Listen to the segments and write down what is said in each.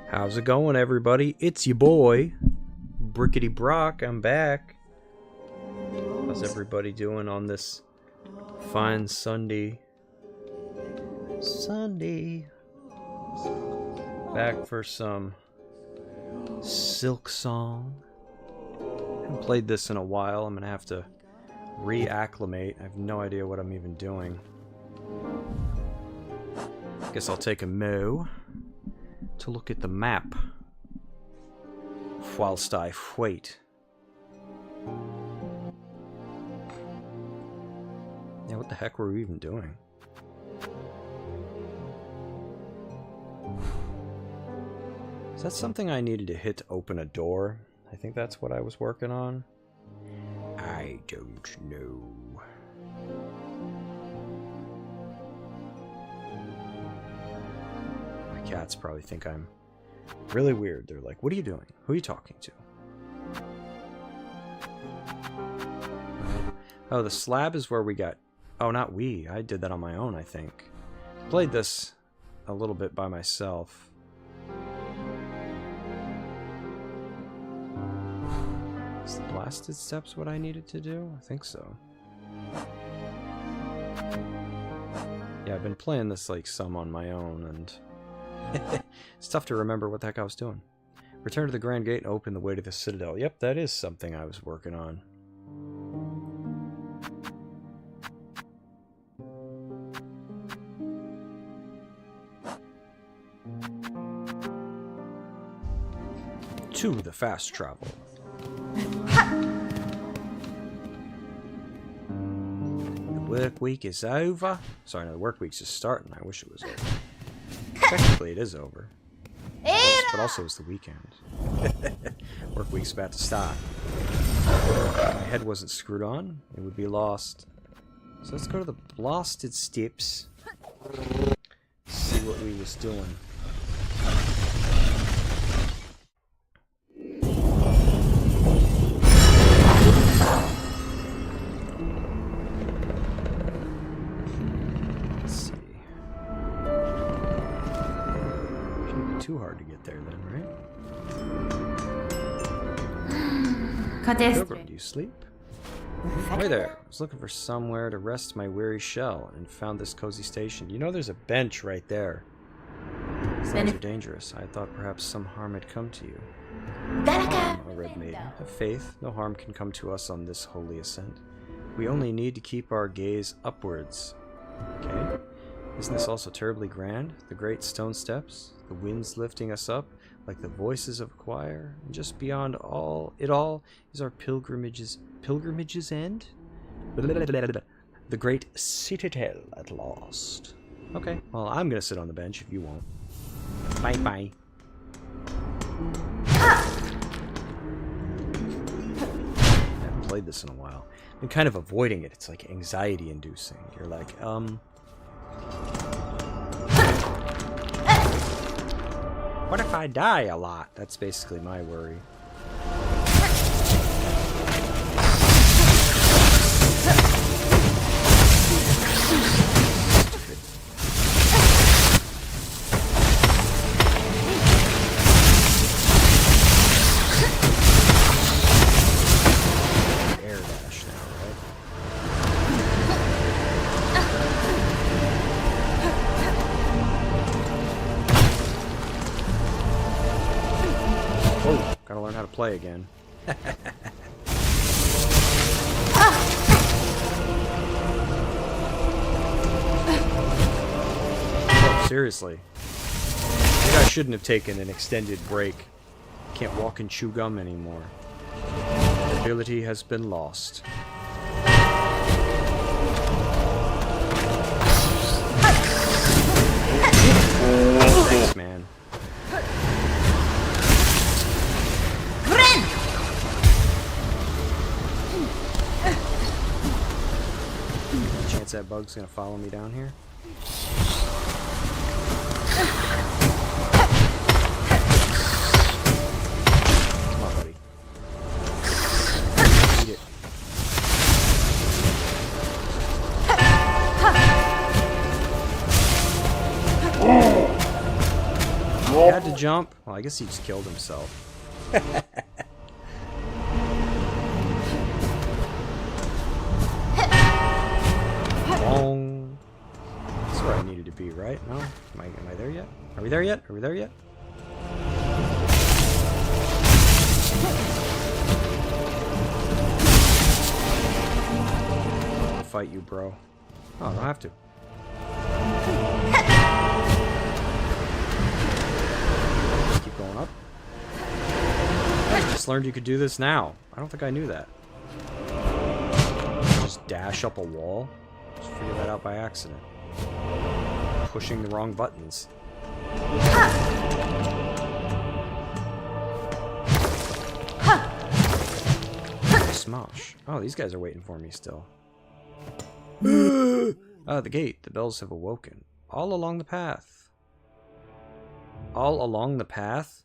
How's it going, everybody? It's your boy, Brickety Brock. I'm back. How's everybody doing on this fine Sunday? Back for some Silksong. Haven't played this in a while. I'm gonna have to reacclimate. I have no idea what I'm even doing. Guess I'll take a mo to look at the map whilst I wait. Yeah, what the heck were we even doing? Is that something I needed to hit to open a door? I think that's what I was working on. I don't know. Cats probably think I'm really weird. They're like, what are you doing? Who are you talking to? Oh, the slab is where we got... Oh, not we. I did that on my own, I think. Played this a little bit by myself. Is the blasted steps what I needed to do? I think so. Yeah, I've been playing this like some on my own, and it's tough to remember what the heck I was doing. Return to the Grand Gate and open the way to the Citadel. Yep, that is something I was working on. To the fast travel. The work week is over. Sorry, no, the work week's just starting. I wish it was over. Technically, it is over. But also, it's the weekend. Work week's about to start. If my head wasn't screwed on, it would be lost. So let's go to the blasted steps. See what we was doing. Too hard to get there then, right? Pilgrim, do you sleep? Hey there. I was looking for somewhere to rest my weary shell and found this cozy station. You know there's a bench right there. Things are dangerous. I thought perhaps some harm had come to you. A red maiden. Have faith. No harm can come to us on this holy ascent. We only need to keep our gaze upwards. Okay? Isn't this also terribly grand? The great stone steps, the winds lifting us up like the voices of a choir, and just beyond it all is our pilgrimage's end? The great citadel at last. Okay, well, I'm gonna sit on the bench if you won't. Bye bye. I haven't played this in a while. I've been kind of avoiding it. It's like anxiety inducing. You're like, what if I die a lot? That's basically my worry. Air dash now, right? Gotta learn how to play again. Seriously. Maybe I shouldn't have taken an extended break. Can't walk and chew gum anymore. The ability has been lost. Thanks, man. Chance that bug's gonna follow me down here? Come on, buddy. Eat it. He had to jump? Well, I guess he just killed himself. Long. That's where I needed to be, right? No? Am I there yet? Are we there yet? Are we there yet? I'll fight you, bro. Oh, I don't have to. Keep going up. I just learned you could do this now. I don't think I knew that. Just dash up a wall. Just figured that out by accident. Pushing the wrong buttons. Smosh. Oh, these guys are waiting for me still. The gate. The bells have awoken. All along the path. All along the path?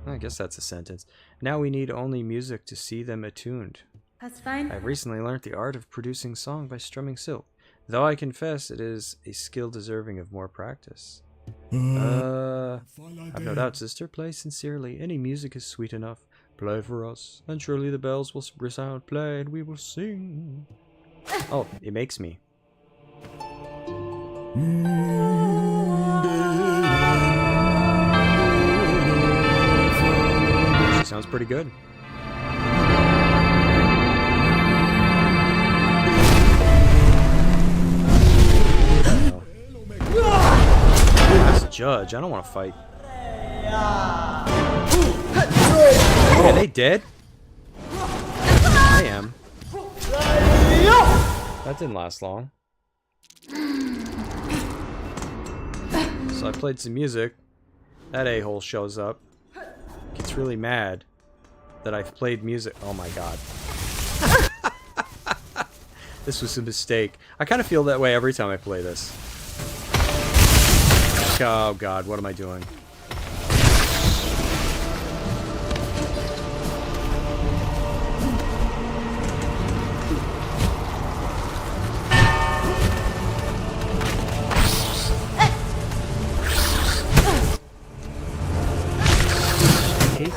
I guess that's a sentence. Now we need only music to see them attuned. That's fine. I've recently learnt the art of producing song by strumming silk, though I confess it is a skill deserving of more practice. I've no doubt, sister. Play sincerely. Any music is sweet enough. Play for us, and surely the bells will resound. Play, and we will sing. Oh, it makes me. She sounds pretty good. As a judge, I don't want to fight. Are they dead? I am. That didn't last long. So I played some music. That a-hole shows up. Gets really mad that I've played music. Oh my god. This was a mistake. I kind of feel that way every time I play this. Oh god, what am I doing?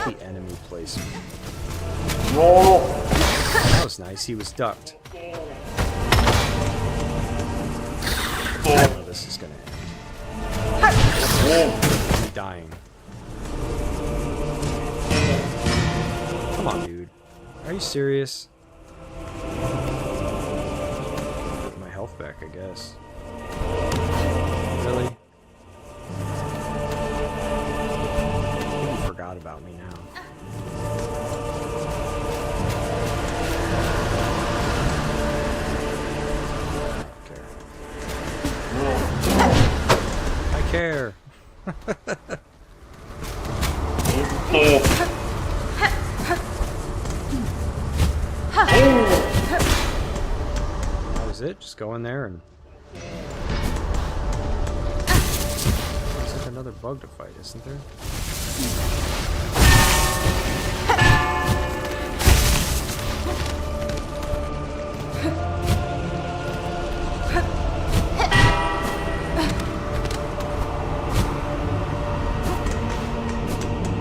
The enemy placement. That was nice. He was ducked. I don't know this is gonna end. I'm dying. Come on, dude. Are you serious? Get my health back, I guess. Really? Forgot about me now. I care. That was it? Just go in there and... There's like another bug to fight, isn't there?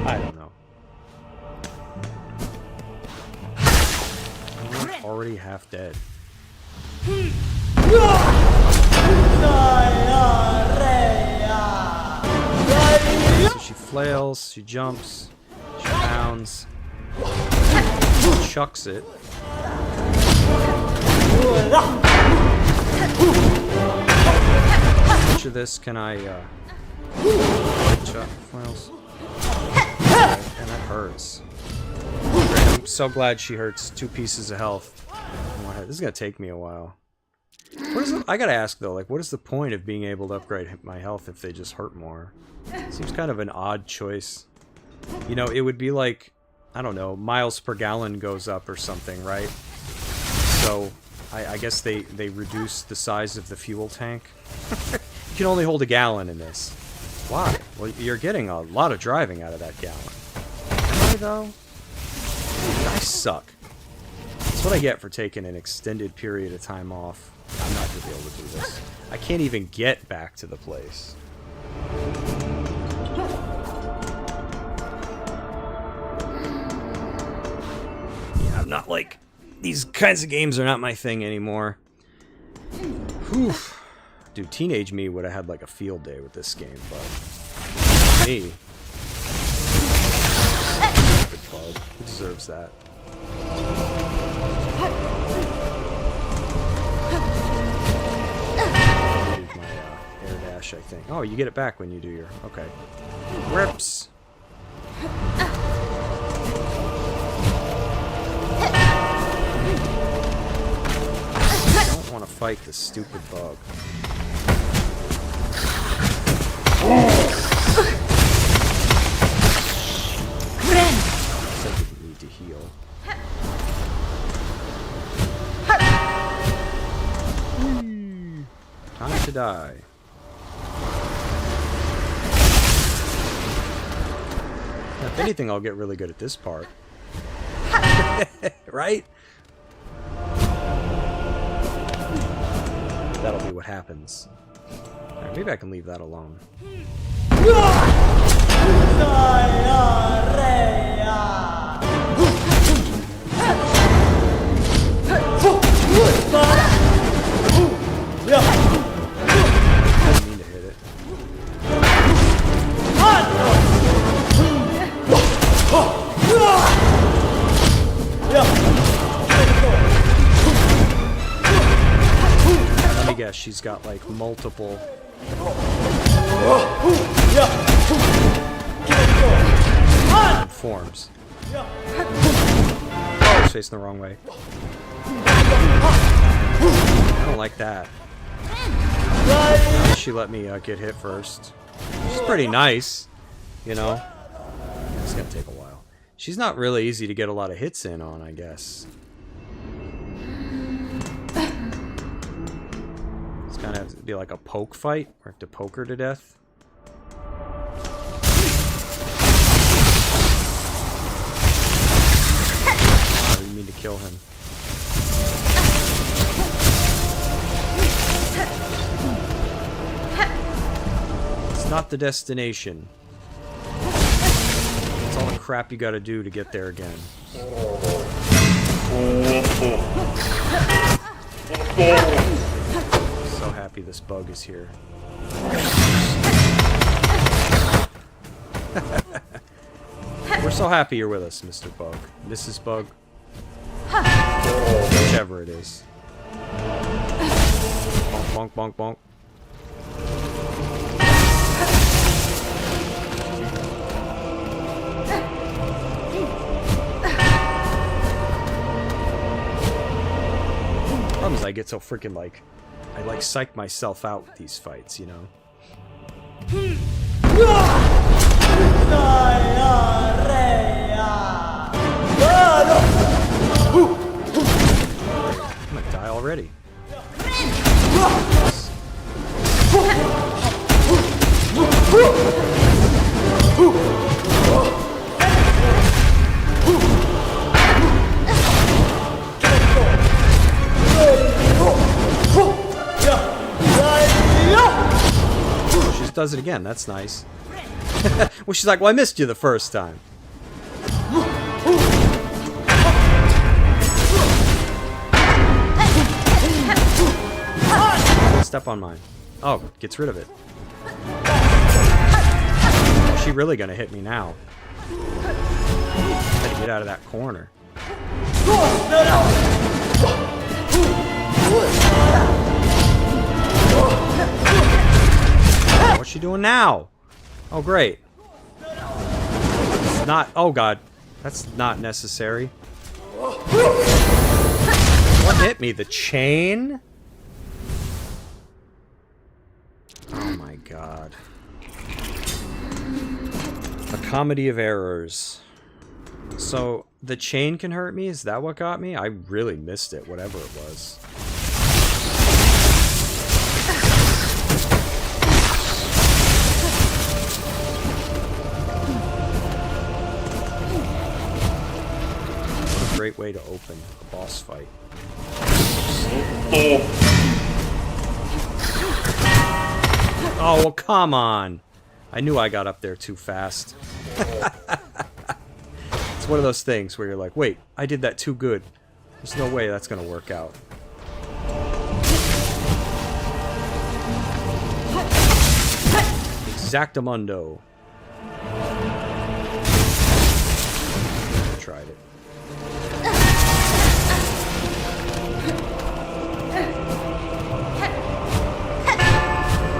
I don't know. I'm already half dead. So she flails, she jumps, she pounds, chucks it. much of this can I, chop files? And that hurts. I'm so glad she hurts 2 pieces of health. This is gonna take me a while. What is it? I gotta ask though, like, what is the point of being able to upgrade my health if they just hurt more? Seems kind of an odd choice. You know, it would be like, I don't know, miles per gallon goes up or something, right? So, I guess they reduce the size of the fuel tank. You can only hold a gallon in this. Why? Well, you're getting a lot of driving out of that gallon. Am I, though? I suck. That's what I get for taking an extended period of time off. I'm not going to be able to do this. I can't even get back to the place. Yeah, I'm not like... These kinds of games are not my thing anymore. Whew. Dude, teenage me would have had like a field day with this game, but... Me... Stupid bug. Who deserves that? Air dash, I think. Oh, you get it back when you do your... Okay. Rips! I don't want to fight this stupid bug. I didn't need to heal. Time to die. If anything, I'll get really good at this part. Right? That'll be what happens. Alright, maybe I can leave that alone. Didn't mean to hit it. Let me guess, she's got like multiple forms. Oh, it's facing the wrong way. I don't like that. She let me get hit first. She's pretty nice, you know. It's gonna take a while. She's not really easy to get a lot of hits in on, I guess. It's kind of have to be like a poke fight, or have to poke her to death. Oh, you mean to kill him? Not the destination. It's all the crap you gotta do to get there again. So happy this bug is here. We're so happy you're with us, Mr. Bug. Mrs. Bug. Whichever it is. Bonk, bonk, bonk, bonk. I get so freaking like I like psych myself out with these fights, you know. I'm gonna die already. She does it again, that's nice. Well, she's like, well, I missed you the first time. Step on mine. Oh, gets rid of it. Is she really gonna hit me now? Gotta get out of that corner. What's she doing now? Oh, great. It's not... Oh, God. That's not necessary. What hit me? The chain? Oh, my God. A comedy of errors. So, the chain can hurt me? Is that what got me? I really missed it, whatever it was. What a great way to open a boss fight. Oh, well, come on. I knew I got up there too fast. It's one of those things where you're like, wait, I did that too good. There's no way that's going to work out. Exactamundo. I tried it.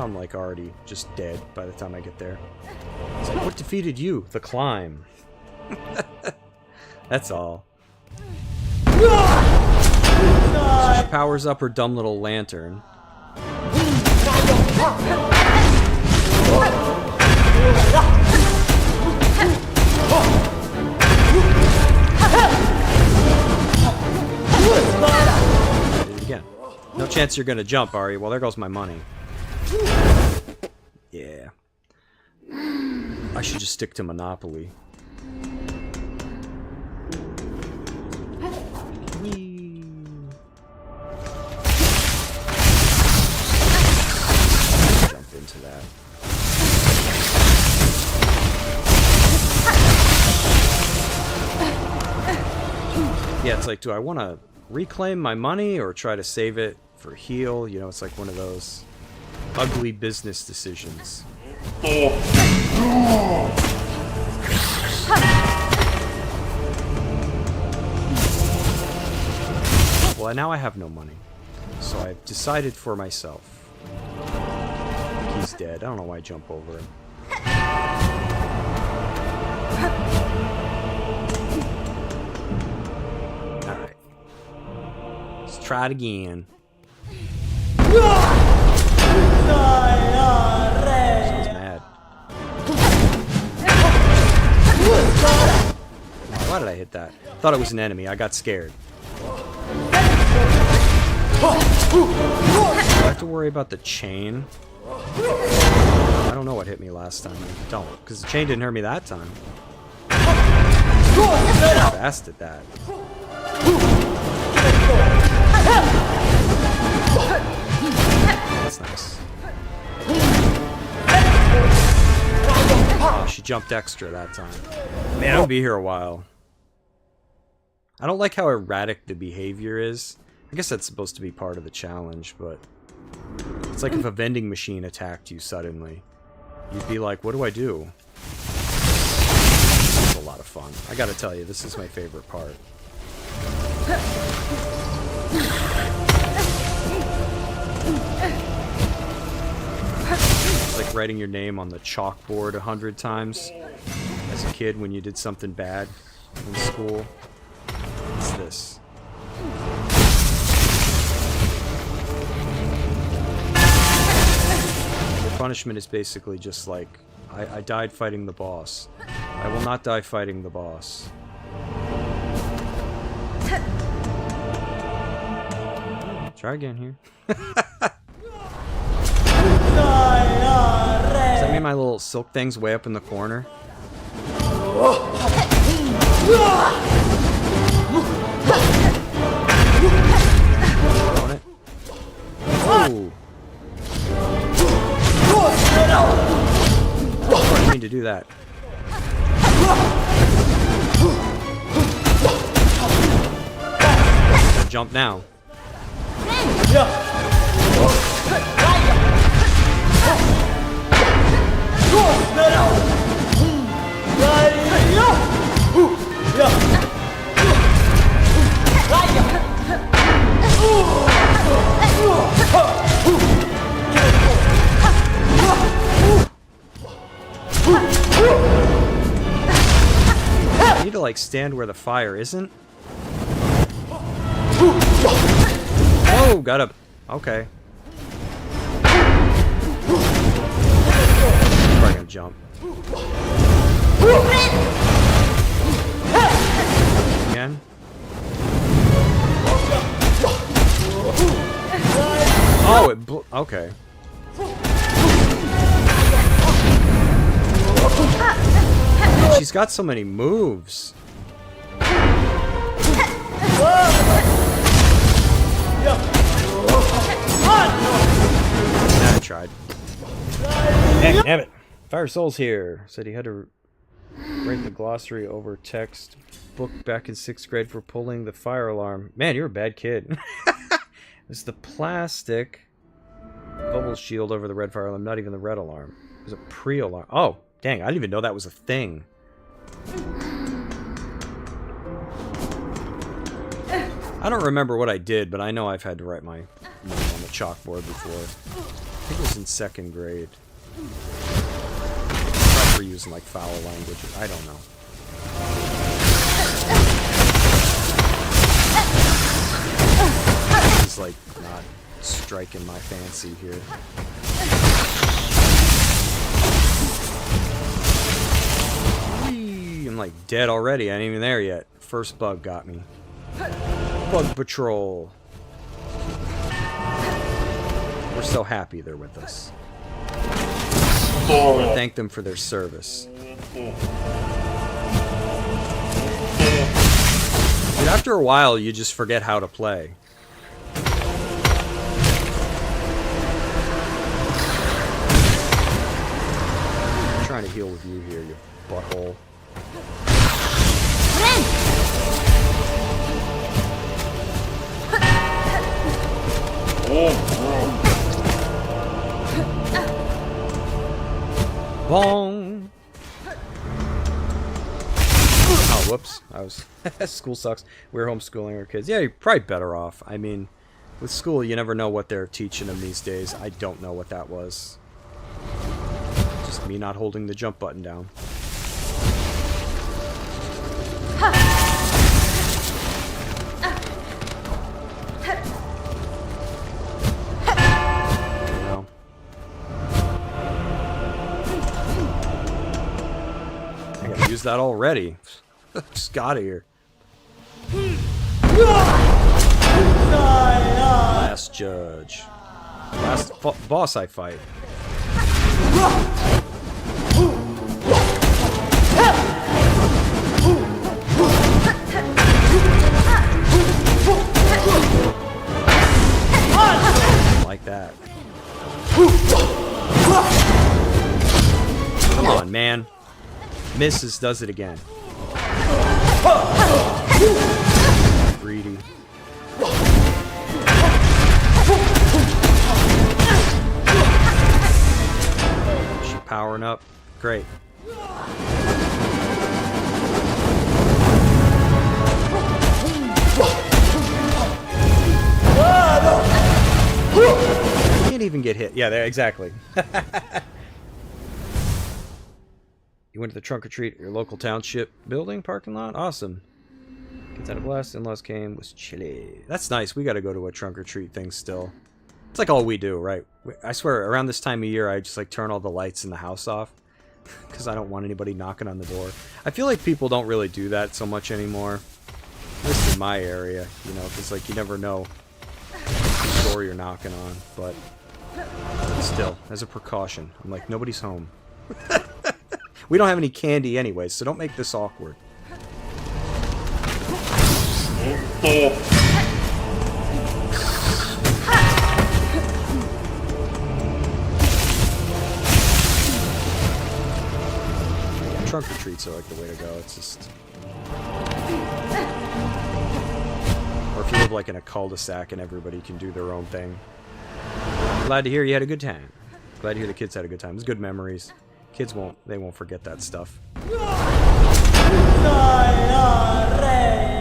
I'm like already just dead by the time I get there. It's like, what defeated you? The climb. That's all. So she powers up her dumb little lantern. Did it again. No chance you're gonna jump, are you? Well, there goes my money. Yeah. I should just stick to Monopoly. Whee. Jump into that. Yeah, it's like, do I want to reclaim my money or try to save it for heal? You know, it's like one of those ugly business decisions. Well, now I have no money, so I've decided for myself. He's dead. I don't know why I jump over him. Alright. Let's try it again. Sounds mad. Why did I hit that? Thought it was an enemy. I got scared. Do I have to worry about the chain? I don't know what hit me last time. I don't, because the chain didn't hurt me that time. I'm fast at that. That's nice. Oh, she jumped extra that time. Man, I'll be here a while. I don't like how erratic the behavior is. I guess that's supposed to be part of the challenge, but it's like if a vending machine attacked you suddenly. You'd be like, what do I do? It's a lot of fun. I gotta tell you, this is my favorite part. It's like writing your name on the chalkboard 100 times as a kid when you did something bad in school. It's this. Your punishment is basically just like, I died fighting the boss. I will not die fighting the boss. Try again here. Does that mean my little silk thing's way up in the corner? Ooh. I didn't mean to do that. Jump now. like, stand where the fire isn't. Oh, got him. Okay. Probably gonna jump. Again. Oh, it okay. She's got so many moves. I tried. Heck, damn it. Fire Soul's here. Said he had to break the glossary over text book back in 6th grade for pulling the fire alarm. Man, you're a bad kid. It's the plastic bubble shield over the red fire alarm, not even the red alarm. It was a pre-alarm. Oh, dang, I didn't even know that was a thing. I don't remember what I did, but I know I've had to write my name on the chalkboard before. I think it was in 2nd grade. Probably for using like foul language. I don't know. This is like not striking my fancy here. Whee! I'm like dead already. I ain't even there yet. First bug got me. Bug Patrol. We're so happy they're with us. Thank them for their service. Dude, after a while, you just forget how to play. I'm trying to heal with you here, you butthole. Bong. Oh, whoops. I was... School sucks. We're homeschooling our kids. Yeah, you're probably better off. I mean, with school, you never know what they're teaching them these days. I don't know what that was. Just me not holding the jump button down. Use that already. Just got here. Last judge. Last boss I fight. Like that. Come on, man. Misses, does it again. Greedy. She powering up. Great. Can't even get hit. Yeah, there, exactly. You went to the trunk or treat at your local township building parking lot? Awesome. Kids had a blast. In-laws came. Was chilly. That's nice. We got to go to a trunk or treat thing still. It's like all we do, right? I swear, around this time of year, I just like turn all the lights in the house off. Because I don't want anybody knocking on the door. I feel like people don't really do that so much anymore. At least in my area, you know, because like you never know whose door you're knocking on. But still, as a precaution, I'm like, nobody's home. We don't have any candy anyway, so don't make this awkward. Trunk or treats are like the way to go. It's just... Or if you live like in a cul-de-sac and everybody can do their own thing. Glad to hear you had a good time. Glad to hear the kids had a good time. It's good memories. Kids won't forget that stuff.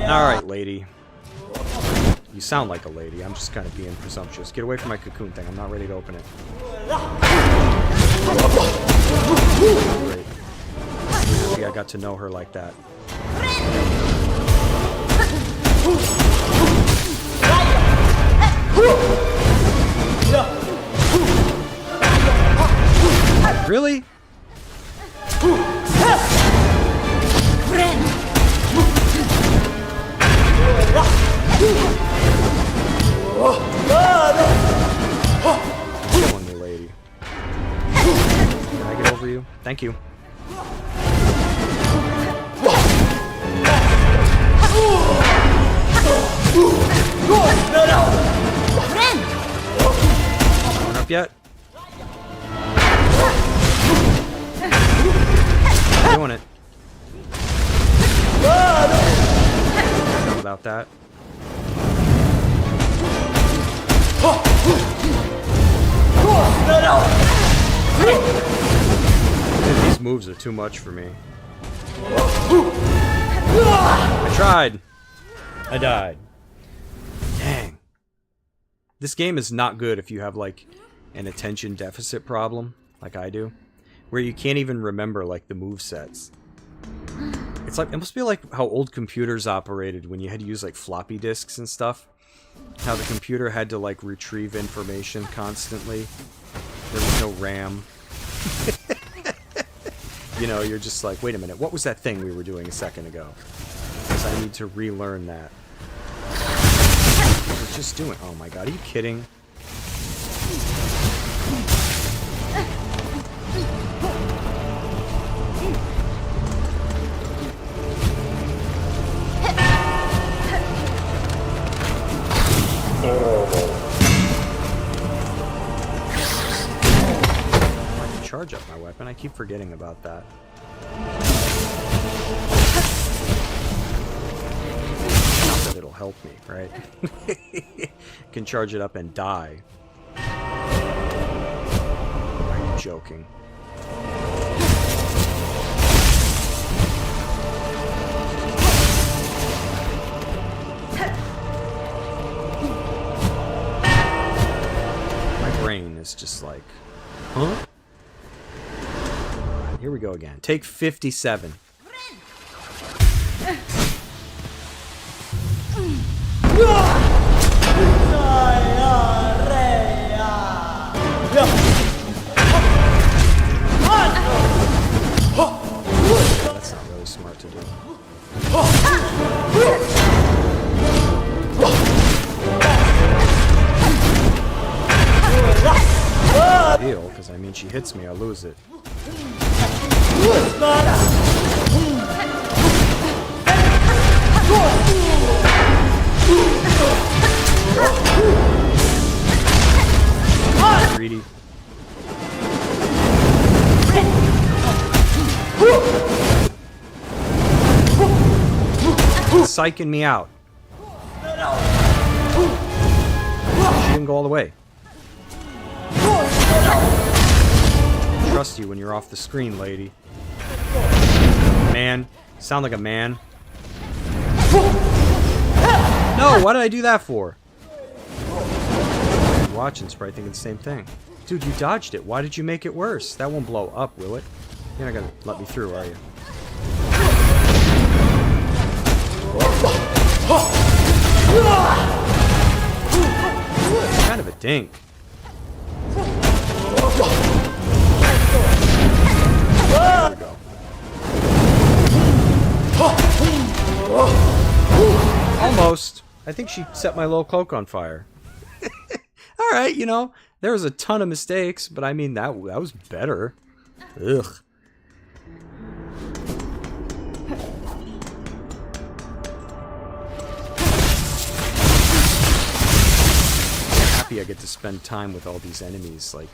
Alright, lady. You sound like a lady. I'm just kind of being presumptuous. Get away from my cocoon thing. I'm not ready to open it. Great. Maybe I got to know her like that. Really? Killing me, lady. Can I get over you? Thank you. Going up yet? Doing it. About that. These moves are too much for me. I tried. I died. Dang. This game is not good if you have like an attention deficit problem, like I do, where you can't even remember like the move sets. It's like, it must be like how old computers operated when you had to use like floppy disks and stuff. How the computer had to like retrieve information constantly. There was no RAM. You know, you're just like, wait a minute, what was that thing we were doing a second ago? Because I need to relearn that. We're just doing, oh my god, are you kidding? Charge up my weapon. I keep forgetting about that. Not that it'll help me, right? Can charge it up and die. Are you joking? My brain is just like, huh? Here we go again. Take 57. That's not really smart to do. Deal, because I mean, she hits me, I lose it. Greedy. Psyching me out. She didn't go all the way. Trust you when you're off the screen, lady. Man. Sound like a man. No, why did I do that for? Watching's probably thinking the same thing. Dude, you dodged it. Why did you make it worse? That won't blow up, will it? You're not gonna let me through, are you? Kind of a dink. There we go. Almost. I think she set my low cloak on fire. Alright, you know, there was a ton of mistakes, but I mean, that was better. Ugh. Happy I get to spend time with all these enemies, like,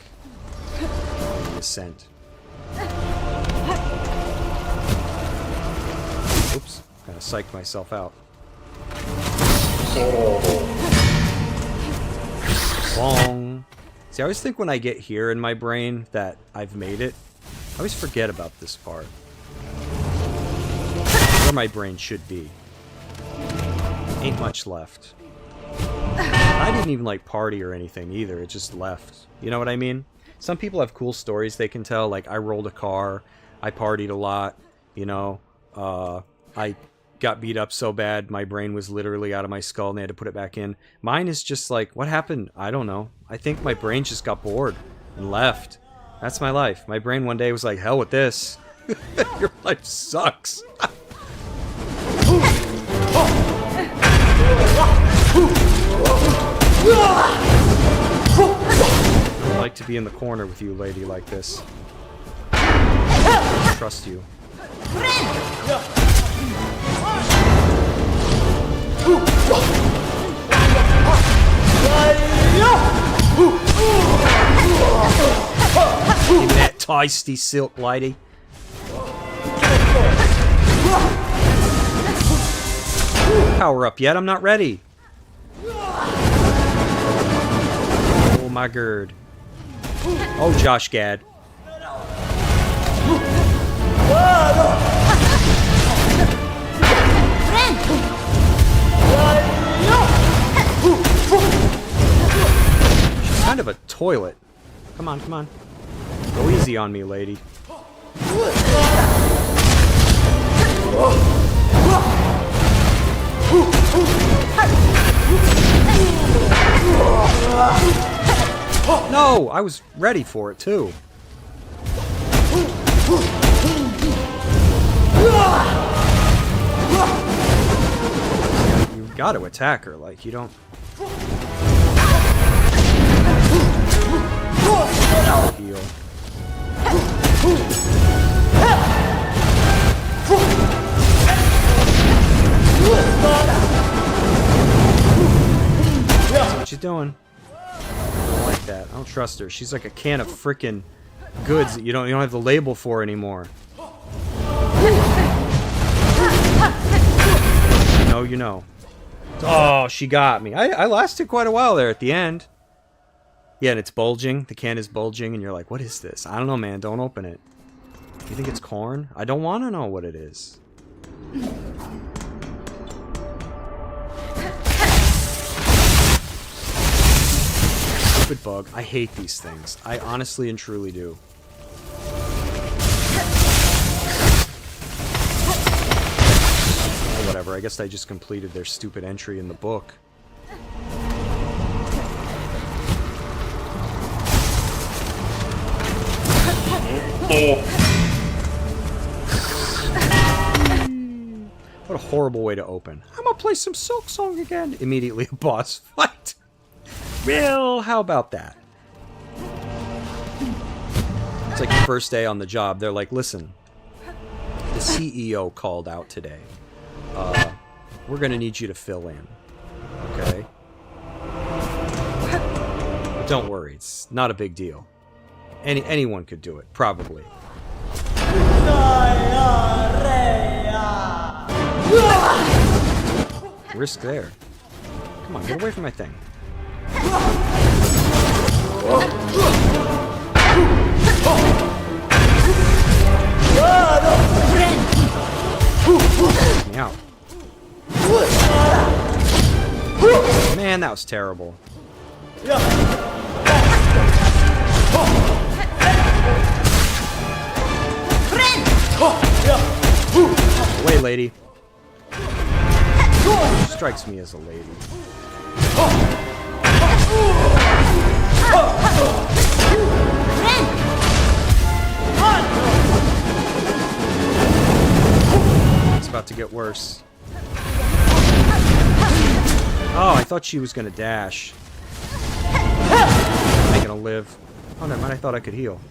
on the ascent. Oops, kinda psyched myself out. Long. See, I always think when I get here in my brain that I've made it. I always forget about this part. Where my brain should be. Ain't much left. I didn't even like party or anything either, it just left. You know what I mean? Some people have cool stories they can tell, like I rolled a car, I partied a lot, you know, I got beat up so bad my brain was literally out of my skull and they had to put it back in. Mine is just like, what happened? I don't know. I think my brain just got bored and left. That's my life. My brain one day was like, hell with this. Your life sucks. I'd like to be in the corner with you, lady, like this. I trust you. Give me that tasty silk, lady. Power up yet? I'm not ready. Oh my god. Oh, Josh Gad. She's kind of a toilet. Come on, come on. Go easy on me, lady. No, I was ready for it too. You got to attack her, like you don't. Heal. That's what she's doing. I don't like that. I don't trust her. She's like a can of frickin' goods that you don't have the label for anymore. No, you know. Oh, she got me. I lasted quite a while there at the end. Yeah, and it's bulging. The can is bulging, and you're like, what is this? I don't know, man. Don't open it. You think it's corn? I don't want to know what it is. Stupid bug. I hate these things. I honestly and truly do. Oh, whatever. I guess I just completed their stupid entry in the book. What a horrible way to open. I'm gonna play some Silksong again. Immediately a boss fight. Well, how about that? It's like the first day on the job. They're like, listen, the CEO called out today. We're gonna need you to fill in. Okay? But don't worry, it's not a big deal. Anyone could do it, probably. Risk there. Come on, get away from my thing. Get me out. Man, that was terrible. Away, lady. Strikes me as a lady. It's about to get worse. Oh, I thought she was gonna dash. Am I gonna live? Oh, never mind. I thought I could heal.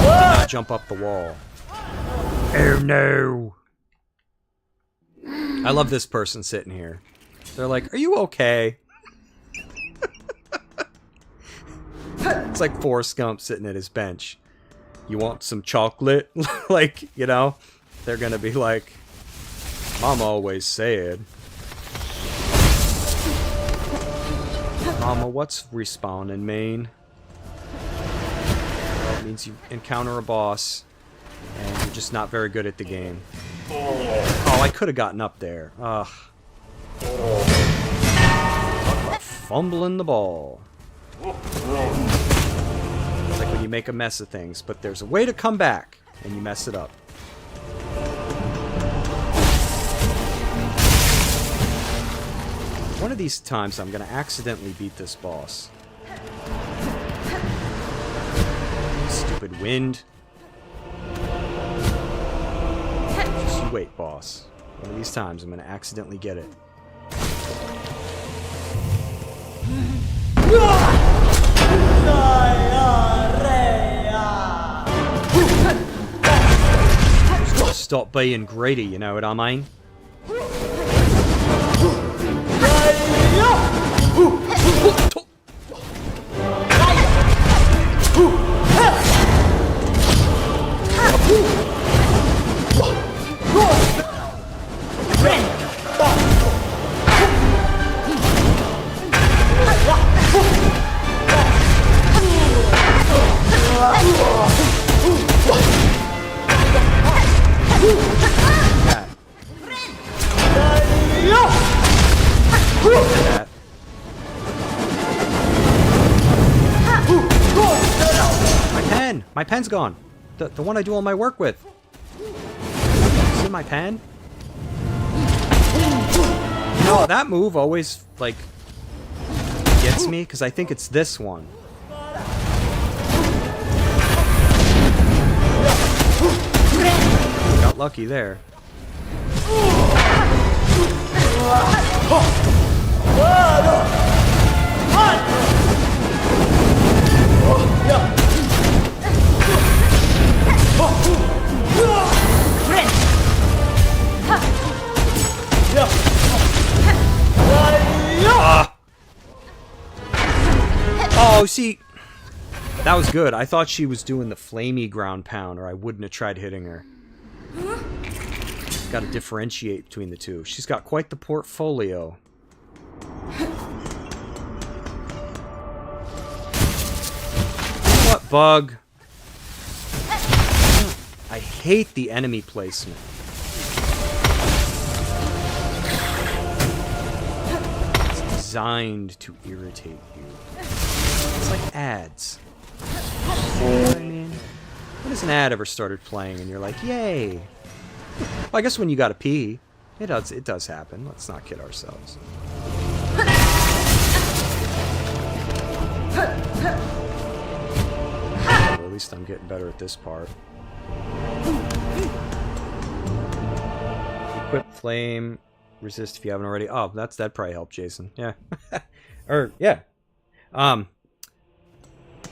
Not jump up the wall. Oh no! I love this person sitting here. They're like, "Are you okay?" It's like Forrest Gump sitting at his bench. You want some chocolate? Like, you know, they're gonna be like, Mama always said. Mama, what's respawn in Maine? Well, it means you encounter a boss, and you're just not very good at the game. Oh, I could have gotten up there. Ugh. Fumbling the ball. It's like when you make a mess of things, but there's a way to come back, and you mess it up. One of these times I'm gonna accidentally beat this boss. Stupid wind. Just you wait, boss. One of these times I'm gonna accidentally get it. Stop being greedy, you know what I mean? My pen's gone. The one I do all my work with. See my pen? No, that move always, like, gets me, because I think it's this one. Got lucky there. Oh, see, that was good. I thought she was doing the flamey ground pound, or I wouldn't have tried hitting her. Got to differentiate between the two. She's got quite the portfolio. What bug? I hate the enemy placement. It's designed to irritate you. It's like ads. You know what I mean? When has an ad ever started playing and you're like, yay? Well, I guess when you gotta pee, it does happen. Let's not kid ourselves. Well, at least I'm getting better at this part. Equip flame, resist if you haven't already. Oh, that'd probably help Jason. Yeah. Or yeah.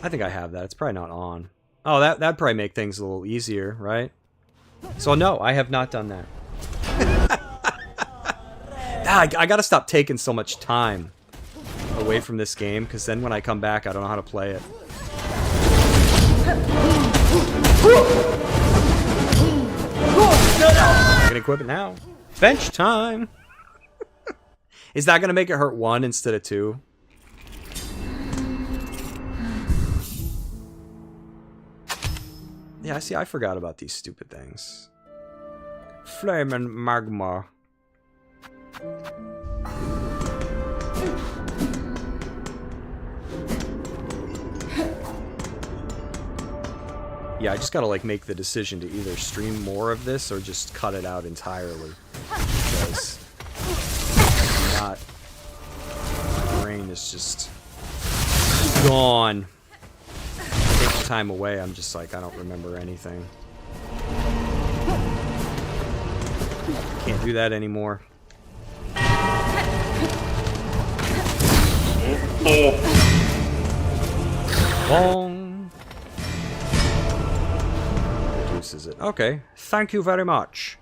I think I have that. It's probably not on. Oh, that'd probably make things a little easier, right? So no, I have not done that. I gotta stop taking so much time away from this game, because then when I come back, I don't know how to play it. I can equip it now. Bench time! Is that gonna make it hurt 1 instead of 2? Yeah, see, I forgot about these stupid things. Flame and magma. Yeah, I just gotta, like, make the decision to either stream more of this or just cut it out entirely. Because my brain is just gone. Take the time away, I'm just like, I don't remember anything. Can't do that anymore. Bong. Reduces it. Okay, thank you very much.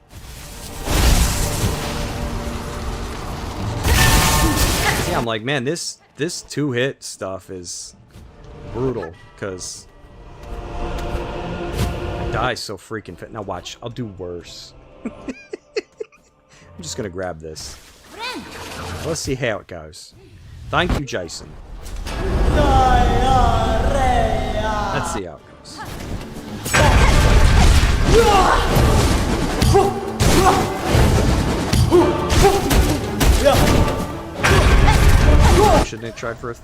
Yeah, I'm like, man, this 2-hit stuff is brutal, because I die so freaking fit. Now watch, I'll do worse. I'm just gonna grab this. Let's see how it goes. Thank you, Jason. Let's see how it goes. Shouldn't I try for a...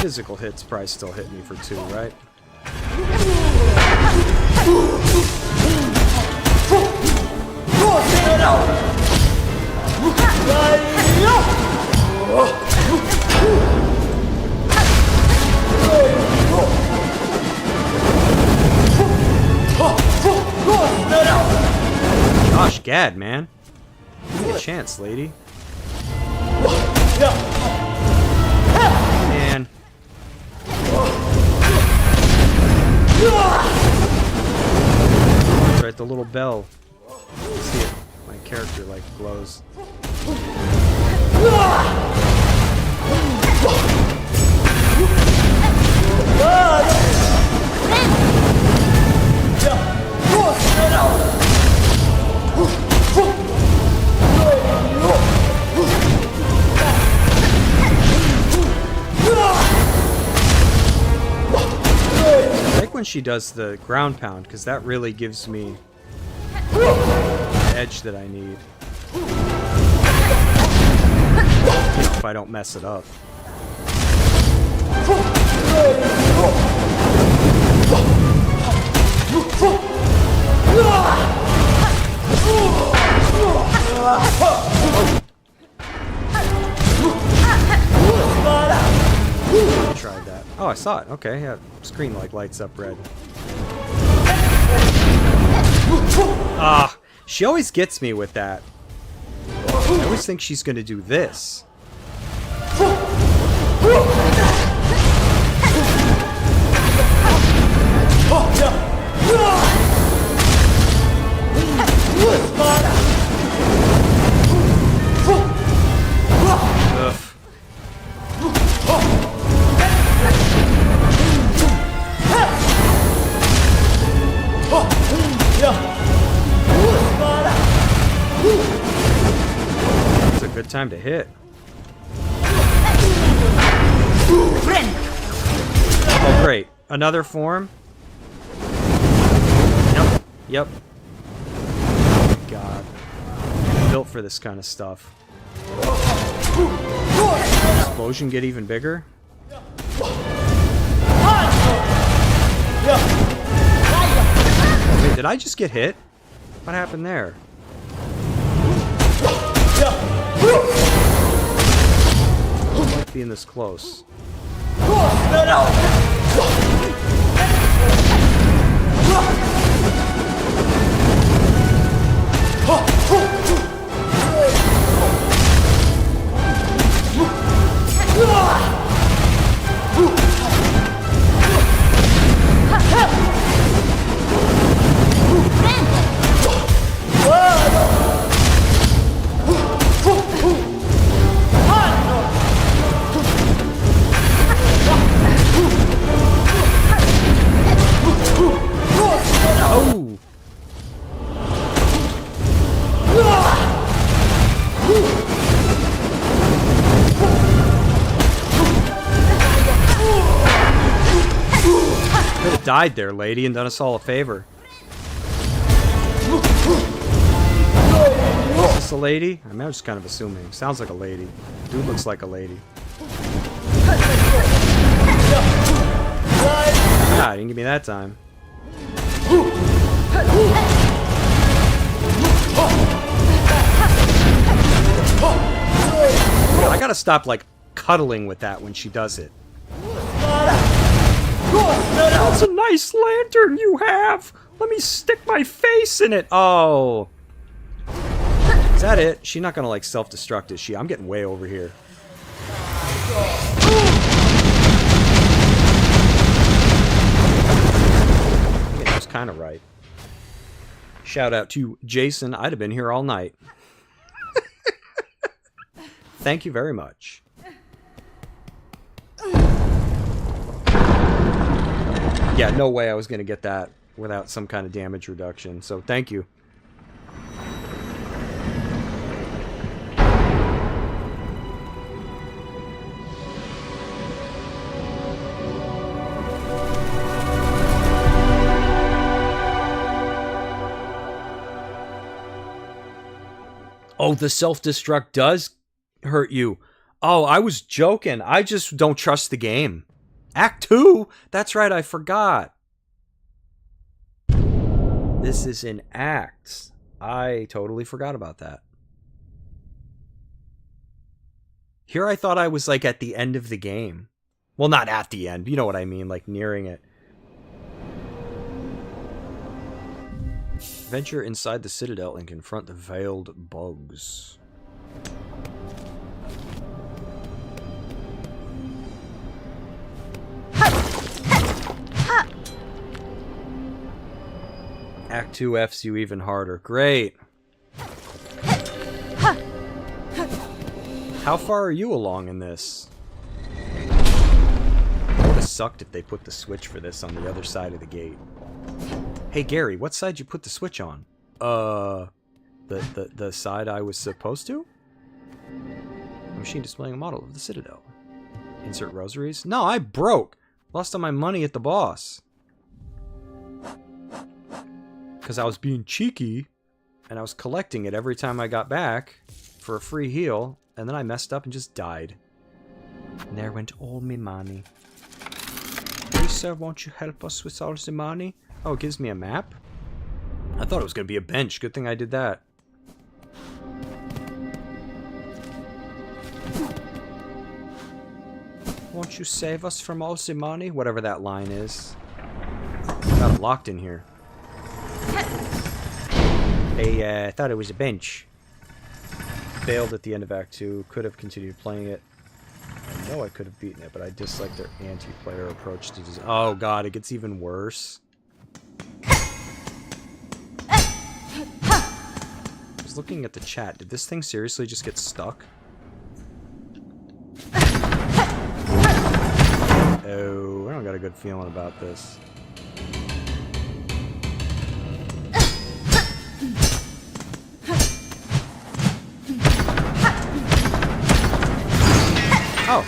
Physical hits probably still hit me for 2, right? Gosh, gad, man. Give me a chance, lady. Man. That's right, the little bell. See it. My character, like, glows. I like when she does the ground pound, because that really gives me the edge that I need. If I don't mess it up. Tried that. Oh, I saw it. Okay, yeah. Screen like lights up red. Ah, she always gets me with that. I always think she's gonna do this. It's a good time to hit. Oh, great. Another form? Yep. Yep. Oh, God. Built for this kind of stuff. Explosion get even bigger? Wait, did I just get hit? What happened there? I like being this close. Died there, lady, and done us all a favor. Is this a lady? I mean, I'm just kind of assuming. Sounds like a lady. Dude looks like a lady. Ah, didn't give me that time. I gotta stop, like, cuddling with that when she does it. That's a nice lantern you have! Let me stick my face in it! Oh. Is that it? She's not gonna, like, self-destruct, is she? I'm getting way over here. I think I was kind of right. Shout out to Jason. I'd have been here all night. Thank you very much. Yeah, no way I was going to get that without some kind of damage reduction, so thank you. Oh, the self-destruct does hurt you. Oh, I was joking. I just don't trust the game. Act 2? That's right, I forgot. This is in acts. I totally forgot about that. Here I thought I was like at the end of the game. Well, not at the end. You know what I mean, like nearing it. Venture inside the Citadel and confront the veiled bugs. Act 2 F's you even harder. Great. How far are you along in this? It would have sucked if they put the switch for this on the other side of the gate. Hey Gary, what side you put the switch on? The side I was supposed to? A machine displaying a model of the Citadel. Insert rosaries? No, I broke. Lost all my money at the boss. Because I was being cheeky, and I was collecting it every time I got back for a free heal, and then I messed up and just died. And there went all my money. Please, sir, won't you help us with all the money? Oh, it gives me a map? I thought it was going to be a bench. Good thing I did that. Won't you save us from all the money? Whatever that line is. Got it locked in here. I thought it was a bench. Failed at the end of Act 2. Could have continued playing it. I know I could have beaten it, but I dislike their anti-player approach to design. Oh god, it gets even worse. I was looking at the chat. Did this thing seriously just get stuck? Oh, I don't got a good feeling about this. Oh.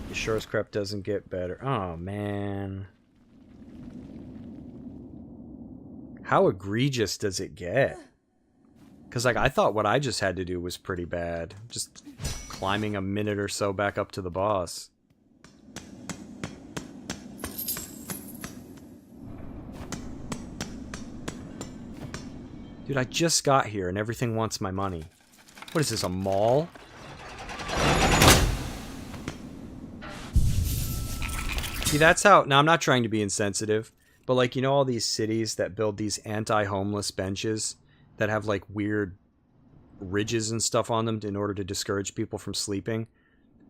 You sure as crap doesn't get better. Oh, man. How egregious does it get? Because, like, I thought what I just had to do was pretty bad. Just climbing a minute or so back up to the boss. Dude, I just got here and everything wants my money. What is this, a mall? See, that's how... Now, I'm not trying to be insensitive, but, like, you know all these cities that build these anti-homeless benches that have, like, weird ridges and stuff on them in order to discourage people from sleeping?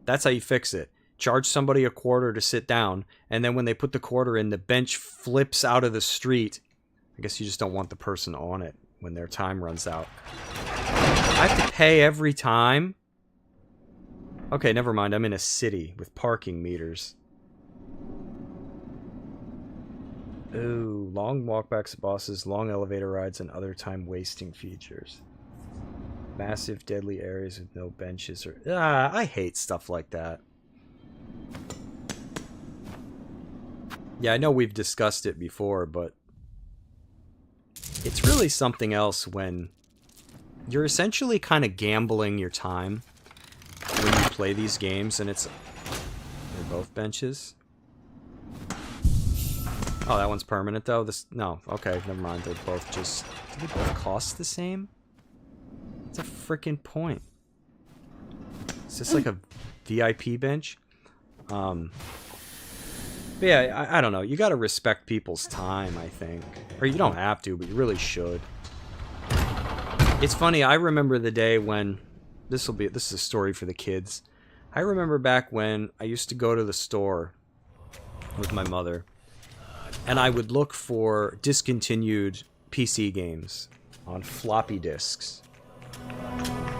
That's how you fix it. Charge somebody a quarter to sit down, and then when they put the quarter in, the bench flips out of the street. I guess you just don't want the person on it when their time runs out. I have to pay every time? Okay, never mind. I'm in a city with parking meters. Ooh, long walkbacks at bosses, long elevator rides, and other time-wasting features. Massive, deadly areas with no benches or... I hate stuff like that. Yeah, I know we've discussed it before, but... it's really something else when you're essentially kind of gambling your time when you play these games, and it's... they're both benches. Oh, that one's permanent, though? This... no, okay, never mind. They both just... do they both cost the same? What's a freaking point? Is this like a VIP bench? But yeah, I don't know. You gotta respect people's time, I think. Or you don't have to, but you really should. It's funny, I remember the day when... this is a story for the kids. I remember back when I used to go to the store with my mother, and I would look for discontinued PC games on floppy disks.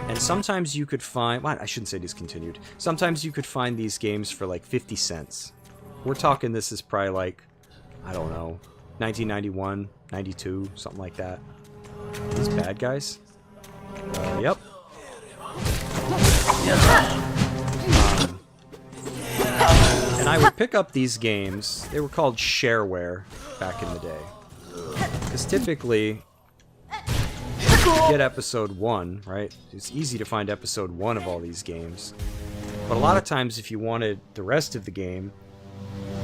And sometimes you could find... well, I shouldn't say discontinued. Sometimes you could find these games for like 50 cents. We're talking this is probably like, I don't know, 1991, 92, something like that. These bad guys? Yep. And I would pick up these games. They were called shareware. back in the day. Because typically, you get episode 1, right? It's easy to find episode 1 of all these games. But a lot of times, if you wanted the rest of the game,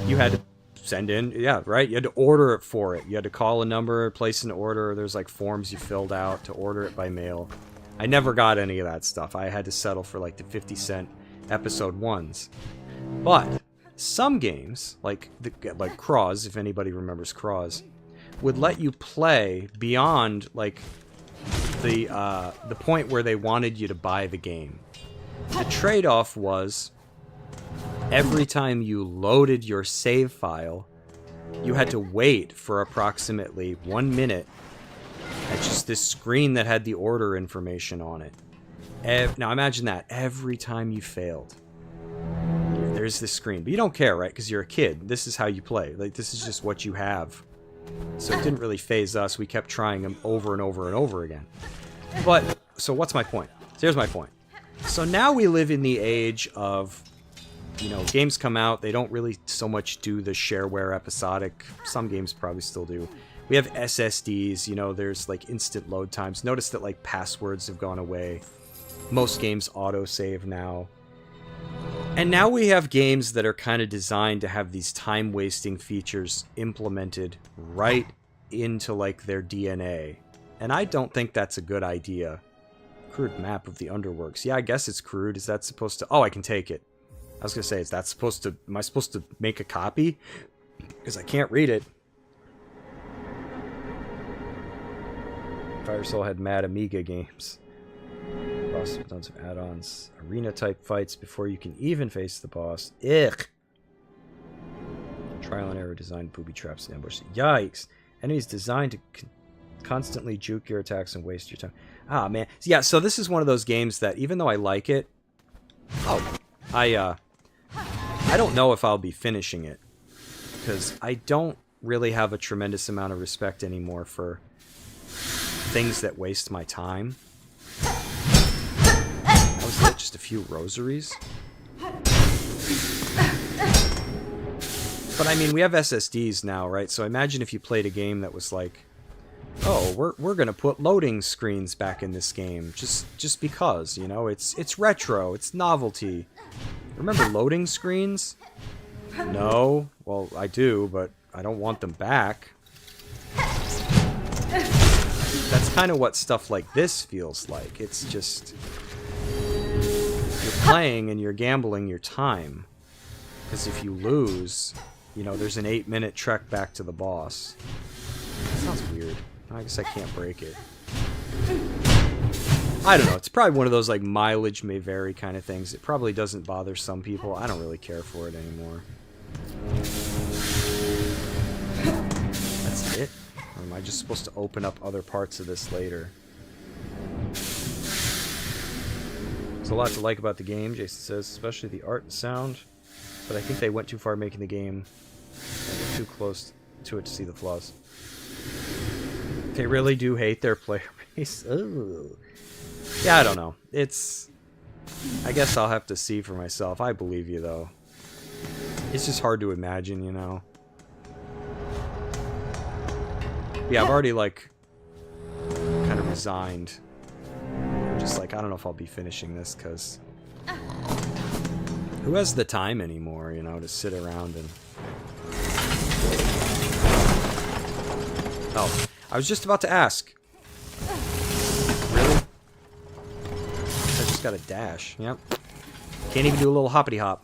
you had to send in, yeah, right? You had to order it for it. You had to call a number, place an order. There's like forms you filled out to order it by mail. I never got any of that stuff. I had to settle for like the 50-cent episode 1s. But some games, like Craws, if anybody remembers Craws, would let you play beyond like the point where they wanted you to buy the game. The trade-off was every time you loaded your save file, you had to wait for approximately 1 minute at just this screen that had the order information on it. Now imagine that every time you failed, there's this screen. But you don't care, right? Because you're a kid. This is how you play. Like, this is just what you have. So it didn't really faze us. We kept trying them over and over and over again. But, so what's my point? So here's my point. So now we live in the age of, you know, games come out. They don't really so much do the shareware episodic. Some games probably still do. We have SSDs. You know, there's like instant load times. Notice that like passwords have gone away. Most games autosave now. And now we have games that are kind of designed to have these time-wasting features implemented right into, like, their DNA. And I don't think that's a good idea. Crude map of the Underworks. Yeah, I guess it's crude. Is that supposed to... Oh, I can take it. I was going to say, is that supposed to... Am I supposed to make a copy? Because I can't read it. Firesoul had mad Amiga games. Boss with tons of add-ons. Arena-type fights before you can even face the boss. Ugh! Trial and error designed booby traps and ambush. Yikes! Enemies designed to constantly juke your attacks and waste your time. Ah, man. Yeah, so this is one of those games that, even though I like it... Oh, I don't know if I'll be finishing it. Because I don't really have a tremendous amount of respect anymore for things that waste my time. Was that just a few rosaries? But I mean, we have SSDs now, right? So imagine if you played a game that was like, oh, we're gonna put loading screens back in this game just because, you know, it's retro, it's novelty. Remember loading screens? No, well I do, but I don't want them back. That's kind of what stuff like this feels like. It's just... You're playing and you're gambling your time. Because if you lose, you know, there's an 8-minute trek back to the boss. That sounds weird. I guess I can't break it. I don't know. It's probably one of those, like, mileage may vary kind of things. It probably doesn't bother some people. I don't really care for it anymore. That's it? Or am I just supposed to open up other parts of this later? There's a lot to like about the game, Jason says, especially the art and sound. But I think they went too far making the game. They were too close to it to see the flaws. They really do hate their player base. Ooh. Yeah, I don't know. It's... I guess I'll have to see for myself. I believe you, though. It's just hard to imagine, you know? Yeah, I've already, like, kind of resigned. I'm just like, I don't know if I'll be finishing this, because... Who has the time anymore, you know, to sit around and... Oh, I was just about to ask. Really? I just got a dash. Yep. Can't even do a little hoppity hop.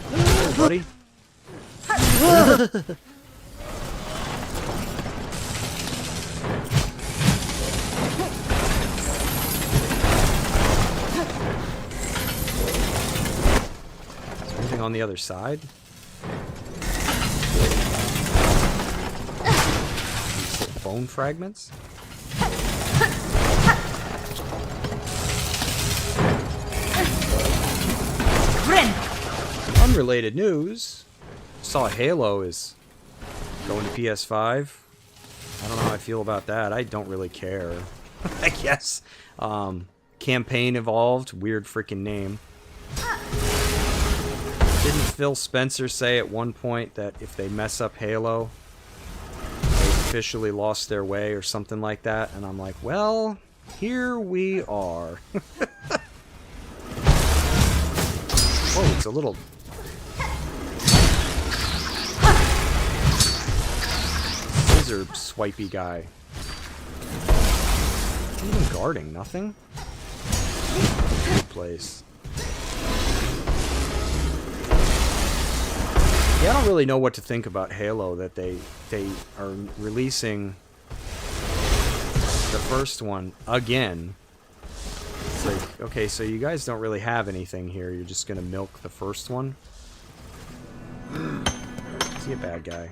Hey, buddy. Is there anything on the other side? Bone fragments? Unrelated news. Saw Halo is going to PS5. I don't know how I feel about that. I don't really care. I guess. Campaign Evolved. Weird freaking name. Didn't Phil Spencer say at one point that if they mess up Halo, officially lost their way or something like that, and I'm like, well, here we are. Oh, it's a little... scissor swipey guy. Not even guarding, nothing? Good place. Yeah, I don't really know what to think about Halo, that they are releasing the first one again. It's like, okay, so you guys don't really have anything here. You're just gonna milk the first one? Is he a bad guy?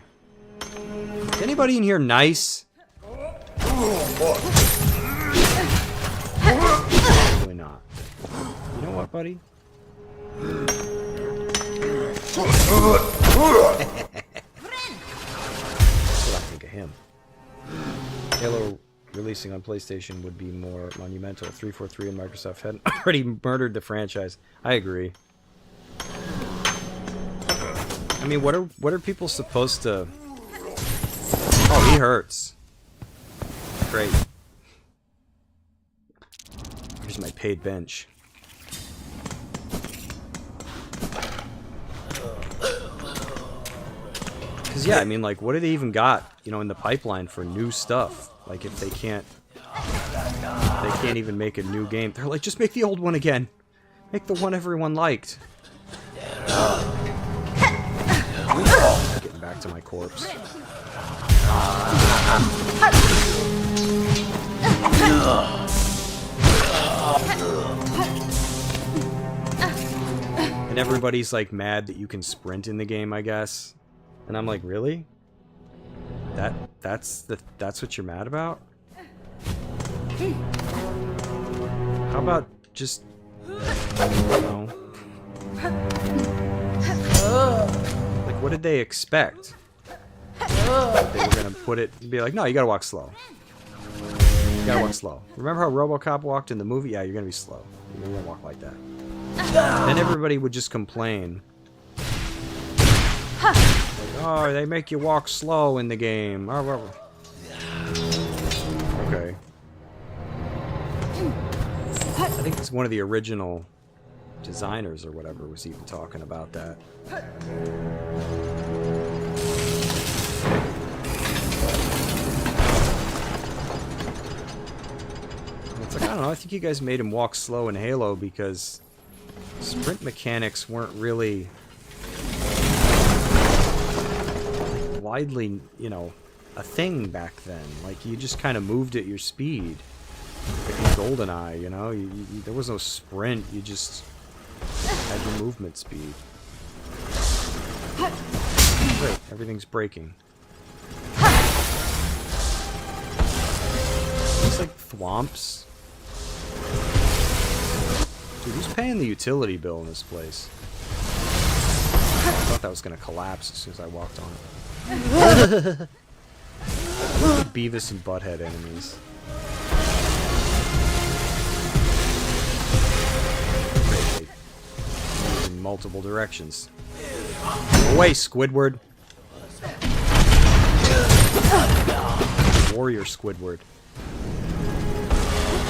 Is anybody in here nice? Probably not. You know what, buddy? That's what I think of him. Halo releasing on PlayStation would be more monumental. 343 and Microsoft had already murdered the franchise. I agree. I mean, what are people supposed to... Oh, he hurts. Great. Here's my paid bench. Because, yeah, I mean, like, what do they even got, you know, in the pipeline for new stuff? Like, if they can't even make a new game. They're like, just make the old one again. Make the one everyone liked. Getting back to my corpse. And everybody's, like, mad that you can sprint in the game, I guess. And I'm like, really? That's what you're mad about? How about just, I don't know. Like, what did they expect? They were gonna put it and be like, no, you gotta walk slow. You gotta walk slow. Remember how RoboCop walked in the movie? Yeah, you're gonna be slow. You're gonna walk like that. Then everybody would just complain. Like, oh, they make you walk slow in the game. Okay. I think it's one of the original designers or whatever was even talking about that. It's like, I don't know, I think you guys made him walk slow in Halo because sprint mechanics weren't really widely, you know, a thing back then. Like, you just kind of moved at your speed. Like in GoldenEye, you know? There was no sprint, you just had your movement speed. Great, everything's breaking. Looks like thwomps. Dude, who's paying the utility bill in this place? I thought that was gonna collapse as soon as I walked on it. Beavis and Butthead enemies. Great. In multiple directions. Away, Squidward. Warrior Squidward.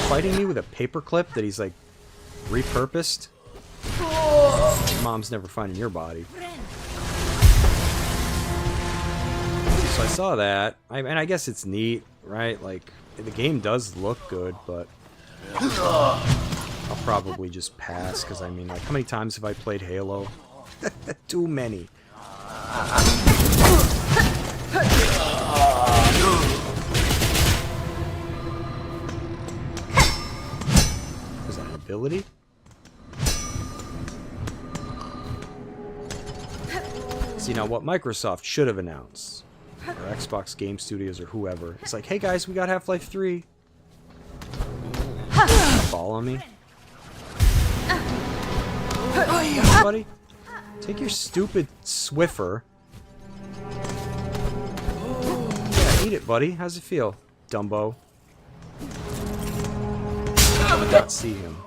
Fighting me with a paperclip that he's like repurposed? Mom's never finding your body. So I saw that. I mean, I guess it's neat, right? Like, the game does look good, but I'll probably just pass, because I mean, like, how many times have I played Halo? Too many. Was that an ability? See, now what Microsoft should have announced, or Xbox Game Studios or whoever, it's like, hey guys, we got Half-Life 3. Follow me. Hey, buddy. Take your stupid Swiffer. Yeah, eat it, buddy. How's it feel, Dumbo? I did not see him.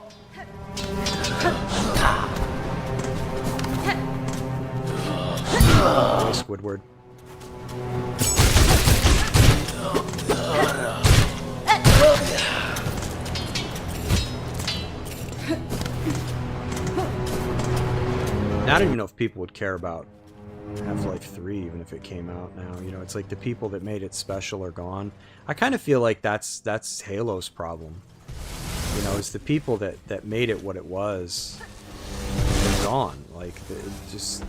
Oh, Squidward. don't even know if people would care about Half-Life 3 even if it came out now. You know, it's like the people that made it special are gone. I kind of feel like that's Halo's problem. You know, it's the people that made it what it was. They're gone. Like, just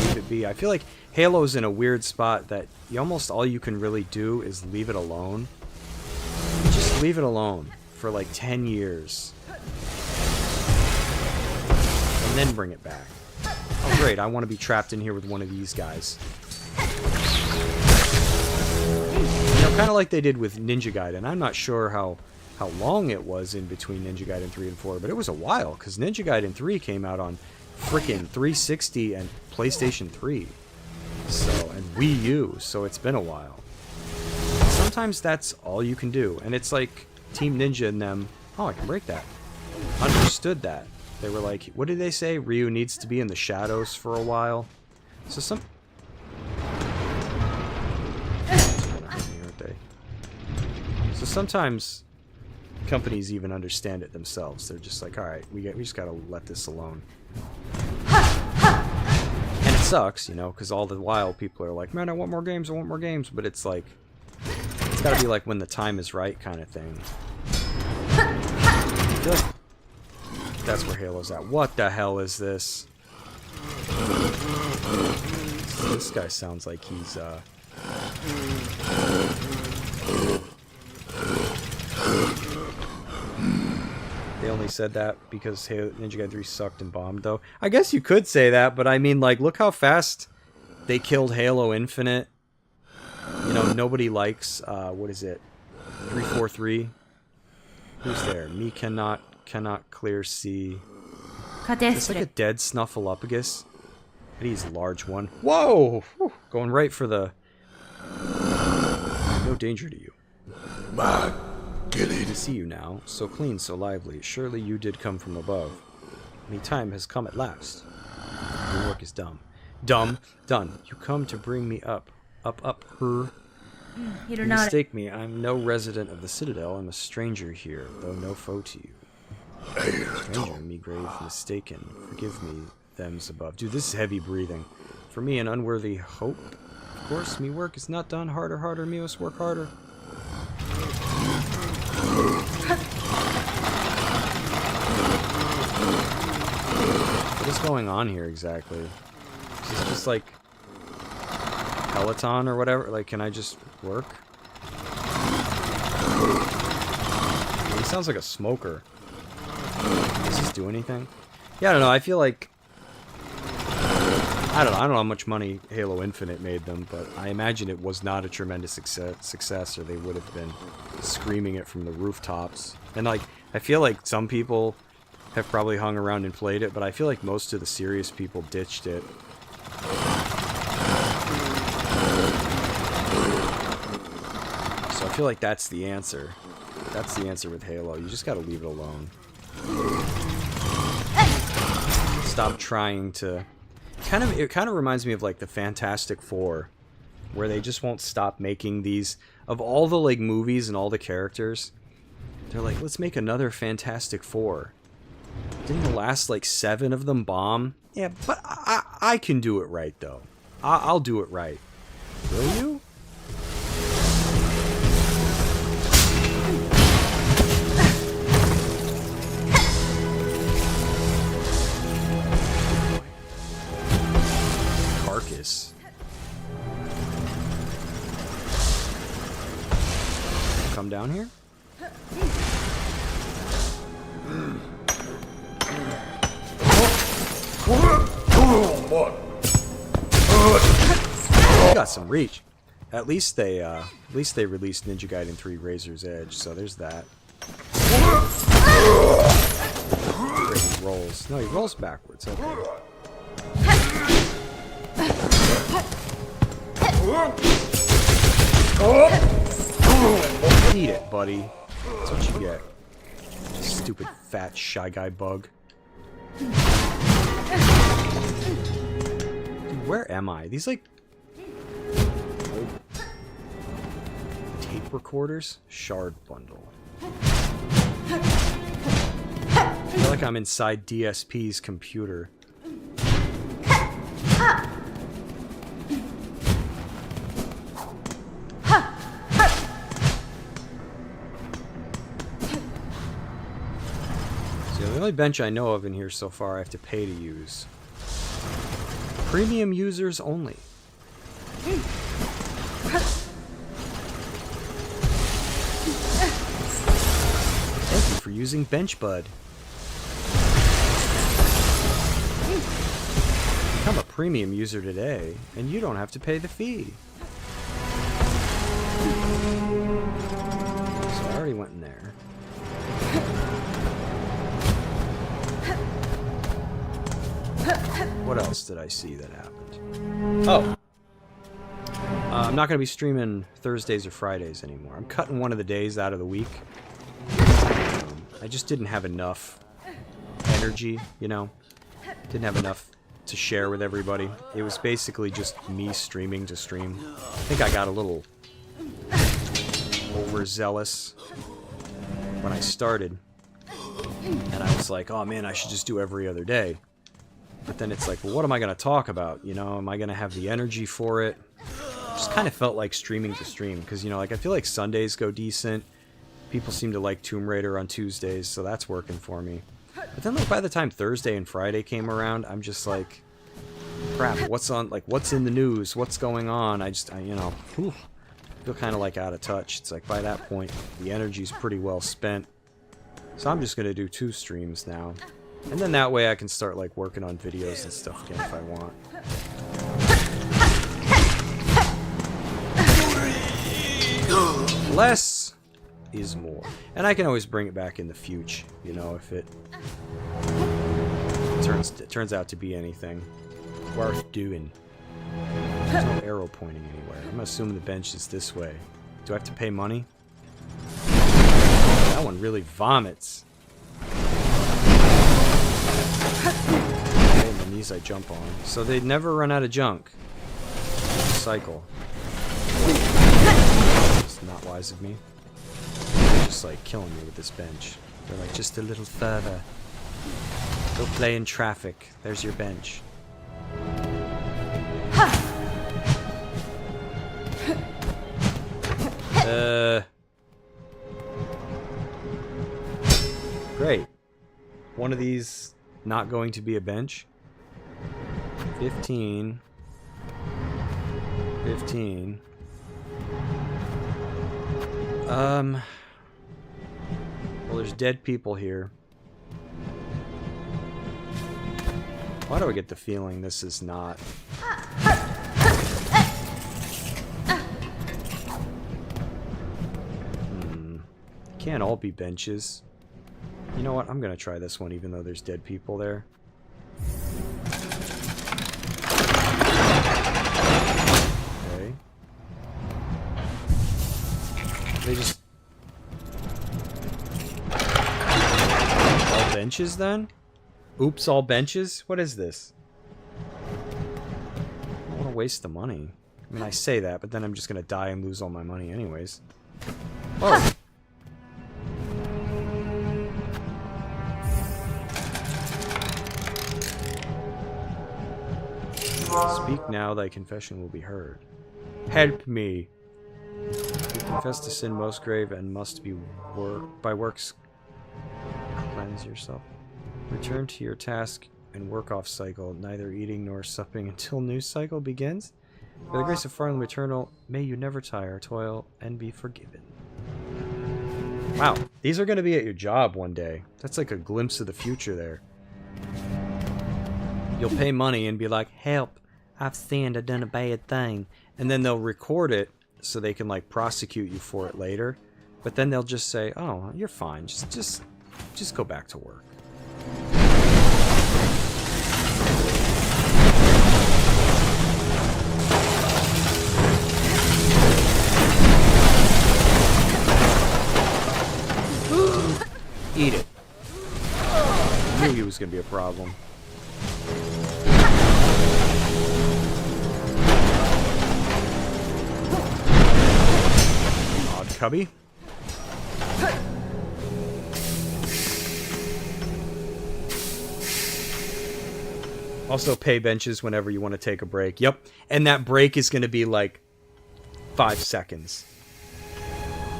leave it be. I feel like Halo's in a weird spot that almost all you can really do is leave it alone. Just leave it alone for like 10 years. And then bring it back. Oh great, I want to be trapped in here with one of these guys. You know, kind of like they did with Ninja Gaiden. I'm not sure how long it was in between Ninja Gaiden 3 and 4, but it was a while, because Ninja Gaiden 3 came out on frickin' 360 and PlayStation 3. So, and Wii U, so it's been a while. Sometimes that's all you can do, and it's like Team Ninja and them, oh, I can break that, understood that. They were like, what did they say? Ryu needs to be in the shadows for a while. So So sometimes companies even understand it themselves. They're just like, all right, we just gotta let this alone. And it sucks, you know, because all the while people are like, man, I want more games, but it's like, it's gotta be like when the time is right kind of thing. I feel like that's where Halo's at. What the hell is this? This guy sounds like he's, They only said that because Ninja Gaiden 3 sucked and bombed, though. I guess you could say that, but I mean, like, look how fast they killed Halo Infinite. You know, nobody likes, what is it? 343? Who's there? Me cannot clear see. It's like a dead Snuffleupagus. He's a large one. Whoa! Whew. Going right for the... No danger to you. Good to see you now. So clean, so lively. Surely you did come from above. Me time has come at last. Your work is dumb. Dumb. Done. You come to bring me up. Up, her. You do You not mistake me. I'm no resident of the Citadel. I'm a stranger here, though no foe to you. Stranger, me grave mistaken. Forgive me, them's above. Dude, this is heavy breathing. For me, an unworthy hope. Of course, me work is not done. Harder, me must work harder. What is going on here exactly? Is this just like Peloton or whatever? Like, can I just work? He sounds like a smoker. Does this do anything? Yeah, I don't know. I feel like... I don't know how much money Halo Infinite made them, but I imagine it was not a tremendous success, or they would have been screaming it from the rooftops. And, like, I feel like some people have probably hung around and played it, but I feel like most of the serious people ditched it. So I feel like that's the answer. That's the answer with Halo. You just gotta leave it alone. Stop trying to... It kind of reminds me of like the Fantastic Four, where they just won't stop making these, of all the like movies and all the characters, they're like, let's make another Fantastic Four. Didn't the last like 7 of them bomb? Yeah, but I can do it right though. I'll do it right. Will you? Carcass. Come down here? You got some reach. At least they released Ninja Gaiden 3 Razor's Edge, so there's that. He rolls. No, he rolls backwards. Okay. Eat it, buddy. That's what you get. Stupid fat Shy Guy bug. Dude, where am I? These like old tape recorders? Shard bundle. I feel like I'm inside DSP's computer. The only bench I know of in here so far I have to pay to use. Premium users only. Thank you for using BenchBud. Become a premium user today, and you don't have to pay the fee. So I already went in there. What else did I see that happened? Oh. I'm not going to be streaming Thursdays or Fridays anymore. I'm cutting one of the days out of the week. I just didn't have enough energy, you know? Didn't have enough to share with everybody. It was basically just me streaming to stream. I think I got a little overzealous when I started. And I was like, oh man, I should just do every other day. But then it's like, well, what am I going to talk about? You know, am I going to have the energy for it? Just kind of felt like streaming to stream. Because, you know, like I feel like Sundays go decent. People seem to like Tomb Raider on Tuesdays, so that's working for me. But then, like, by the time Thursday and Friday came around, I'm just like, crap, what's on, like, what's in the news? What's going on? I you know, whew, feel kind of like out of touch. It's like, by that point, the energy's pretty well spent. So I'm just going to do 2 streams now. And then that way I can start, like, working on videos and stuff again if I want. Less is more. And I can always bring it back in the future, you know, if it turns out to be anything worth doing. There's no arrow pointing anywhere. I'm assuming the bench is this way. Do I have to pay money? That one really vomits. Okay, and then these I jump on. So they never run out of junk. Cycle. It's not wise of me. They're just like killing me with this bench. They're like, just a little further. Go play in traffic. There's your bench. Great. One of these not going to be a bench. 15. 15. Well, there's dead people here. Why do I get the feeling this is not? Can't all be benches. You know what? I'm gonna try this one even though there's dead people there. Okay. They just... all benches then? Oops, all benches? What is this? I don't want to waste the money. I mean, I say that, but then I'm just gonna die and lose all my money anyways. Oh! Speak now, thy confession will be heard. Help me! You confess to sin most grave and must be by works cleanse yourself. Return to your task and work off cycle, neither eating nor supping until new cycle begins. By the grace of Father Eternal, may you never tire, toil, and be forgiven. Wow, these are going to be at your job one day. That's like a glimpse of the future there. You'll pay money and be like, help, I've sinned, I've done a bad thing. And then they'll record it so they can like prosecute you for it later. But then they'll just say, oh, you're fine, just go back to work. Eat it. I knew he was going to be a problem. Odd cubby. Also pay benches whenever you want to take a break. Yep. And that break is going to be like 5 seconds.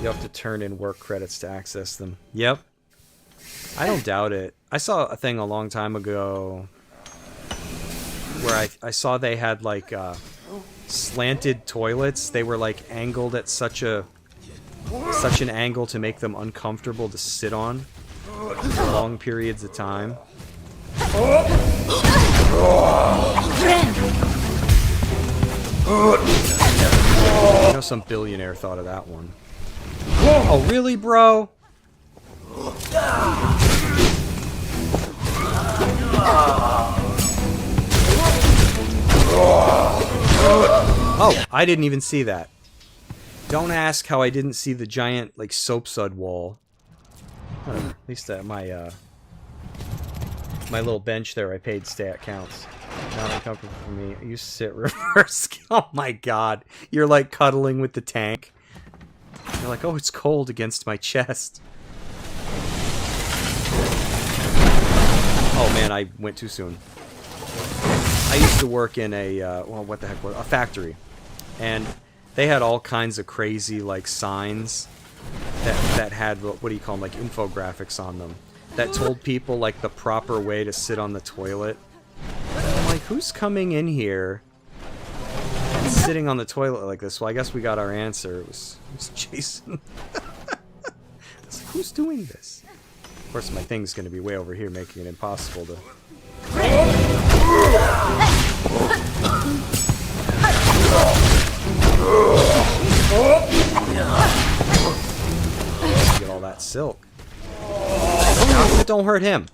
You have to turn in work credits to access them. Yep. I don't doubt it. I saw a thing a long time ago where I saw they had like slanted toilets. They were like angled at such an angle to make them uncomfortable to sit on for long periods of time. I know some billionaire thought of that one. Oh, really, bro? Oh, I didn't even see that. Don't ask how I didn't see the giant, like, soapsud wall. At least my little bench there I paid stat counts. Not uncomfortable for me. You sit reverse. Oh my god. You're like cuddling with the tank. You're like, oh, it's cold against my chest. Oh man, I went too soon. I used to work in a, well, what the heck was it? A factory. And they had all kinds of crazy, like, signs that had, what do you call them, like, infographics on them. That told people, like, the proper way to sit on the toilet. I'm like, who's coming in here and sitting on the toilet like this? Well, I guess we got our answer. It was Jason. It's like, who's doing this? Of course, my thing's going to be way over here, making it impossible to... Get all that silk. Don't hurt him.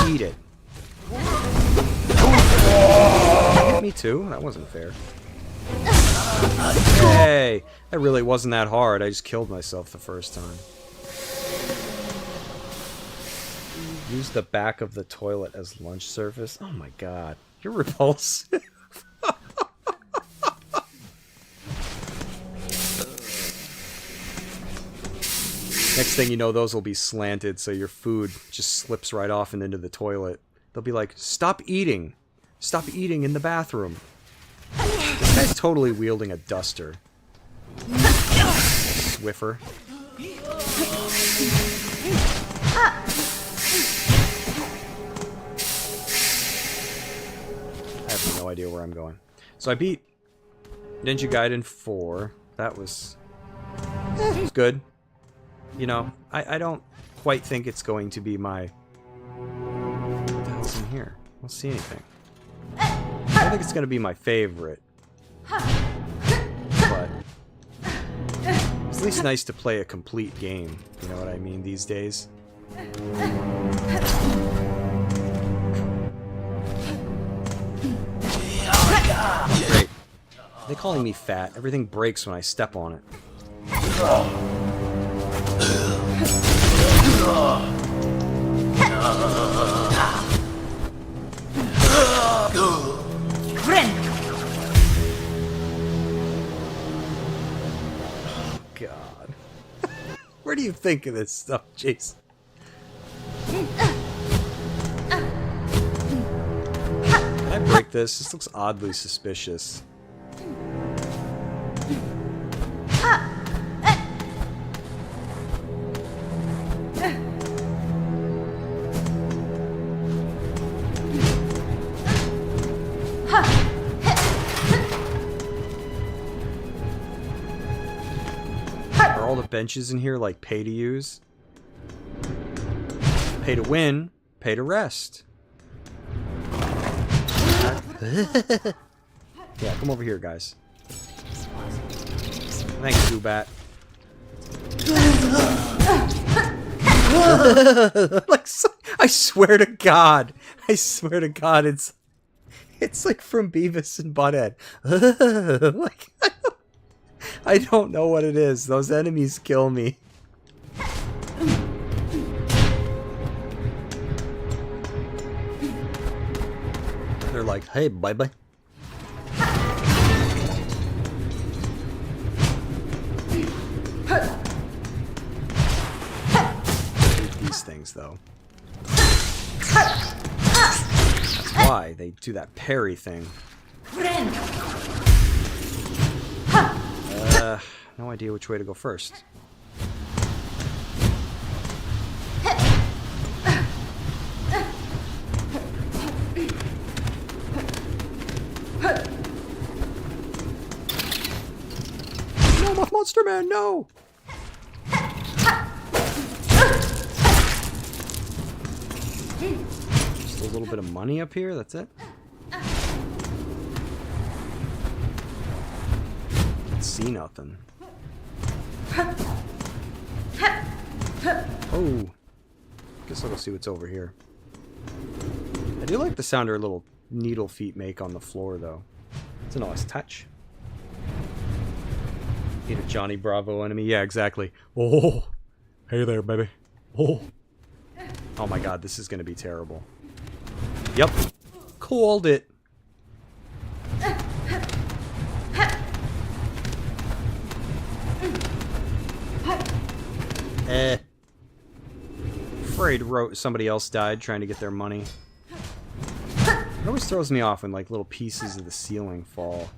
Eat it. Hit me too? That wasn't fair. Hey! That really wasn't that hard. I just killed myself the first time. Use the back of the toilet as lunch surface? Oh my god. You're repulsive. Next thing you know, those will be slanted, so your food just slips right off and into the toilet. They'll be like, stop eating! Stop eating in the bathroom! This guy's totally wielding a duster. Swiffer. I have no idea where I'm going. So I beat Ninja Gaiden 4. That was... it was good. You know, I don't quite think it's going to be my... What the hell's in here? I don't see anything. I don't think it's going to be my favorite. But... it's at least nice to play a complete game. You know what I mean, these days? Great. Are they calling me fat? Everything breaks when I step on it. God. Where do you think of this stuff, Jason? Can I break this? This looks oddly suspicious. Are all the benches in here like pay to use? Pay to win, pay to rest. Yeah, come over here, guys. Thanks, Zubat. Like, I swear to God, it's like from Beavis and Butthead. Like, I don't know what it is. Those enemies kill me. They're like, hey, bye-bye. These things, though. That's why they do that parry thing. No idea which way to go first. No, Monster Man, no! Just a little bit of money up here, that's it? Can't see nothing. Oh! Guess I'll go see what's over here. I do like the sound our little needle feet make on the floor, though. It's a nice touch. Need a Johnny Bravo enemy? Yeah, exactly. Oh! Hey there, baby. Oh! Oh my god, this is gonna be terrible. Yep. Called it. Afraid somebody else died trying to get their money. It always throws me off when like little pieces of the ceiling fall.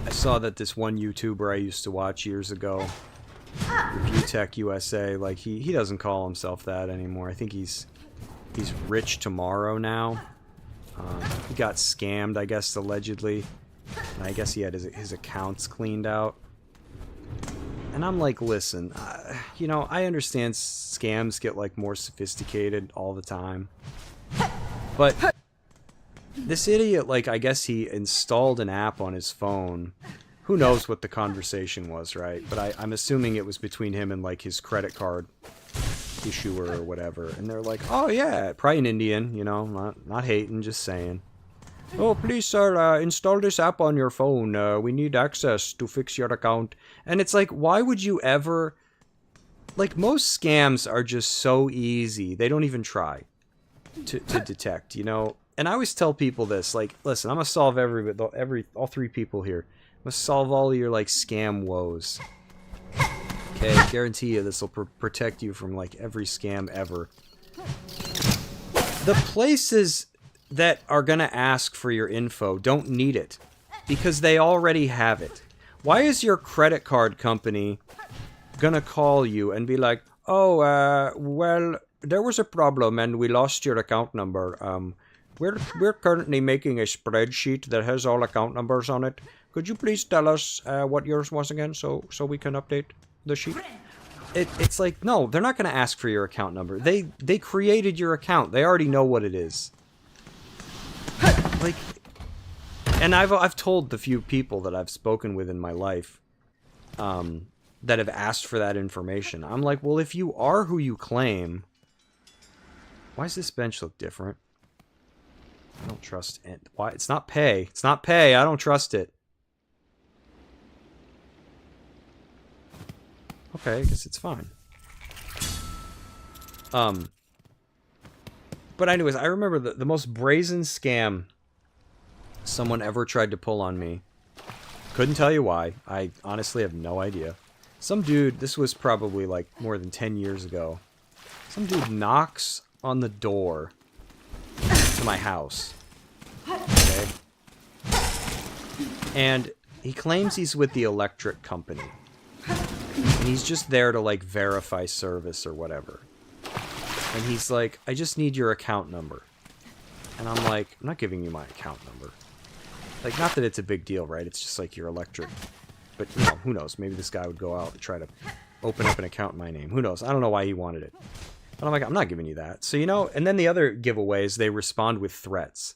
I saw that this one YouTuber I used to watch years ago, Review Tech USA, like he doesn't call himself that anymore. I think he's Rich Tomorrow now. He got scammed, I guess, allegedly. And I guess he had his accounts cleaned out. And I'm like, listen, you know, I understand scams get like more sophisticated all the time. But this idiot, like, I guess he installed an app on his phone. Who knows what the conversation was, right? But I'm assuming it was between him and like his credit card issuer or whatever, and they're like, oh yeah, probably an Indian, you know, not hating, just saying, oh please sir, install this app on your phone, we need access to fix your account. And it's like, why would you ever, like, most scams are just so easy, they don't even try to detect, you know. And I always tell people this, like, listen, I'm gonna solve all three people here, I'm gonna solve all of your like scam woes. Okay, guarantee you this will protect you from like every scam ever. The places that are gonna ask for your info don't need it because they already have it. Why is your credit card company gonna call you and be like, oh, well, there was a problem and we lost your account number. We're currently making a spreadsheet that has all account numbers on it. Could you please tell us what yours was again so we can update the sheet? It's like, no, they're not going to ask for your account number. They created your account. They already know what it is. Like, and I've told the few people that I've spoken with in my life that have asked for that information. I'm like, well, if you are who you claim, why does this bench look different? I don't trust it. Why? It's not pay. It's not pay. I don't trust it. Okay, I guess it's fine. But anyways, I remember the most brazen scam someone ever tried to pull on me. Couldn't tell you why. I honestly have no idea. Some dude, this was probably like more than 10 years ago. Some dude knocks on the door to my house. Okay? And he claims he's with the electric company. And he's just there to, like, verify service or whatever. And he's like, I just need your account number. And I'm like, I'm not giving you my account number. Like, not that it's a big deal, right? It's just like your electric. But, you know, who knows? Maybe this guy would go out and try to open up an account in my name. Who knows? I don't know why he wanted it. But I'm like, I'm not giving you that. So, you know, and then the other giveaway is they respond with threats.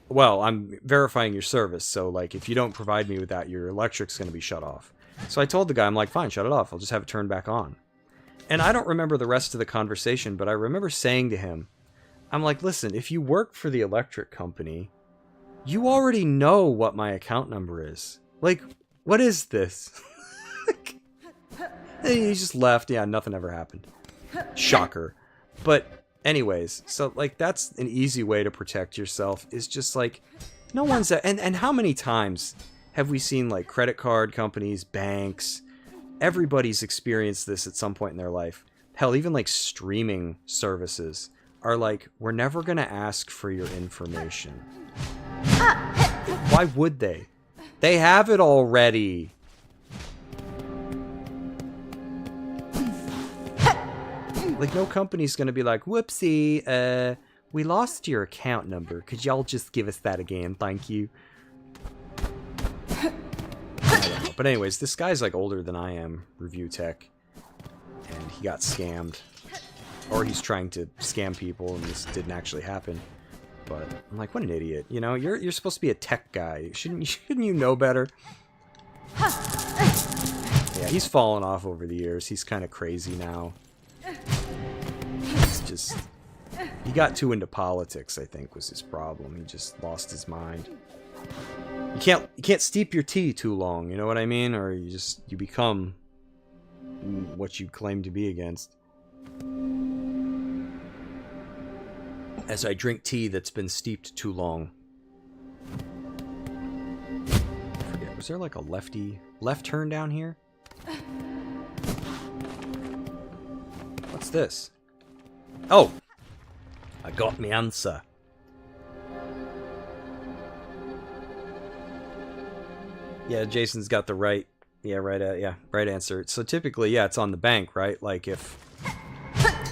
Well, I'm verifying your service, so, like, if you don't provide me with that, your electric's going to be shut off. So I told the guy, I'm like, fine, shut it off. I'll just have it turned back on. And I don't remember the rest of the conversation, but I remember saying to him, I'm like, listen, if you work for the electric company, you already know what my account number is. Like, what is this? He just left. Yeah, nothing ever happened. Shocker. But anyways, so, like, that's an easy way to protect yourself, is just, like, no one's... And how many times have we seen, like, credit card companies, banks? Everybody's experienced this at some point in their life. Hell, even, like, streaming services are like, we're never going to ask for your information. Why would they? They have it already. Like, no company's going to be like, whoopsie, we lost your account number. Could y'all just give us that again? Thank you. I don't know. But anyways, this guy's like older than I am, review tech. And he got scammed. Or he's trying to scam people and this didn't actually happen. But I'm like, what an idiot. You know, you're supposed to be a tech guy. Shouldn't you know better? Yeah, he's fallen off over the years. He's kind of crazy now. He's just... He got too into politics, I think, was his problem. He just lost his mind. You can't steep your tea too long, you know what I mean? Or you become what you claim to be against. As I drink tea that's been steeped too long. I forget, was there like a left turn down here? What's this? Oh! I got me answer. Yeah, Jason's got the right answer. So typically, yeah, it's on the bank, right? Like if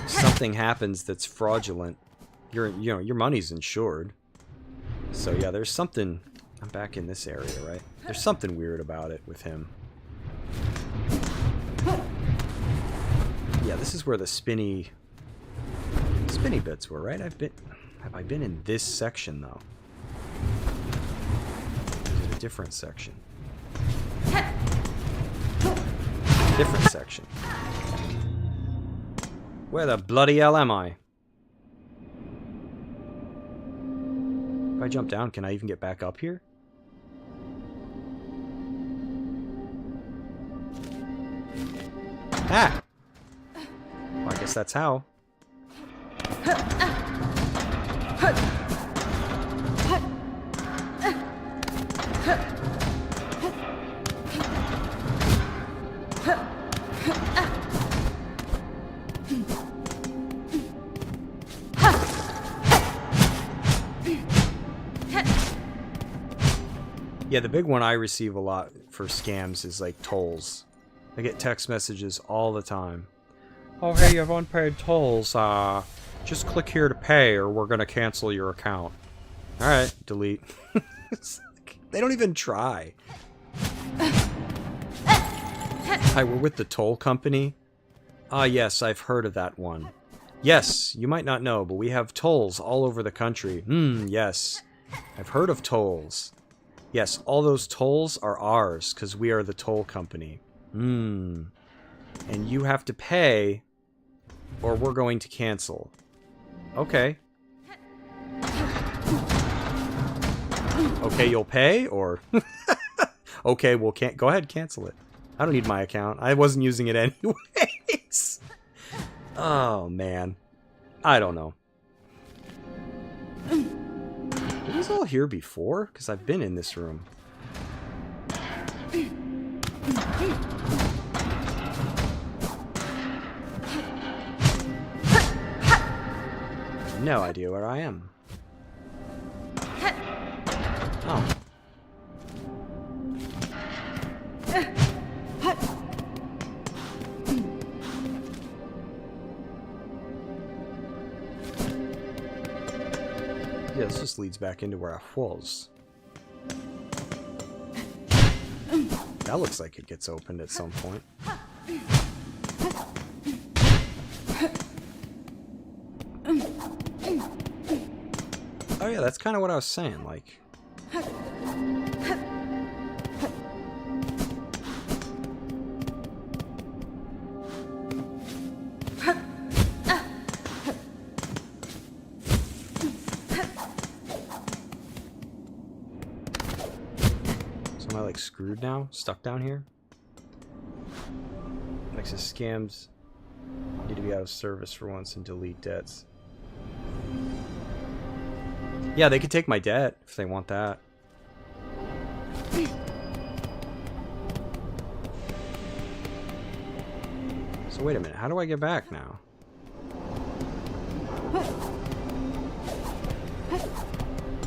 something happens that's fraudulent, your money's insured. So yeah, there's something. I'm back in this area, right? There's something weird about it with him. Yeah, this is where the spinny bits were, right? Have I been in this section though? Is it a different section? Different section. Where the bloody hell am I? If I jump down, can I even get back up here? Ah! Well, I guess that's how. Yeah, the big one I receive a lot for scams is like tolls. I get text messages all the time. Oh, hey, you have unpaid tolls. Just click here to pay or we're going to cancel your account. Alright, delete. They don't even try. Hi, we're with the toll company. Ah, yes, I've heard of that one. Yes, you might not know, but we have tolls all over the country. Yes. I've heard of tolls. Yes, all those tolls are ours, because we are the toll company. And you have to pay, or we're going to cancel. Okay. Okay, you'll pay, or... Okay, well, go ahead, cancel it. I don't need my account. I wasn't using it anyways. Oh, man. I don't know. Were these all here before? Because I've been in this room. No idea where I am. Oh. Yeah, this just leads back into where I was. That looks like it gets opened at some point. Oh yeah, that's kind of what I was saying, like... Am I like screwed now? Stuck down here? Like says scams need to be out of service for once and delete debts. Yeah, they could take my debt if they want that. So wait a minute, how do I get back now?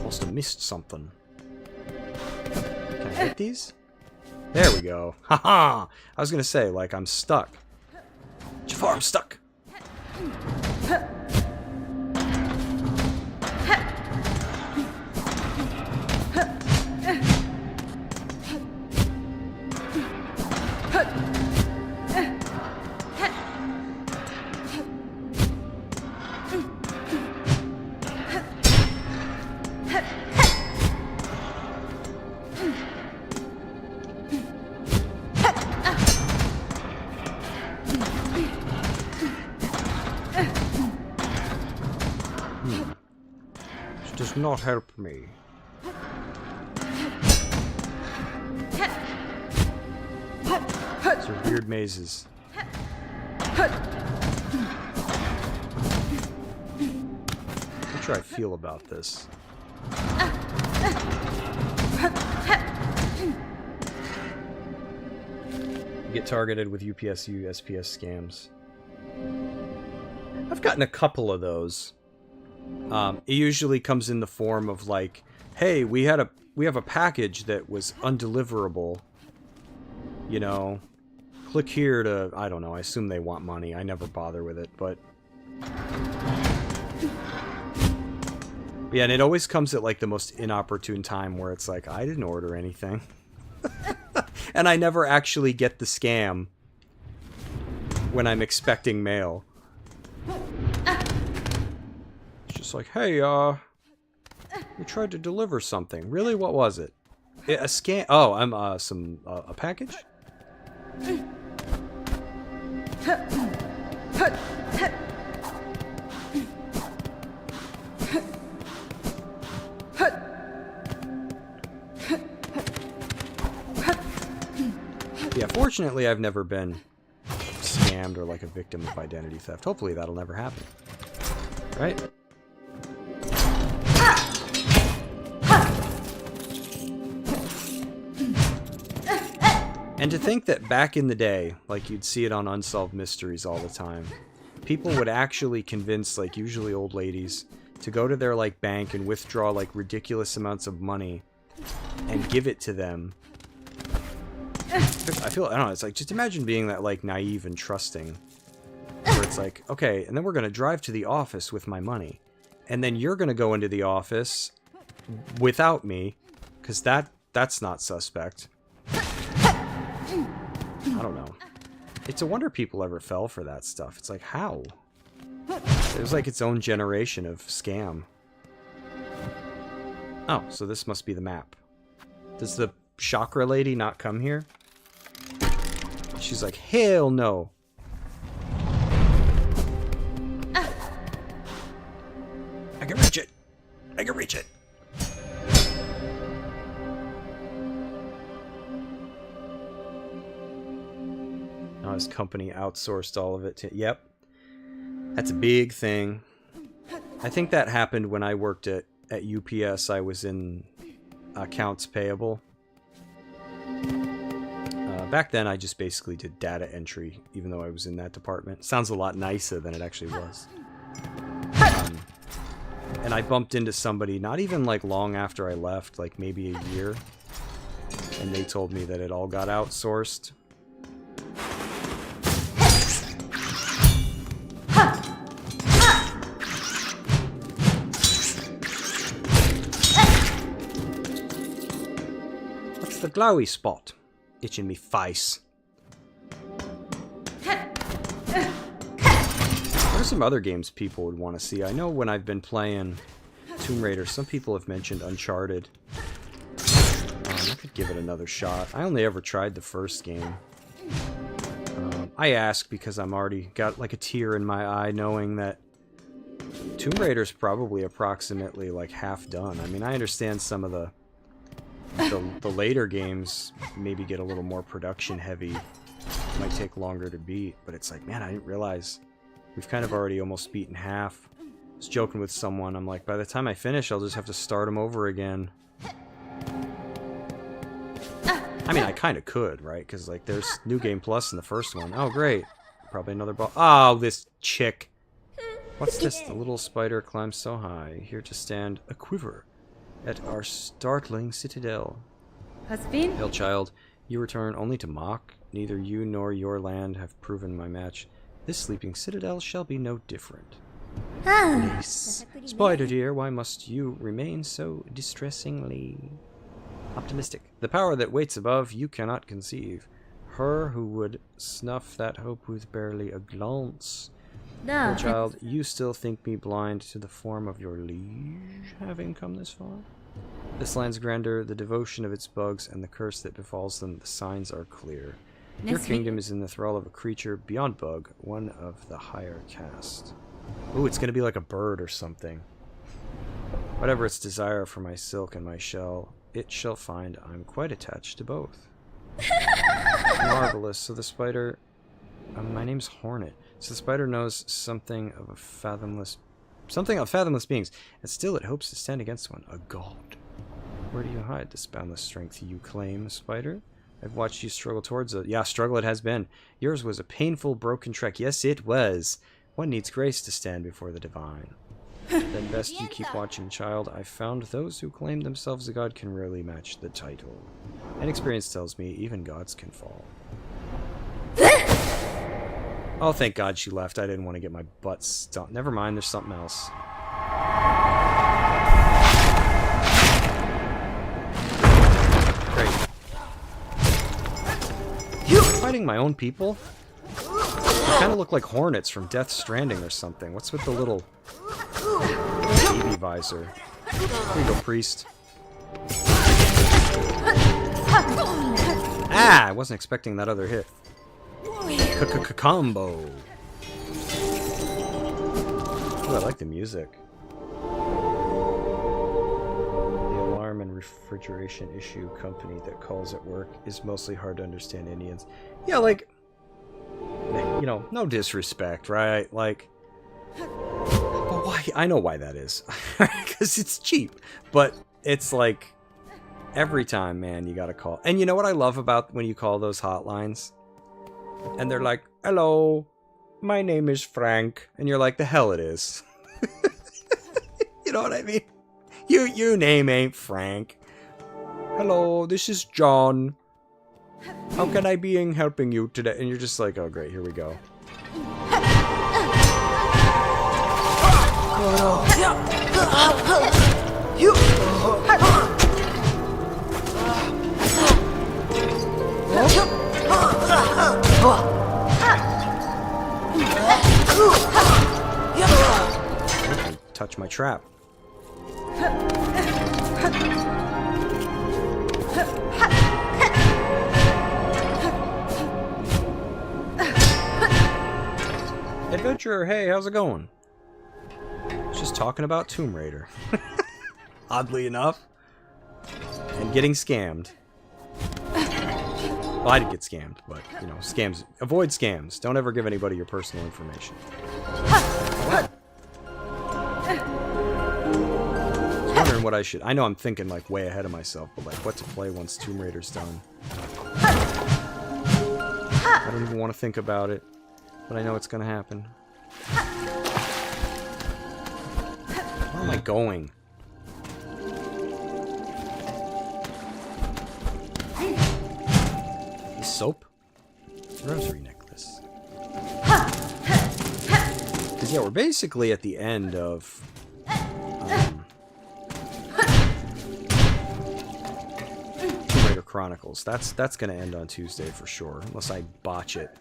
Must have missed something. Can I hit these? There we go. Haha! I was gonna say, like, I'm stuck. Jafar, I'm stuck! Does not help me. These are weird mazes. How sure I feel about this. You get targeted with UPS USPS scams. I've gotten a couple of those. It usually comes in the form of like, hey, we have a package that was undeliverable. You know, click here to, I don't know, I assume they want money. I never bother with it, but yeah, and it always comes at like the most inopportune time where it's like, I didn't order anything. And I never actually get the scam when I'm expecting mail. It's like, hey, we tried to deliver something. Really? What was it? A scam? Oh, I'm, a package? Yeah, fortunately I've never been scammed or like a victim of identity theft. Hopefully that'll never happen. Right? And to think that back in the day, like you'd see it on Unsolved Mysteries all the time, people would actually convince, like usually old ladies, to go to their like bank and withdraw like ridiculous amounts of money and give it to them. I don't know, it's like, just imagine being that like naive and trusting, where it's like, okay, and then we're gonna drive to the office with my money, and then you're gonna go into the office without me, because that's not suspect. I don't know. It's a wonder people ever fell for that stuff. It's like, how? It was like its own generation of scam. Oh, so this must be the map. Does the chakra lady not come here? She's like, hell no. I can reach it. I can reach it. Now his company outsourced all of it to... Yep. That's a big thing. I think that happened when I worked at UPS. I was in accounts payable. Back then, I just basically did data entry, even though I was in that department. Sounds a lot nicer than it actually was. And I bumped into somebody, not even like long after I left, like maybe a year. And they told me that it all got outsourced. What's the glowy spot? Itching me face. What are some other games people would want to see? I know when I've been playing Tomb Raider, some people have mentioned Uncharted. I could give it another shot. I only ever tried the first game. I ask because I'm already got like a tear in my eye knowing that Tomb Raider's probably approximately like half done. I mean, I understand some of the later games maybe get a little more production heavy. Might take longer to beat, but it's like, man, I didn't realize we've kind of already almost beaten half. I was joking with someone, I'm like, by the time I finish, I'll just have to start them over again. I mean, I kind of could, right? Because, like, there's New Game Plus in the first one. Oh, great. probably another ball. Oh, this chick. What's this? The little spider climbs so high, here to stand a quiver at our startling citadel. Hail, child, you return only to mock. Neither you nor your land have proven my match. This sleeping citadel shall be no different. Nice. Spider dear, why must you remain so distressingly optimistic? The power that waits above you cannot conceive. Her who would snuff that hope with barely a glance. No, child, you still think me blind to the form of your liege, having come this far? This land's grandeur, the devotion of its bugs, and the curse that befalls them, the signs are clear. Your kingdom is in the thrall of a creature beyond bug, one of the higher caste. Ooh, it's gonna be like a bird or something. Whatever its desire for my silk and my shell, it shall find I'm quite attached to both. Marvelous. So the spider... my name's Hornet. So the spider knows something of fathomless beings, and still it hopes to stand against one, a god. Where do you hide this boundless strength you claim, spider? I've watched you struggle towards it. Yeah, struggle it has been. Yours was a painful, broken trek. Yes, it was. One needs grace to stand before the divine. Then best you keep watching, child. I've found those who claim themselves a god can rarely match the title. And experience tells me even gods can fall. Oh, thank God she left. I didn't want to get my butt stumped. Never mind, there's something else. Great. Fighting my own people? They kind of look like hornets from Death Stranding or something. What's with the little baby visor? Here you go, priest. Ah! I wasn't expecting that other hit. Combo. Ooh, I like the music. The alarm and refrigeration issue company that calls at work is mostly hard to understand Indians. Yeah, like, you know, no disrespect, right? Like, but why? I know why that is. Because it's cheap. But it's like, every time, man, you gotta call. And you know what I love about when you call those hotlines? And they're like, hello, my name is Frank. And you're like, the hell it is. You know what I mean? Your name ain't Frank. Hello, this is John. How can I be in helping you today? And you're just like, oh great, here we go. Touch my trap. Adventurer, hey, how's it going? Just talking about Tomb Raider. Oddly enough. And getting scammed. Well, I did get scammed, but, you know, scams. Avoid scams. Don't ever give anybody your personal information. I was wondering what I should... I know I'm thinking, like, way ahead of myself, but, like, what to play once Tomb Raider's done. I don't even want to think about it, but I know it's gonna happen. Where am I going? Soap? Rosary necklace. Because, yeah, we're basically at the end of... Tomb Raider Chronicles. That's going to end on Tuesday for sure, unless I botch it.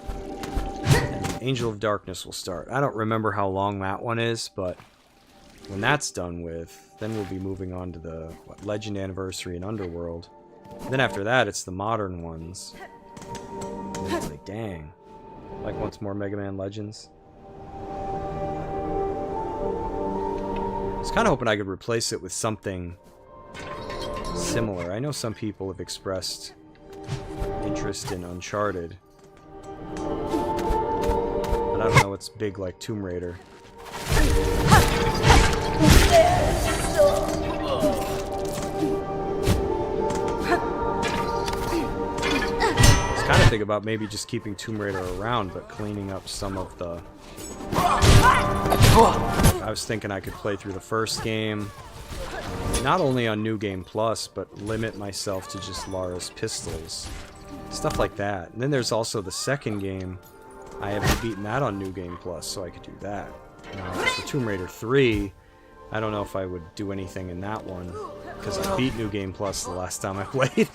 And Angel of Darkness will start. I don't remember how long that one is, but when that's done with, then we'll be moving on to the Legend Anniversary and Underworld. And then after that, it's the modern ones. And then it's like, dang. Like, once more Mega Man Legends. I was kind of hoping I could replace it with something similar. I know some people have expressed interest in Uncharted. But I don't know what's big like Tomb Raider. It's kind of think about maybe just keeping Tomb Raider around, but cleaning up some of the... I was thinking I could play through the first game, not only on New Game Plus, but limit myself to just Lara's pistols. Stuff like that. And then there's also the second game. I haven't beaten that on New Game Plus, so I could do that. Now, for Tomb Raider 3, I don't know if I would do anything in that one, because I beat New Game Plus the last time I played.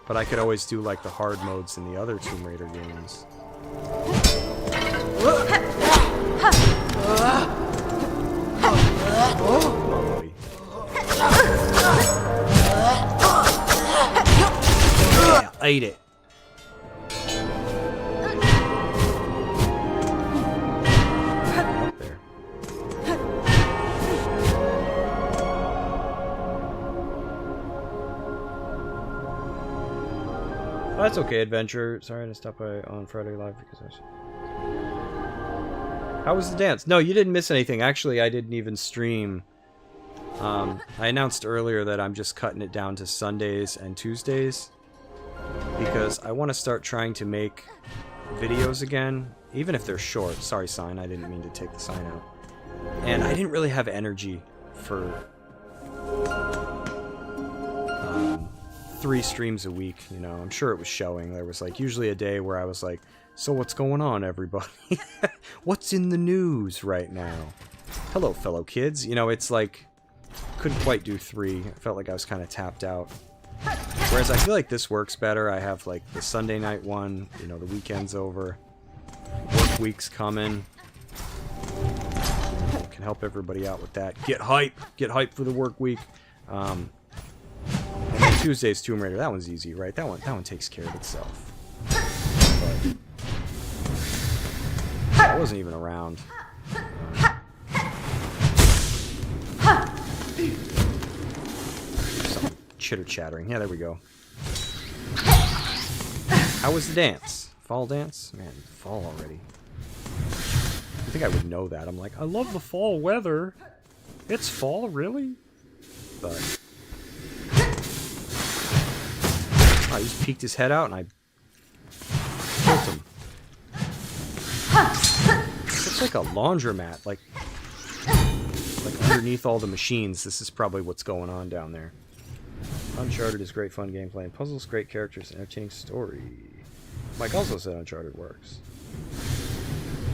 But I could always do like the hard modes in the other Tomb Raider games. Yeah, ate it. That's okay, Adventure. Sorry to stop by on Friday Live because I was... How was the dance? No, you didn't miss anything. Actually, I didn't even stream. I announced earlier that I'm just cutting it down to Sundays and Tuesdays because I want to start trying to make videos again, even if they're short. Sorry, sign. I didn't mean to take the sign out. And I didn't really have energy for 3 streams a week, you know. I'm sure it was showing. There was like usually a day where I was like, so what's going on, everybody? What's in the news right now? Hello, fellow kids. You know, it's like, couldn't quite do 3. I felt like I was kind of tapped out. Whereas I feel like this works better. I have like the Sunday night one, you know, the weekend's over. Work week's coming. Can help everybody out with that. Get hype! Get hype for the work week. And then Tuesday's Tomb Raider. That one's easy, right? That one takes care of itself. But I wasn't even around. Some chitter-chattering. Yeah, there we go. How was the dance? Fall dance? Man, fall already. I think I would know that. I'm like, I love the fall weather. It's fall, really? But... Oh, he just peeked his head out and I killed him. Looks like a laundromat, like underneath all the machines. This is probably what's going on down there. Uncharted is great fun gameplay and puzzles, great characters, and entertaining story. Mike also said Uncharted works.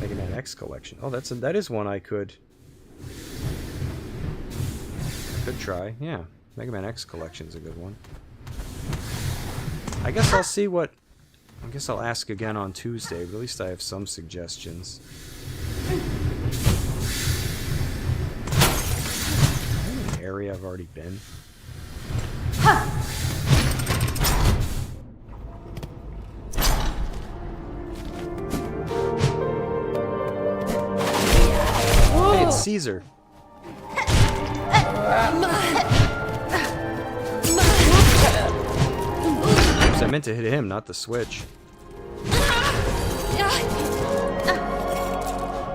Mega Man X collection. Oh, that is one I could try. Yeah, Mega Man X collection's a good one. I guess I'll see what... I guess I'll ask again on Tuesday, but at least I have some suggestions. An area I've already been. Hey, it's Caesar. I meant to hit him, not the switch.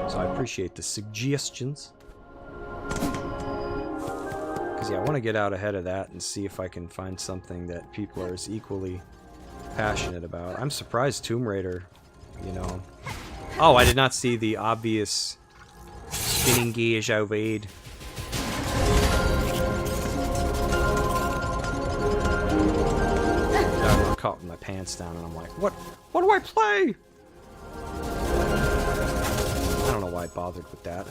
So I appreciate the suggestions. Because, yeah, I want to get out ahead of that and see if I can find something that people are as equally passionate about. I'm surprised Tomb Raider, you know. Oh, I did not see the obvious spinning gauge evade. Caught with my pants down and I'm like, what do I play? I don't know why I bothered with that.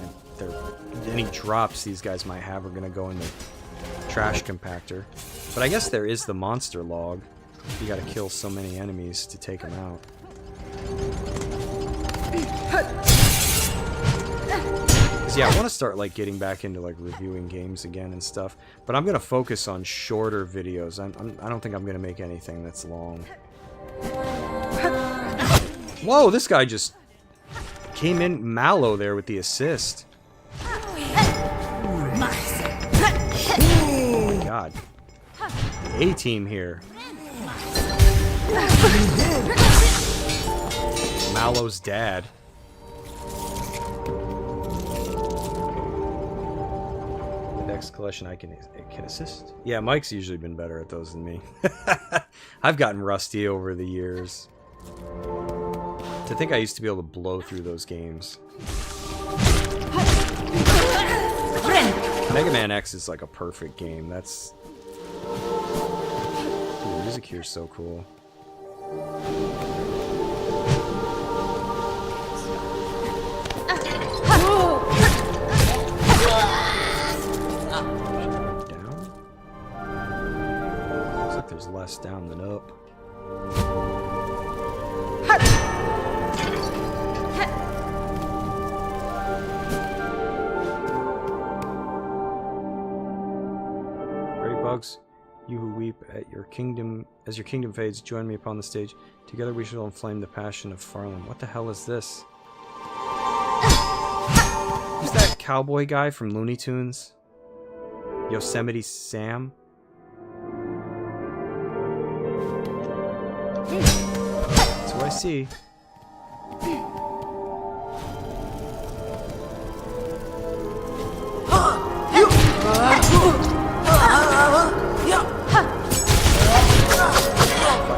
Any drops these guys might have are gonna go in the trash compactor. But I guess there is the monster log. You gotta kill so many enemies to take them out. Yeah, I want to start like getting back into like reviewing games again and stuff, but I'm gonna focus on shorter videos. I don't think I'm gonna make anything that's long. Whoa, this guy just came in mallow there with the assist. Oh my god, the A-team here. Mallow's dad. Collection I can assist. Yeah, Mike's usually been better at those than me. I've gotten rusty over the years. To think I used to be able to blow through those games. Mega Man X is like a perfect game. That's... Dude, the music here is so cool. Down? Looks like there's less down than up. You who weep at your kingdom, as your kingdom fades, join me upon the stage. Together we shall inflame the passion of Farland. What the hell is this? Who's that cowboy guy from Looney Tunes? Yosemite Sam? That's what I see.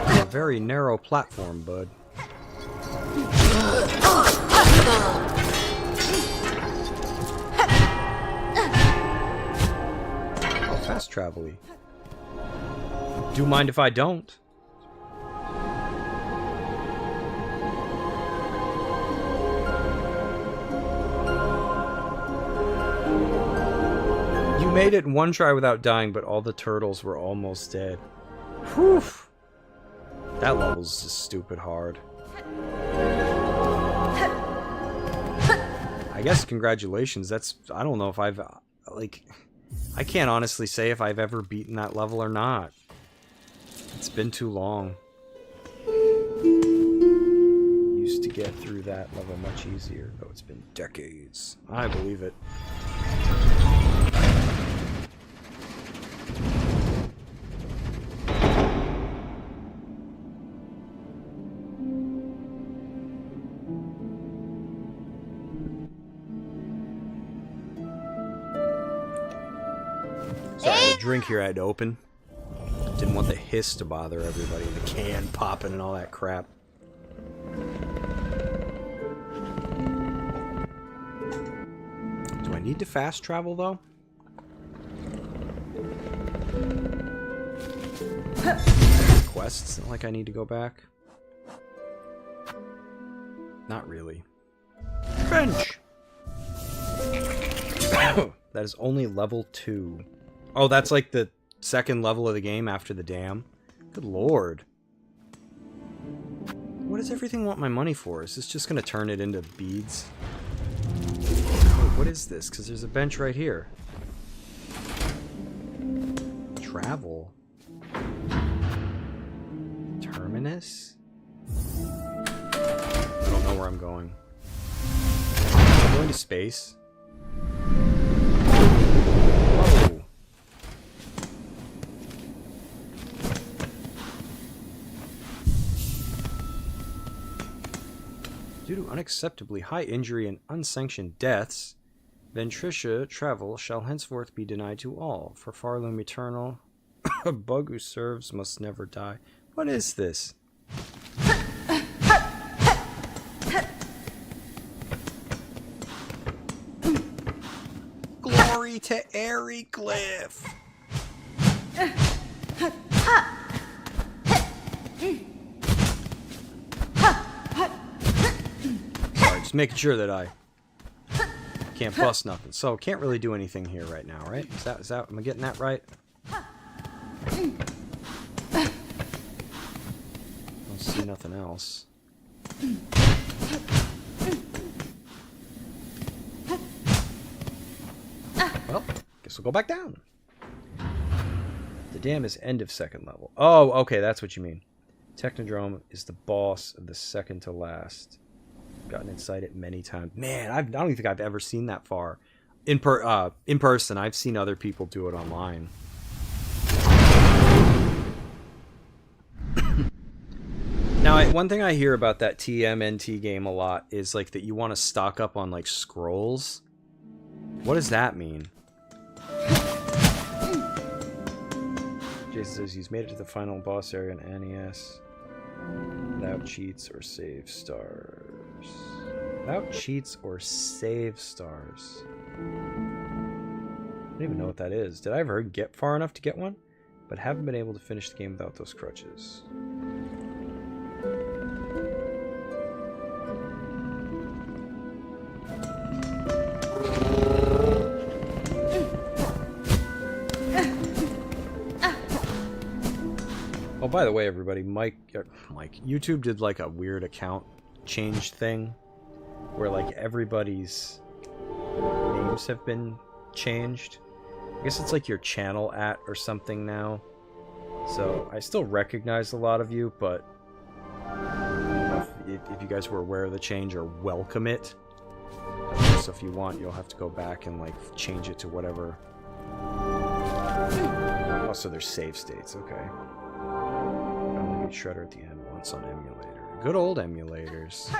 A very narrow platform, bud. Oh, fast travel-y. Do you mind if I don't? You made it in one try without dying, but all the turtles were almost dead. Whew. That level's just stupid hard. I guess congratulations. That's... I don't know if I've... like... I can't honestly say if I've ever beaten that level or not. It's been too long. Used to get through that level much easier, though it's been decades. I believe it. Drink here I had to open. Didn't want the hiss to bother everybody and the can popping and all that crap. Do I need to fast travel though? Quests, not like I need to go back. Not really. Bench! That is only level 2. Oh, that's like the second level of the game after the dam? Good lord. What does everything want my money for? Is this just going to turn it into beads? Oh, what is this? Because there's a bench right here. Travel. Terminus? I don't know where I'm going. I'm going to space. Due to unacceptably high injury and unsanctioned deaths, Ventricia travel shall henceforth be denied to all. For Farloom Eternal, a bug who serves must never die. What is this? Glory to Airy Cliff! Making sure that I can't bust nothing. So can't really do anything here right now, right? Is that am I getting that right? Don't see nothing else. Well, guess we'll go back down. The dam is end of second level. Oh, okay, that's what you mean. Technodrome is the boss of the second to last. Gotten inside it many times. Man, I don't even think I've ever seen that far. In person, I've seen other people do it online. Now, one thing I hear about that TMNT game a lot is like that you want to stock up on like scrolls. What does that mean? Jason says he's made it to the final boss area in NES. Without cheats or save stars. Without cheats or save stars. I don't even know what that is. Did I ever get far enough to get one? But haven't been able to finish the game without those crutches. Oh, by the way, everybody, Mike, YouTube did like a weird account change thing where like everybody's names have been changed. I guess it's like your channel @ or something now. So I still recognize a lot of you, but if you guys were aware of the change or welcome it, so if you want, you'll have to go back and like change it to whatever. Oh, so there's save states, okay. Shredder at the end once on emulator. Good old emulators.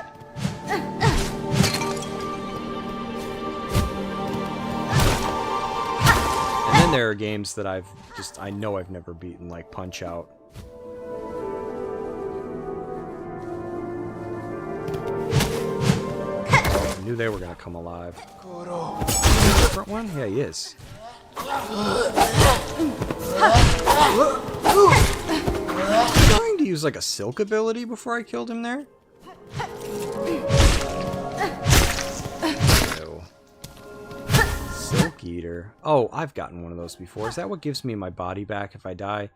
And then there are games that I know I've never beaten, like Punch-Out. I knew they were gonna come alive. Different one? Yeah, he is. Trying to use like a silk ability before I killed him there? No. Silk Eater. Oh, I've gotten one of those before. Is that what gives me my body back if I die?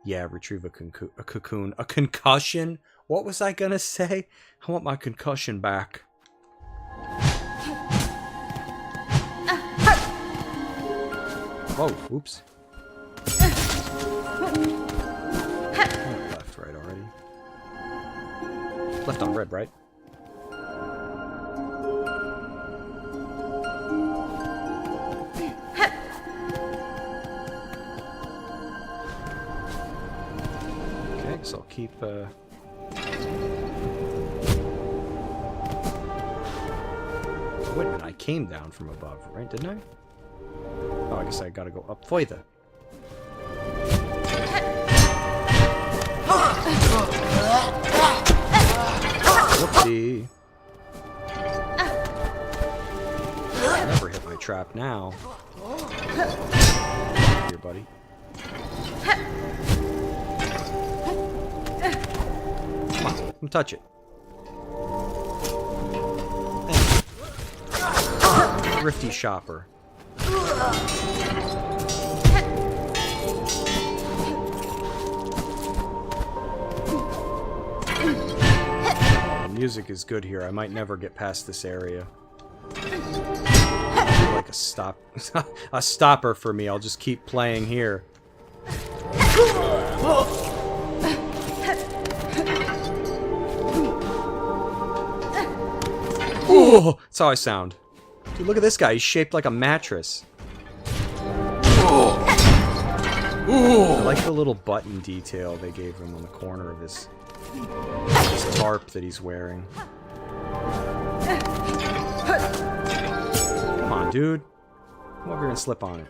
Yeah, retrieve a cocoon. A concussion? What was I gonna say? I want my concussion back. Oh, oops. Left, right already. Left on red, right? Okay, so I'll keep, Wait a minute, I came down from above, right? Didn't I? Oh, I guess I gotta go up further. Whoopsie. Never hit my trap now. Here, buddy. Come on, let me touch it. Thrifty shopper. The music is good here. I might never get past this area. Like a stopper for me. I'll just keep playing here. Oh, that's how I sound. Dude, look at this guy. He's shaped like a mattress. I like the little button detail they gave him on the corner of his tarp that he's wearing. Come on, dude. Come over here and slip on it.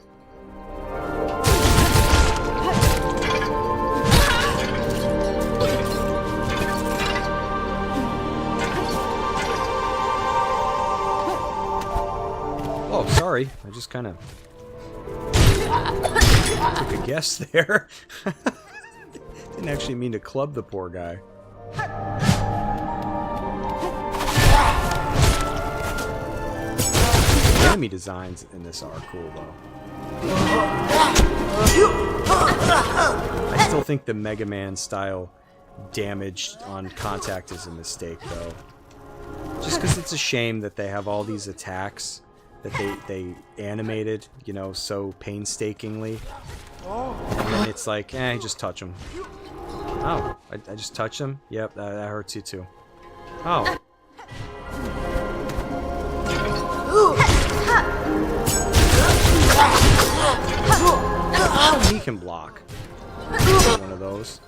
Oh, sorry. I just kind of took a guess there. Didn't actually mean to club the poor guy. The enemy designs in this are cool, though. I still think the Mega Man style damage on contact is a mistake, though. Just because it's a shame that they have all these attacks that they animated, you know, so painstakingly. And then it's like, just touch him. Oh, I just touched him? Yep, that hurts you too. Oh. He can block. One of those.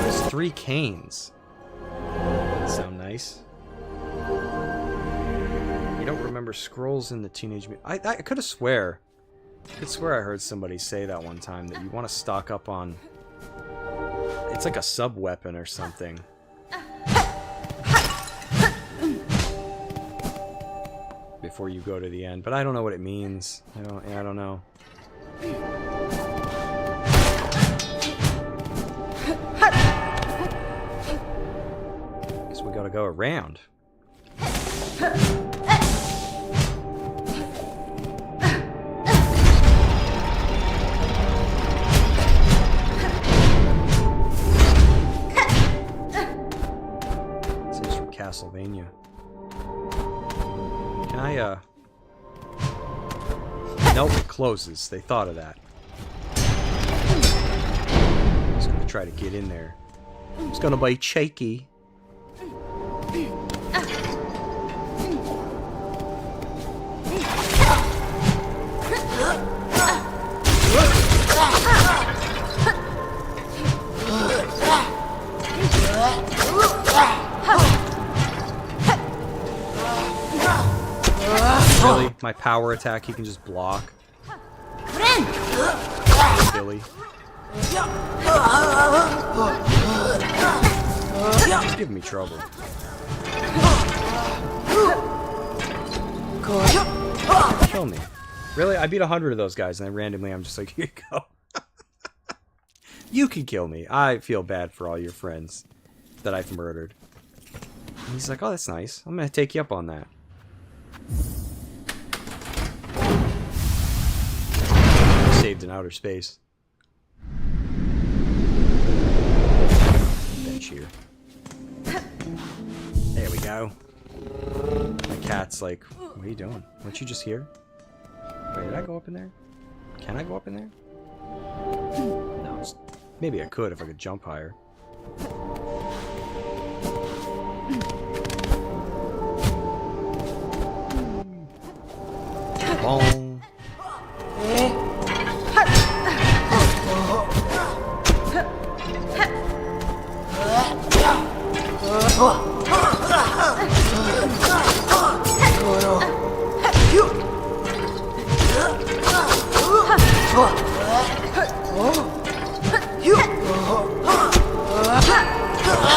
There's 3 canes. That sound nice. You don't remember scrolls in the Teenage Mutant... I could have swear. I could swear I heard somebody say that one time, that you want to stock up on It's like a sub-weapon or something. Before you go to the end, but I don't know what it means. I don't know. Guess we gotta go around. Seems from Castlevania. Can I, Nope, it closes. They thought of that. I'm just gonna try to get in there. It's gonna be cheeky. Really? My power attack, he can just block. Billy. He's giving me trouble. Kill me. Really? I beat 100 of those guys, and then randomly I'm just like, here you go. You can kill me. I feel bad for all your friends that I've murdered. And he's like, oh, that's nice. I'm gonna take you up on that. Saved in outer space. Bench here. There we go. My cat's like, what are you doing? Weren't you just here? Wait, did I go up in there? Can I go up in there? No. Maybe I could if I could jump higher. Boom.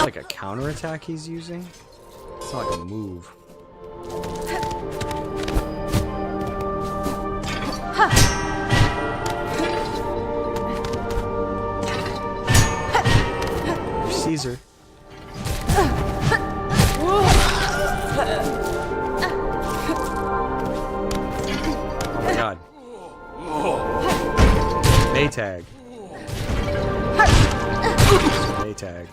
Like a counterattack he's using? It's not like a move. Caesar. Oh my god. Maytag. Maytag.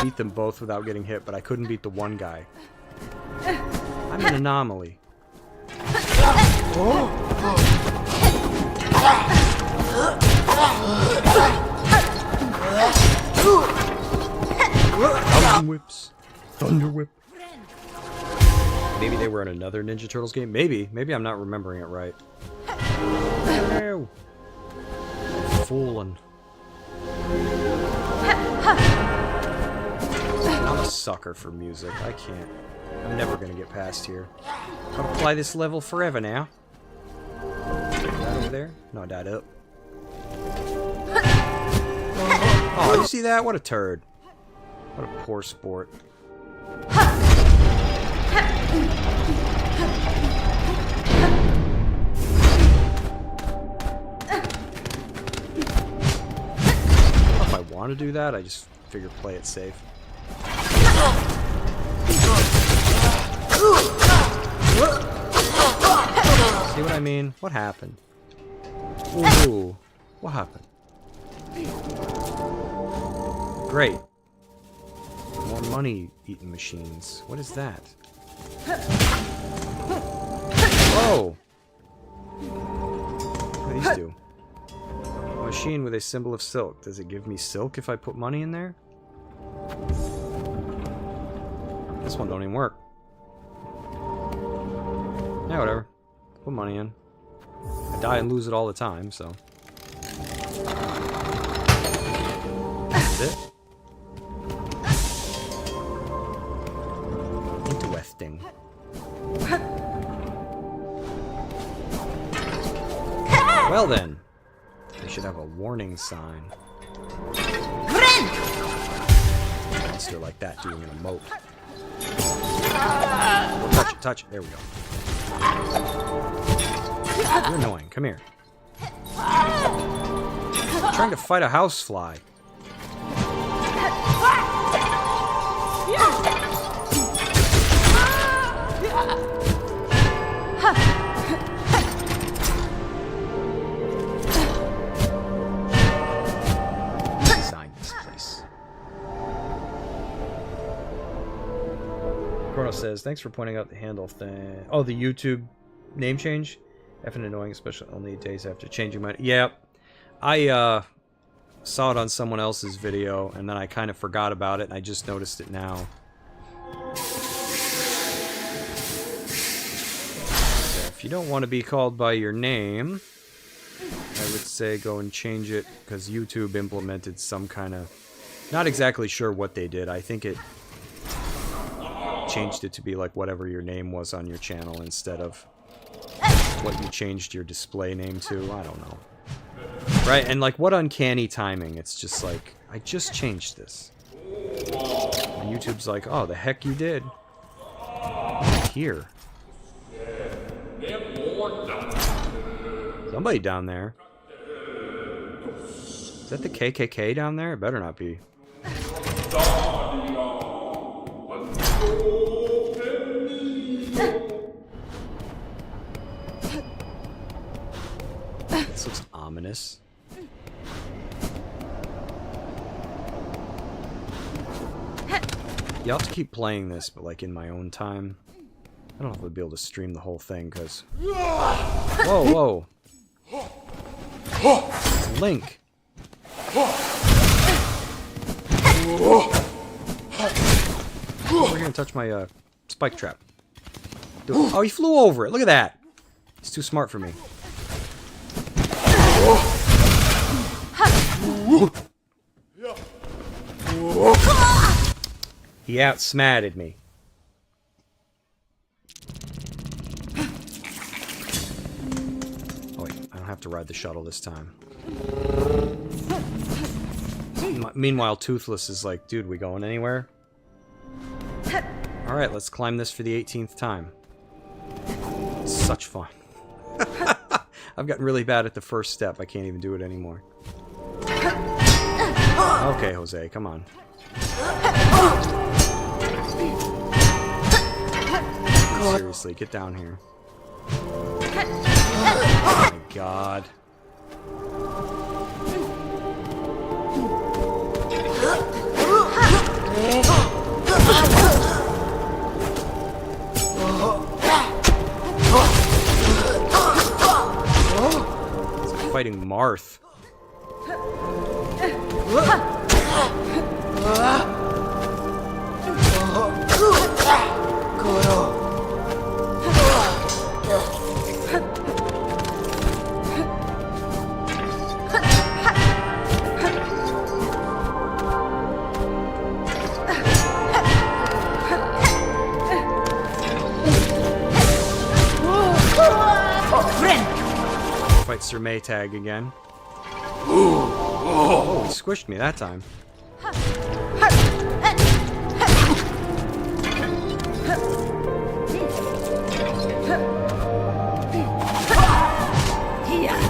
Beat them both without getting hit, but I couldn't beat the one guy. I'm an anomaly. Thunder whips. Thunder whip. Maybe they were in another Ninja Turtles game? Maybe. Maybe I'm not remembering it right. No. Fooling. I'm a sucker for music. I can't. I'm never gonna get past here. I'll play this level forever now. That over there? No, that up. Oh, you see that? What a turd. What a poor sport. If I want to do that, I just figure play it safe. See what I mean? What happened? Ooh, what happened? Great. More money-eating machines. What is that? Oh! What do these do? A machine with a symbol of silk. Does it give me silk if I put money in there? This one don't even work. Yeah, whatever. Put money in. I die and lose it all the time, so. That's it. Interesting. Well then. They should have a warning sign. Monster like that doing an emote. Oh, touch it, touch it. There we go. You're annoying. Come here. I'm trying to fight a housefly. Design this place. Chrono says, thanks for pointing out the handle thing. Oh, the YouTube name change? Effing annoying, especially only days after changing my... Yeah, I saw it on someone else's video, and then I kind of forgot about it, and I just noticed it now. So if you don't want to be called by your name, I would say go and change it, because YouTube implemented some kind of... Not exactly sure what they did. I think it changed it to be like whatever your name was on your channel instead of what you changed your display name to. I don't know. Right? And like, what uncanny timing. It's just like, I just changed this. And YouTube's like, oh, the heck you did. Here. Somebody down there. Is that the KKK down there? It better not be. This looks ominous. Yeah, I'll have to keep playing this, but like in my own time. I don't know if I'll be able to stream the whole thing, because... Whoa, whoa! It's Link! We're gonna touch my spike trap. Oh, he flew over it! Look at that! He's too smart for me. He outsmarted me. Oh wait, I don't have to ride the shuttle this time. Meanwhile, Toothless is like, dude, we going anywhere? Alright, let's climb this for the 18th time. It's such fun. I've gotten really bad at the first step. I can't even do it anymore. Okay, Jose, come on. Seriously, get down here. Oh my god. It's like fighting Marth. Fight Sir Maytag again. Oh, he squished me that time. I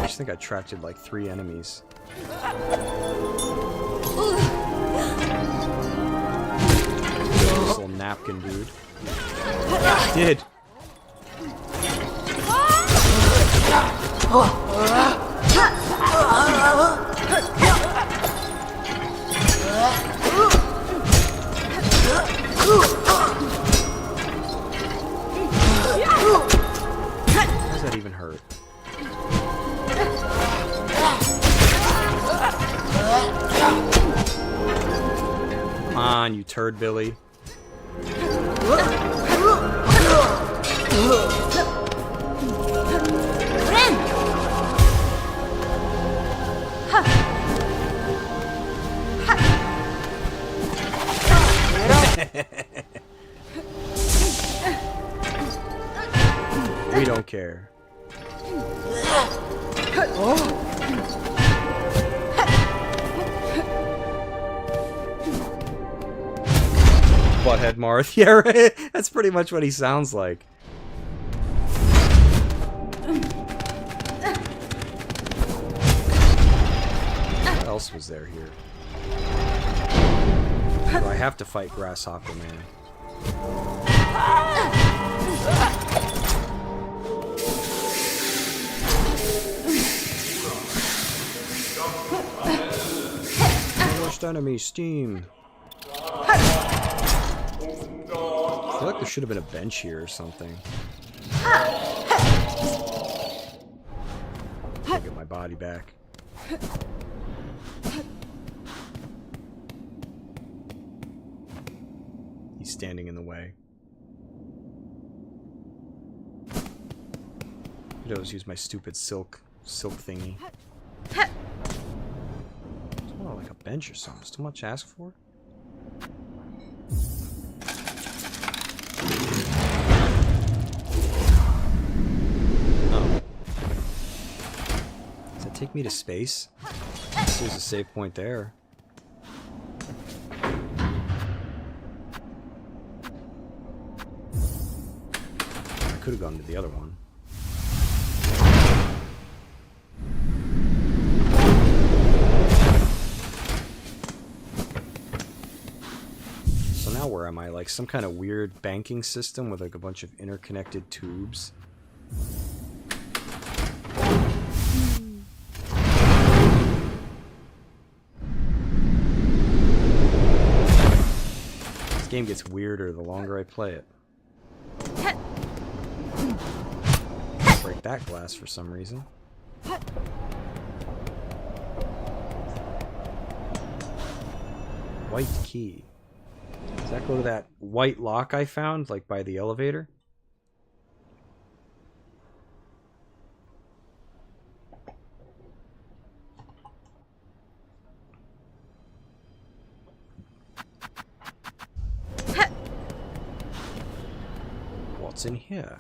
just think I attracted like 3 enemies. This little napkin dude. Did. How does that even hurt? Come on, you turd Billy. We don't care. Butthead Marth. Yeah, right? That's pretty much what he sounds like. What else was there here? Do I have to fight Grasshopper Man? Worst enemy, Steam. I feel like there should have been a bench here or something. I'll get my body back. He's standing in the way. I'd always use my stupid silk thingy. It's more like a bench or something. Is too much to ask for? Oh. Does that take me to space? There's a save point there. I could have gone to the other one. So now where am I? Like some kind of weird banking system with like a bunch of interconnected tubes. This game gets weirder the longer I play it. Break that glass for some reason. White key. Does that go to that white lock I found, like by the elevator? What's in here?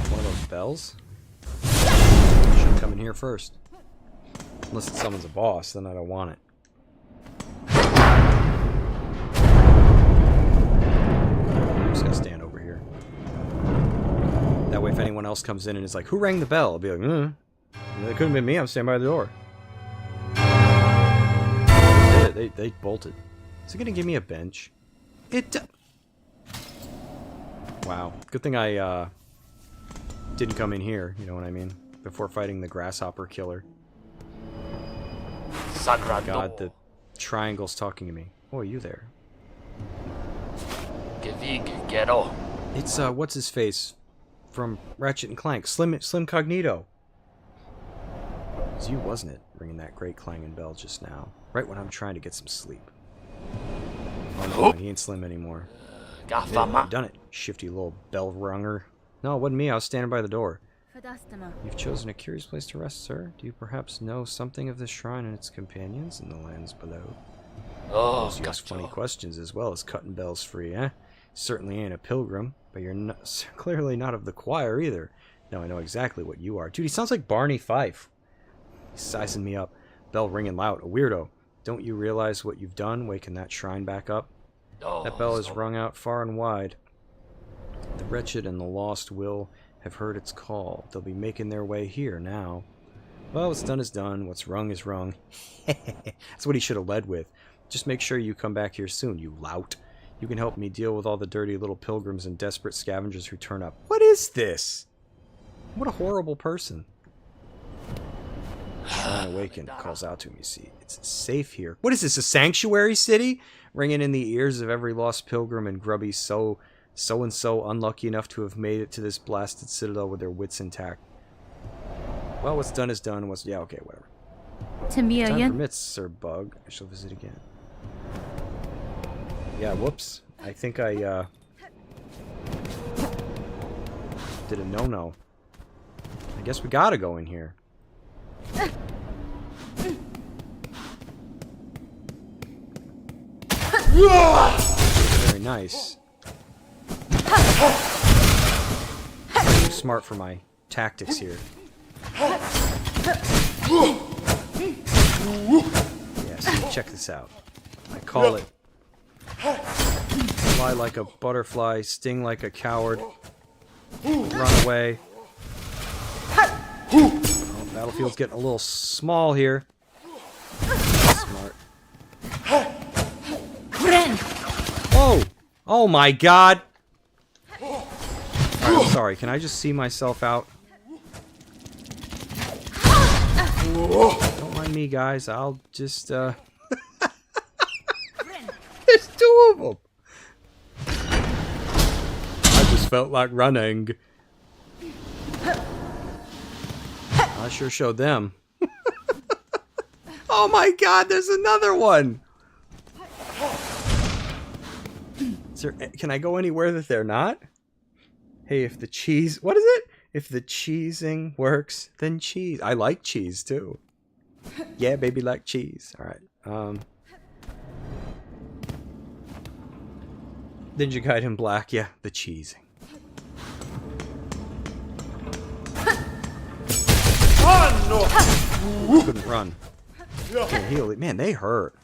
One of those bells? Should come in here first. Unless it summons a boss, then I don't want it. I'm just gonna stand over here. That way if anyone else comes in and is like, who rang the bell? I'll be like, it couldn't have been me, I'm standing by the door. They bolted. Is it gonna give me a bench? Wow. Good thing I didn't come in here, you know what I mean? Before fighting the grasshopper killer. God, the triangle's talking to me. Oh, are you there? It's what's his face from Ratchet and Clank, Slim Cognito. It was you, wasn't it, ringing that great clanging bell just now? Right when I'm trying to get some sleep. Oh no, he ain't Slim anymore. You've done it, shifty little bell runger. No, it wasn't me. I was standing by the door. You've chosen a curious place to rest, sir. Do you perhaps know something of this shrine and its companions in the lands below? Oh, you ask funny questions as well as cutting bells free, eh? Certainly ain't a pilgrim, but you're clearly not of the choir either. No, I know exactly what you are. Dude, he sounds like Barney Fife. He's sizing me up. Bell ringing loud. A weirdo. Don't you realize what you've done, waking that shrine back up? That bell is rung out far and wide. The wretched and the lost will have heard its call. They'll be making their way here now. Well, what's done is done. What's rung is rung. That's what he should have led with. Just make sure you come back here soon, you lout. You can help me deal with all the dirty little pilgrims and desperate scavengers who turn up. What is this? What a horrible person. Shrine Awakened calls out to me, see. It's safe here. What is this, a sanctuary city? Ringing in the ears of every lost pilgrim and grubby so-and-so unlucky enough to have made it to this blasted citadel with their wits intact. Well, what's done is done. Yeah, okay, whatever. Time permits, Sir Bug. I shall visit again. Yeah, whoops. I think I, did a no-no. I guess we gotta go in here. Very nice. Too smart for my tactics here. Yeah, see, check this out. I call it fly like a butterfly, sting like a coward, run away. Oh, battlefield's getting a little small here. Smart. Oh! Oh my god! Alright, I'm sorry. Can I just see myself out? Don't mind me, guys. I'll just, There's two of them! I just felt like running. I sure showed them. Oh my god, there's another one! Is there, can I go anywhere that they're not? Hey, if the cheese... What is it? If the cheesing works, then cheese. I like cheese, too. Yeah, baby, like cheese. Alright, Ninja Gaiden Black, yeah, the cheesing. Couldn't run. Can't heal it. Man, they hurt.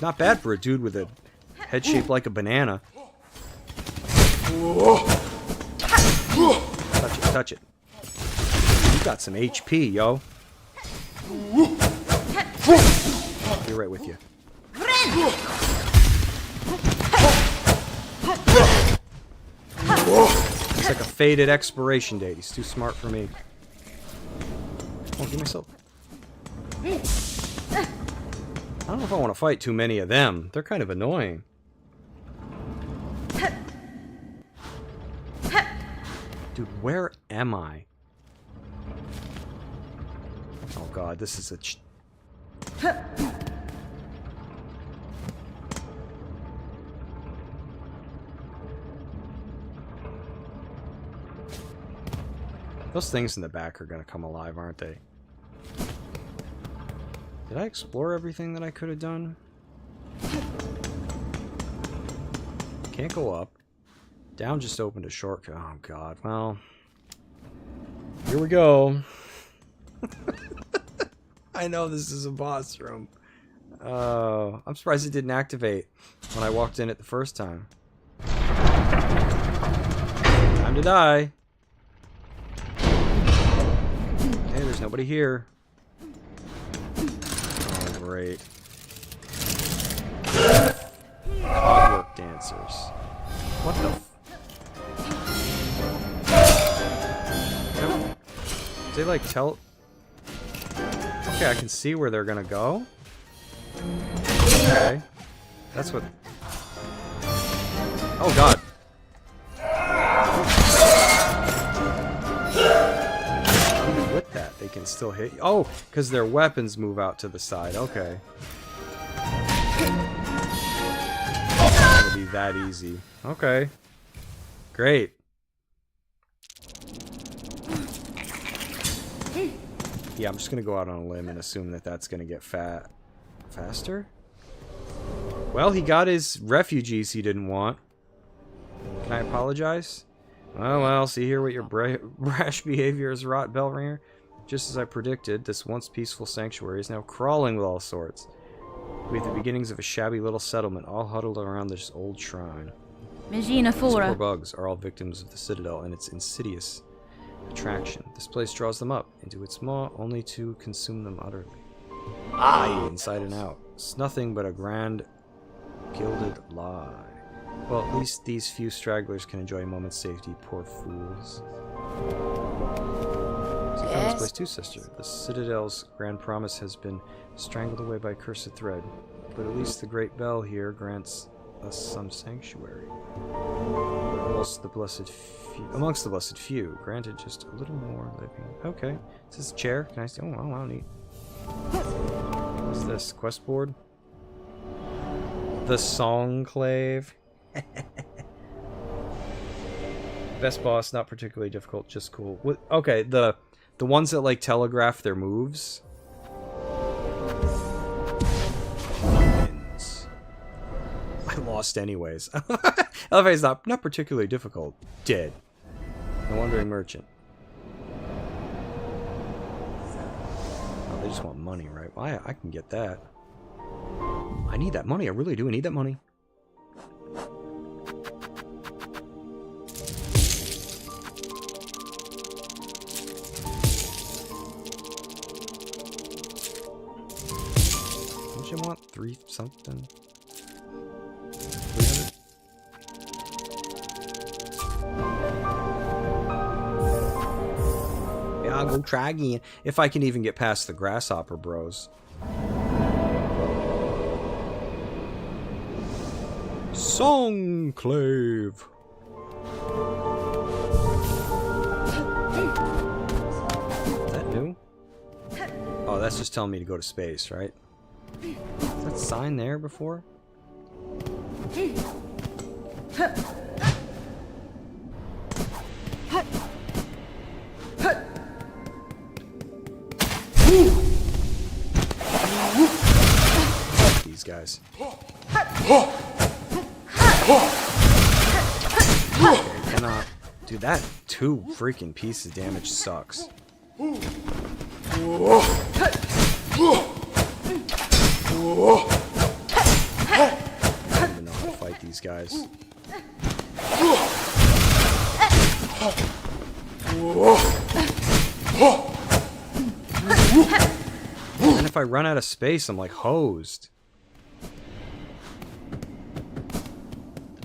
Not bad for a dude with a head shaped like a banana. Touch it, touch it. You got some HP, yo. I'll be right with you. It's like a faded expiration date. He's too smart for me. Oh, give myself. I don't know if I want to fight too many of them. They're kind of annoying. Dude, where am I? Oh god, this is a... Those things in the back are gonna come alive, aren't they? Did I explore everything that I could have done? Can't go up. Down just opened a shortcut. Oh god, well... Here we go. I know this is a boss room. I'm surprised it didn't activate when I walked in it the first time. Time to die. Hey, there's nobody here. Oh, great. Clockwork dancers. What the f... Did they, like, tell... Okay, I can see where they're gonna go. Okay. That's what... Oh, God. Even with that, they can still hit you. Oh, because their weapons move out to the side. Okay. It'll be that easy. Okay. Great. Yeah, I'm just gonna go out on a limb and assume that that's gonna get faster? Well, he got his refugees he didn't want. Can I apologize? Oh, well, see here what your brash behavior has wrought, Bellringer. Just as I predicted, this once peaceful sanctuary is now crawling with all sorts. We have the beginnings of a shabby little settlement, all huddled around this old shrine. These poor bugs are all victims of the Citadel and its insidious attraction. This place draws them up into its maw, only to consume them utterly. Aye, inside and out. It's nothing but a grand, gilded lie. Well, at least these few stragglers can enjoy a moment's safety, poor fools. So you found this place too, sister. The Citadel's grand promise has been strangled away by cursed thread. But at least the great bell here grants some sanctuary. Amongst the blessed few, granted just a little more living. Okay, is this a chair? Can I see? Oh, wow, neat. What's this? Quest board? The Songclave. Best boss, not particularly difficult, just cool. Okay, the ones that like telegraph their moves. I lost anyways. Elevator's not particularly difficult. Dead. The Wandering Merchant. Oh, they just want money, right? Well, I can get that. I need that money. I really do. I need that money. Don't you want 3 something? 300? Yeah, I'll go try again. If I can even get past the Grasshopper Bros. Songclave. Is that new? Oh, that's just telling me to go to space, right? Is that sign there before? These guys. Okay, cannot. Dude, that 2 freaking pieces of damage sucks. I don't even know how to fight these guys. And if I run out of space, I'm like hosed.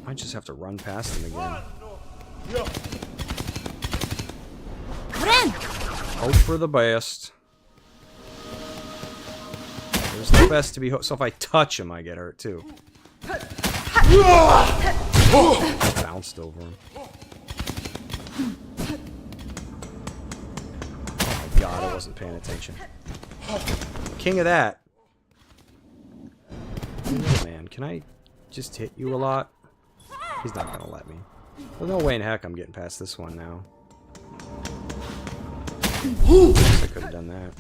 I just have to run past them again. Hope for the best. There's the best to be hoped. So if I touch him, I get hurt too. Bounced over him. Oh my god, I wasn't paying attention. King of that. Oh, man, can I just hit you a lot? He's not gonna let me. There's no way in heck I'm getting past this one now. I could have done that.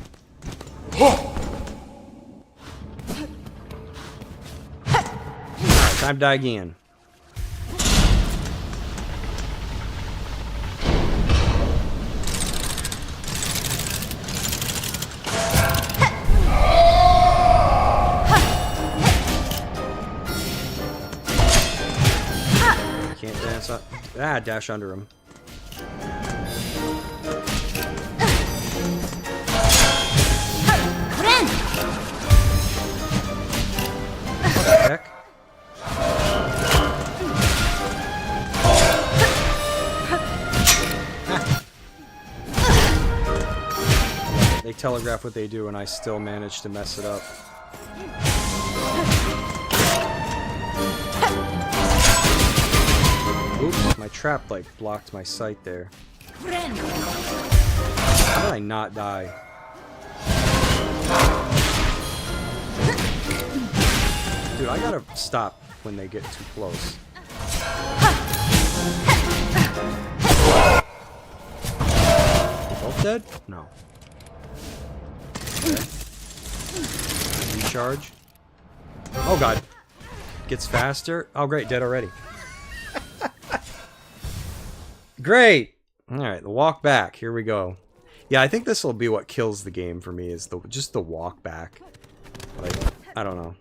Alright, time to die again. Can't dance up. Ah, dash under him. What the heck? They telegraph what they do and I still manage to mess it up. Oops, my trap like blocked my sight there. How did I not die? Dude, I gotta stop when they get too close. Both dead? No. Okay. Recharge. Oh god. Gets faster. Oh great, dead already. Great! Alright, the walk back. Here we go. Yeah, I think this will be what kills the game for me, is just the walk back. Like, I don't know.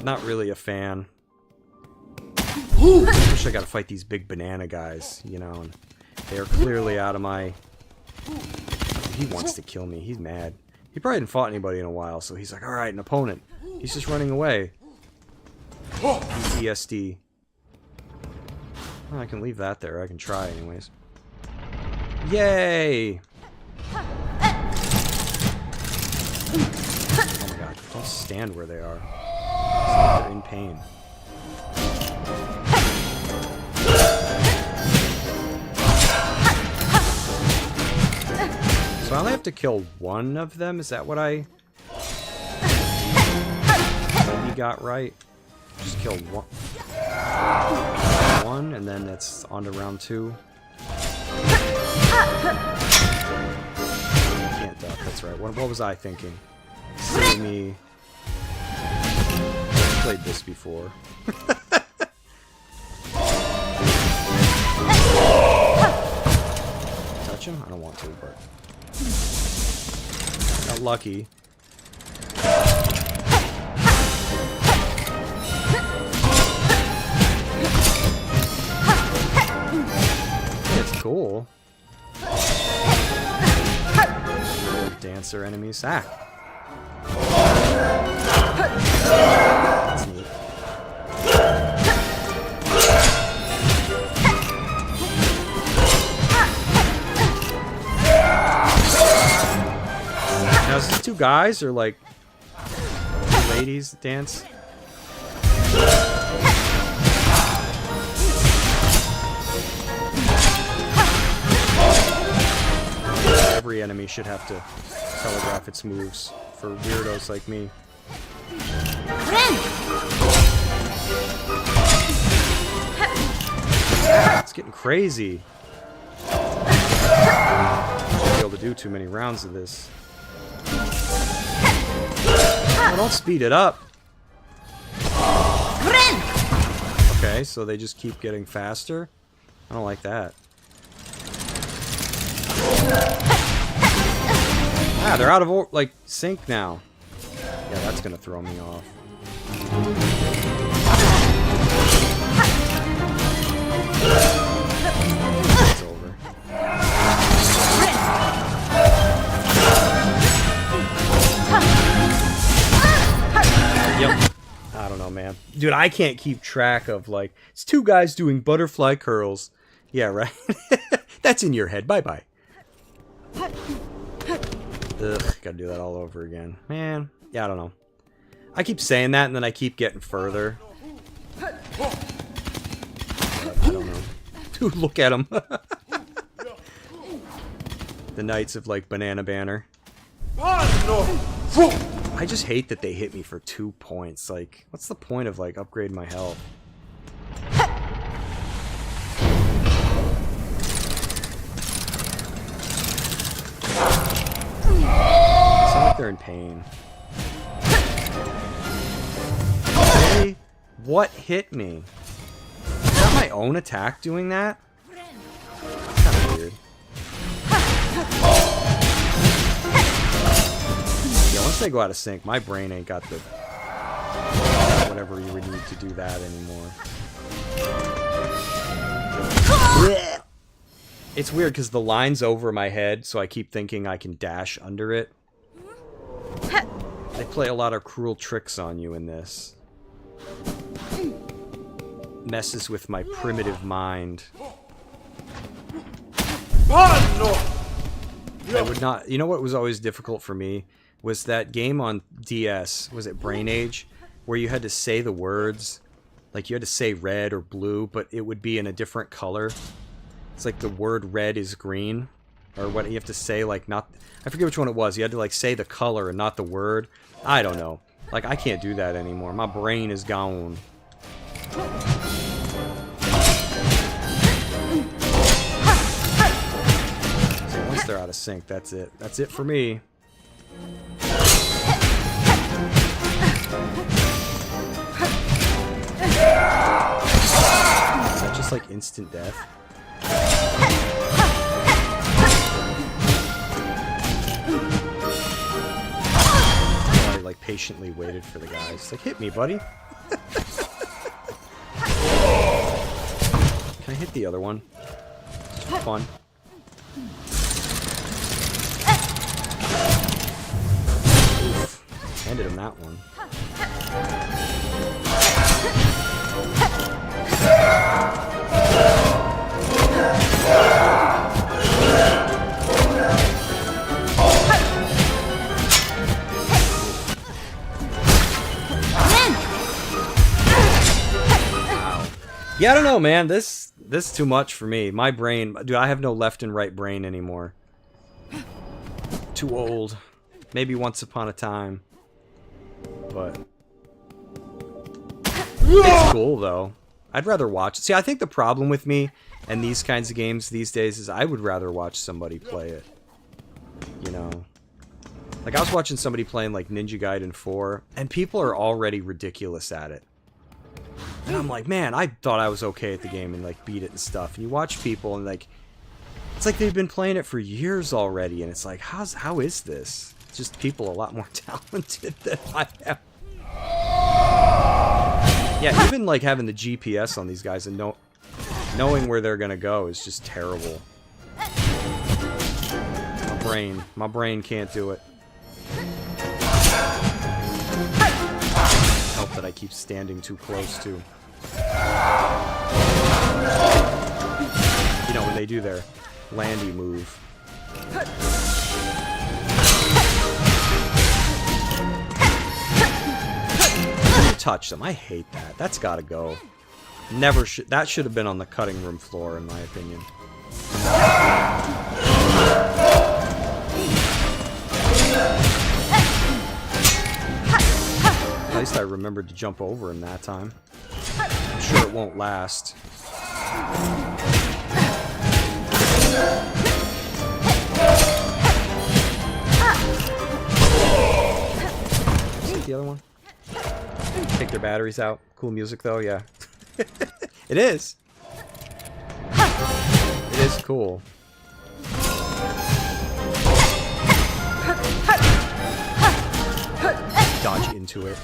Not really a fan. I wish I gotta fight these big banana guys, you know, and they are clearly out of my... He wants to kill me. He's mad. He probably hadn't fought anybody in a while, so he's like, alright, an opponent. He's just running away. PTSD. Well, I can leave that there. I can try anyways. Yay! Oh my god, don't stand where they are. They're in pain. So I only have to kill one of them? Is that what I maybe got right? Just kill one. One, and then it's on to round 2. Can't duck, that's right. What was I thinking? See me. I've played this before. Touch him? I don't want to, but got lucky. It's cool. Dancer enemies. Ah. That's neat. Now, is this 2 guys or like ladies dance? Every enemy should have to telegraph its moves for weirdos like me. It's getting crazy. I won't be able to do too many rounds of this. Oh, don't speed it up. Okay, so they just keep getting faster? I don't like that. Ah, they're out of like sync now. Yeah, that's gonna throw me off. It's over. Yep. I don't know, man. Dude, I can't keep track of like it's 2 guys doing butterfly curls. Yeah, right. That's in your head. Bye-bye. Ugh, gotta do that all over again. Man, yeah, I don't know. I keep saying that and then I keep getting further. But I don't know. Dude, look at him. The Knights of, like, Banana Banner. I just hate that they hit me for 2 points. Like, what's the point of, like, upgrading my health? They're in pain. Really? What hit me? Is that my own attack doing that? That's kind of weird. Yeah, once they go out of sync, my brain ain't got the whatever you would need to do that anymore. It's weird because the line's over my head, so I keep thinking I can dash under it. They play a lot of cruel tricks on you in this. Messes with my primitive mind. I would not... You know what was always difficult for me? Was that game on DS, was it Brain Age? Where you had to say the words. Like you had to say red or blue, but it would be in a different color. It's like the word red is green. Or what you have to say, like, not... I forget which one it was. You had to, like, say the color and not the word. I don't know. Like, I can't do that anymore. My brain is gone. So once they're out of sync, that's it. That's it for me. Is that just, like, instant death? Like patiently waited for the guys. Like, hit me, buddy. Can I hit the other one? Just for fun. Handed him that one. Yeah, I don't know, man. This is too much for me. My brain, dude, I have no left and right brain anymore. Too old. Maybe once upon a time. But it's cool though. I'd rather watch. See, I think the problem with me and these kinds of games these days is I would rather watch somebody play it. You know? Like I was watching somebody playing like Ninja Gaiden 4 and people are already ridiculous at it. And I'm like, man, I thought I was okay at the game and like beat it and stuff. And you watch people and like it's like they've been playing it for years already and it's like how is this? It's just people a lot more talented than I am. Yeah, even like having the GPS on these guys and knowing where they're gonna go is just terrible. My brain can't do it. Help that I keep standing too close to. You know, when they do their landy move. Touch them. I hate that. That's gotta go. Never should. That should have been on the cutting room floor, in my opinion. At least I remembered to jump over him that time. I'm sure it won't last. Is the other one? Take their batteries out. Cool music though, yeah. It is. It is cool. Dodge into it.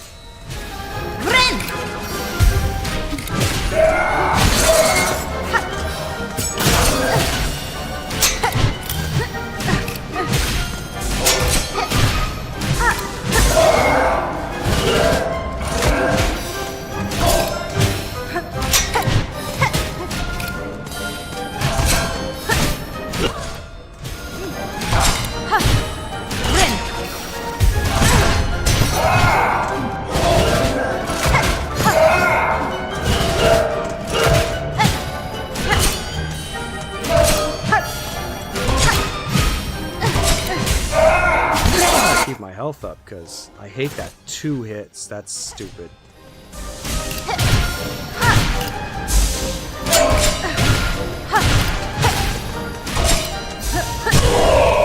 Keep my health up because I hate that 2 hits. That's stupid.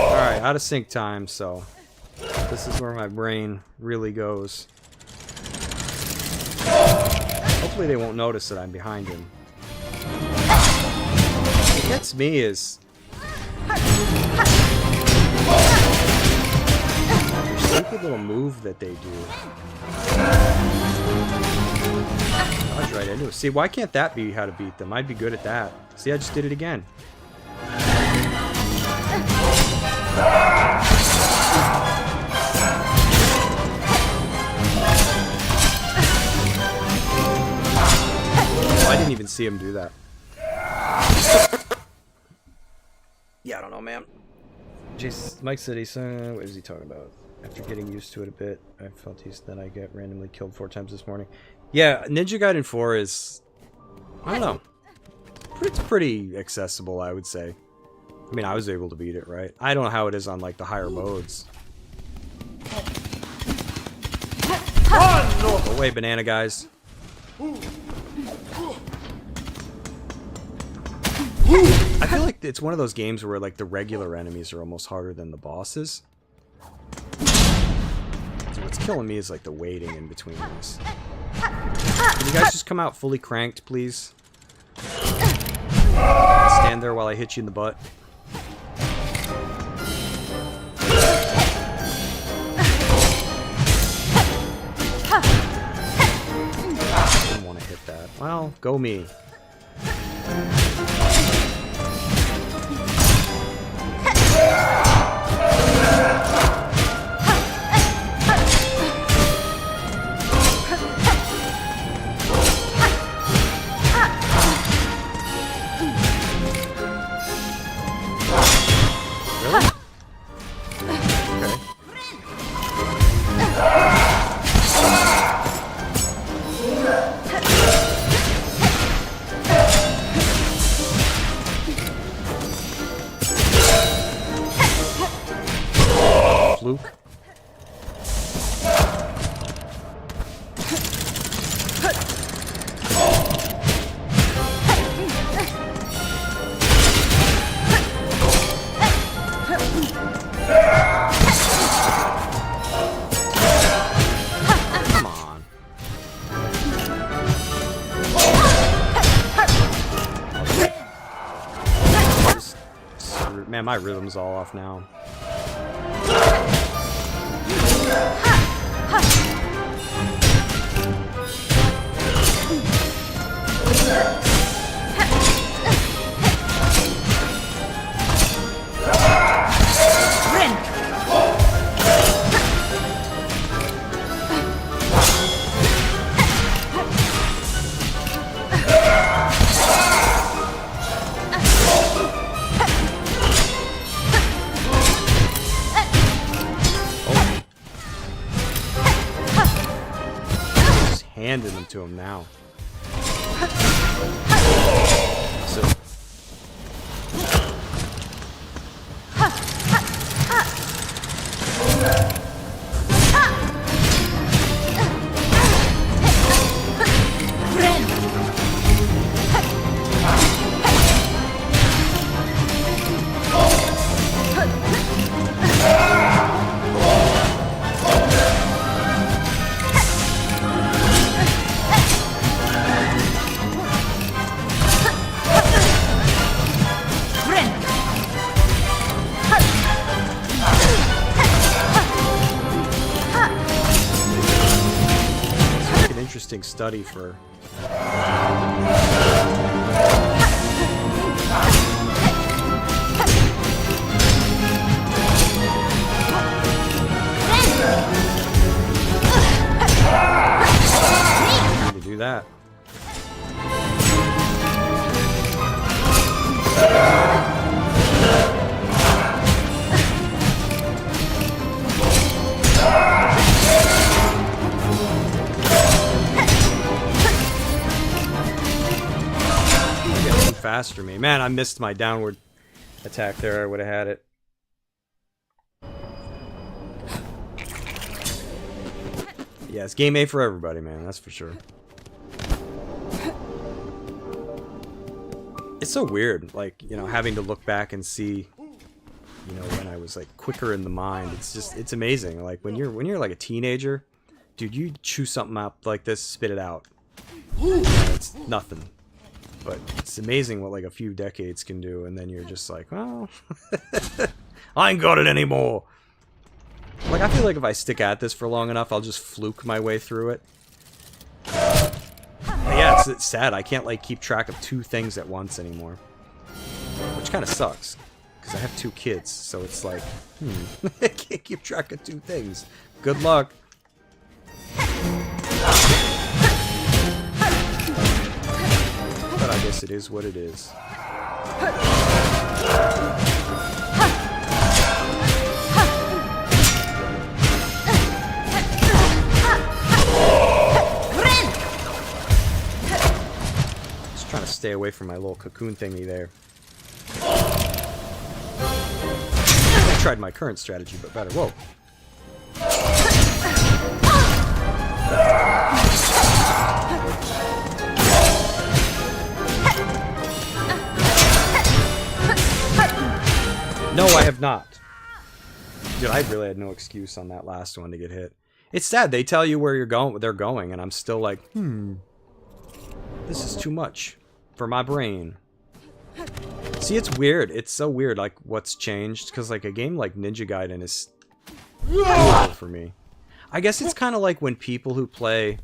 Alright, out of sync time, so this is where my brain really goes. Hopefully they won't notice that I'm behind him. What gets me is stupid little move that they do. Dodge right into it. See, why can't that be how to beat them? I'd be good at that. See, I just did it again. Oh, I didn't even see him do that. Yeah, I don't know, man. Mike said what is he talking about? After getting used to it a bit, I felt that I get randomly killed 4 times this morning. Yeah, Ninja Gaiden 4 is, I don't know, it's pretty accessible, I would say. I mean, I was able to beat it, right? I don't know how it is on, like, the higher modes. Go away, banana guys. I feel like it's one of those games where, like, the regular enemies are almost harder than the bosses. So what's killing me is, like, the waiting in between this. Can you guys just come out fully cranked, please? Stand there while I hit you in the butt. Didn't want to hit that. Well, go me. Man, my rhythm's all off now. Handing them to him now. So. Interesting study for to do that. Faster me. Man, I missed my downward attack there. I would have had it. Yeah, it's game A for everybody, man. That's for sure. It's so weird, like, you know, having to look back and see, you know, when I was like quicker in the mind. It's just, it's amazing. Like when you're like a teenager, dude, you chew something up like this, spit it out. It's nothing. But it's amazing what like a few decades can do, and then you're just like, oh, I ain't got it anymore. Like, I feel like if I stick at this for long enough, I'll just fluke my way through it. But yeah, it's sad. I can't like keep track of two things at once anymore, which kind of sucks because I have 2 kids, so it's like, I can't keep track of 2 things. Good luck. But I guess it is what it is. Just trying to stay away from my little cocoon thingy there. I tried my current strategy, but better. Whoa. No, I have not. Dude, I really had no excuse on that last one to get hit. It's sad. They tell you where they're going, and I'm still like, this is too much for my brain. See, it's weird. It's so weird, like, what's changed. Because, like, a game like Ninja Gaiden is cool for me. I guess it's kind of like when people who play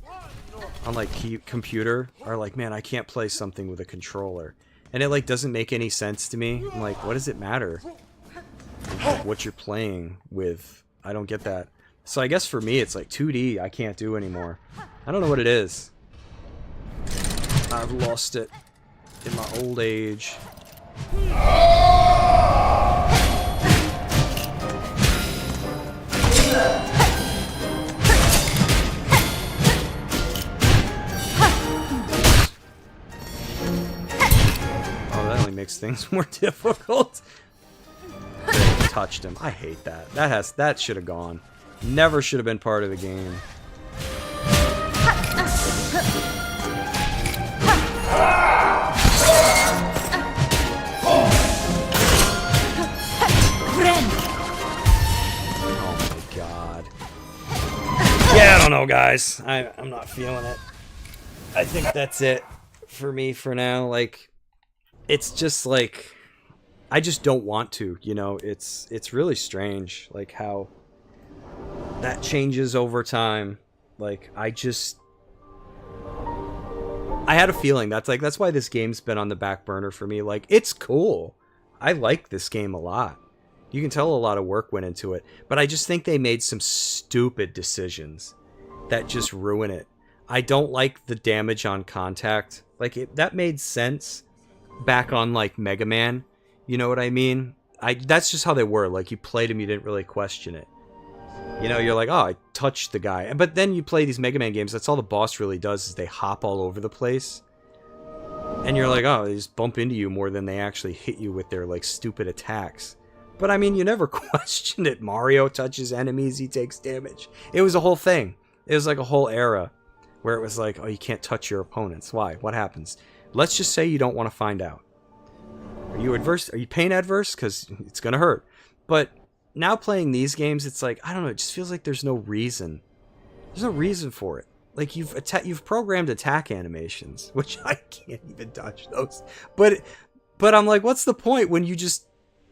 on, like, computer are like, man, I can't play something with a controller. And it, like, doesn't make any sense to me. I'm like, what does it matter? Like, what you're playing with. I don't get that. So I guess for me, it's like 2D I can't do anymore. I don't know what it is. I've lost it in my old age. Oh, that only makes things more difficult. Touched him. I hate that. That should have gone. Never should have been part of the game. Oh my god. Yeah, I don't know, guys. I'm not feeling it. I think that's it for me for now. Like, it's just like, I just don't want to, you know. It's really strange, like, how that changes over time. Like, I had a feeling that's why this game's been on the back burner for me. Like, it's cool. I like this game a lot. You can tell a lot of work went into it, but I just think they made some stupid decisions that just ruin it. I don't like the damage on contact. Like, that made sense back on, like, Mega Man. You know what I mean? That's just how they were. Like, you played them, you didn't really question it. You know, you're like, oh, I touched the guy. But then you play these Mega Man games, that's all the boss really does, is they hop all over the place. And you're like, oh, they just bump into you more than they actually hit you with their, like, stupid attacks. But, I mean, you never questioned it. Mario touches enemies, he takes damage. It was a whole thing. It was like a whole era where it was like, oh, you can't touch your opponents. Why? What happens? Let's just say you don't want to find out. Are you adverse? Are you pain adverse? Because it's going to hurt. But now playing these games, it's like, I don't know, it just feels like there's no reason. There's no reason for it. Like, you've programmed attack animations, which I can't even touch those. But I'm like, what's the point when you just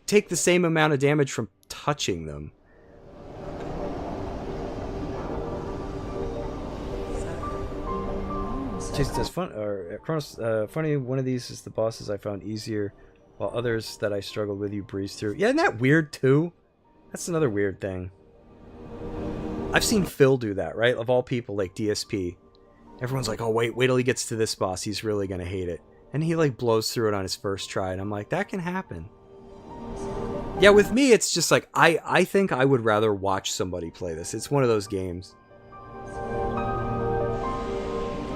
take the same amount of damage from touching them? Just as fun, or Chronos, funny, one of these is the bosses I found easier, while others that I struggled with you breeze through. Yeah, isn't that weird too? That's another weird thing. I've seen Phil do that, right? Of all people, like DSP. Everyone's like, oh, wait till he gets to this boss, he's really gonna hate it. And he, like, blows through it on his first try, and I'm like, that can happen. Yeah, with me, it's just like, I think I would rather watch somebody play this. It's one of those games.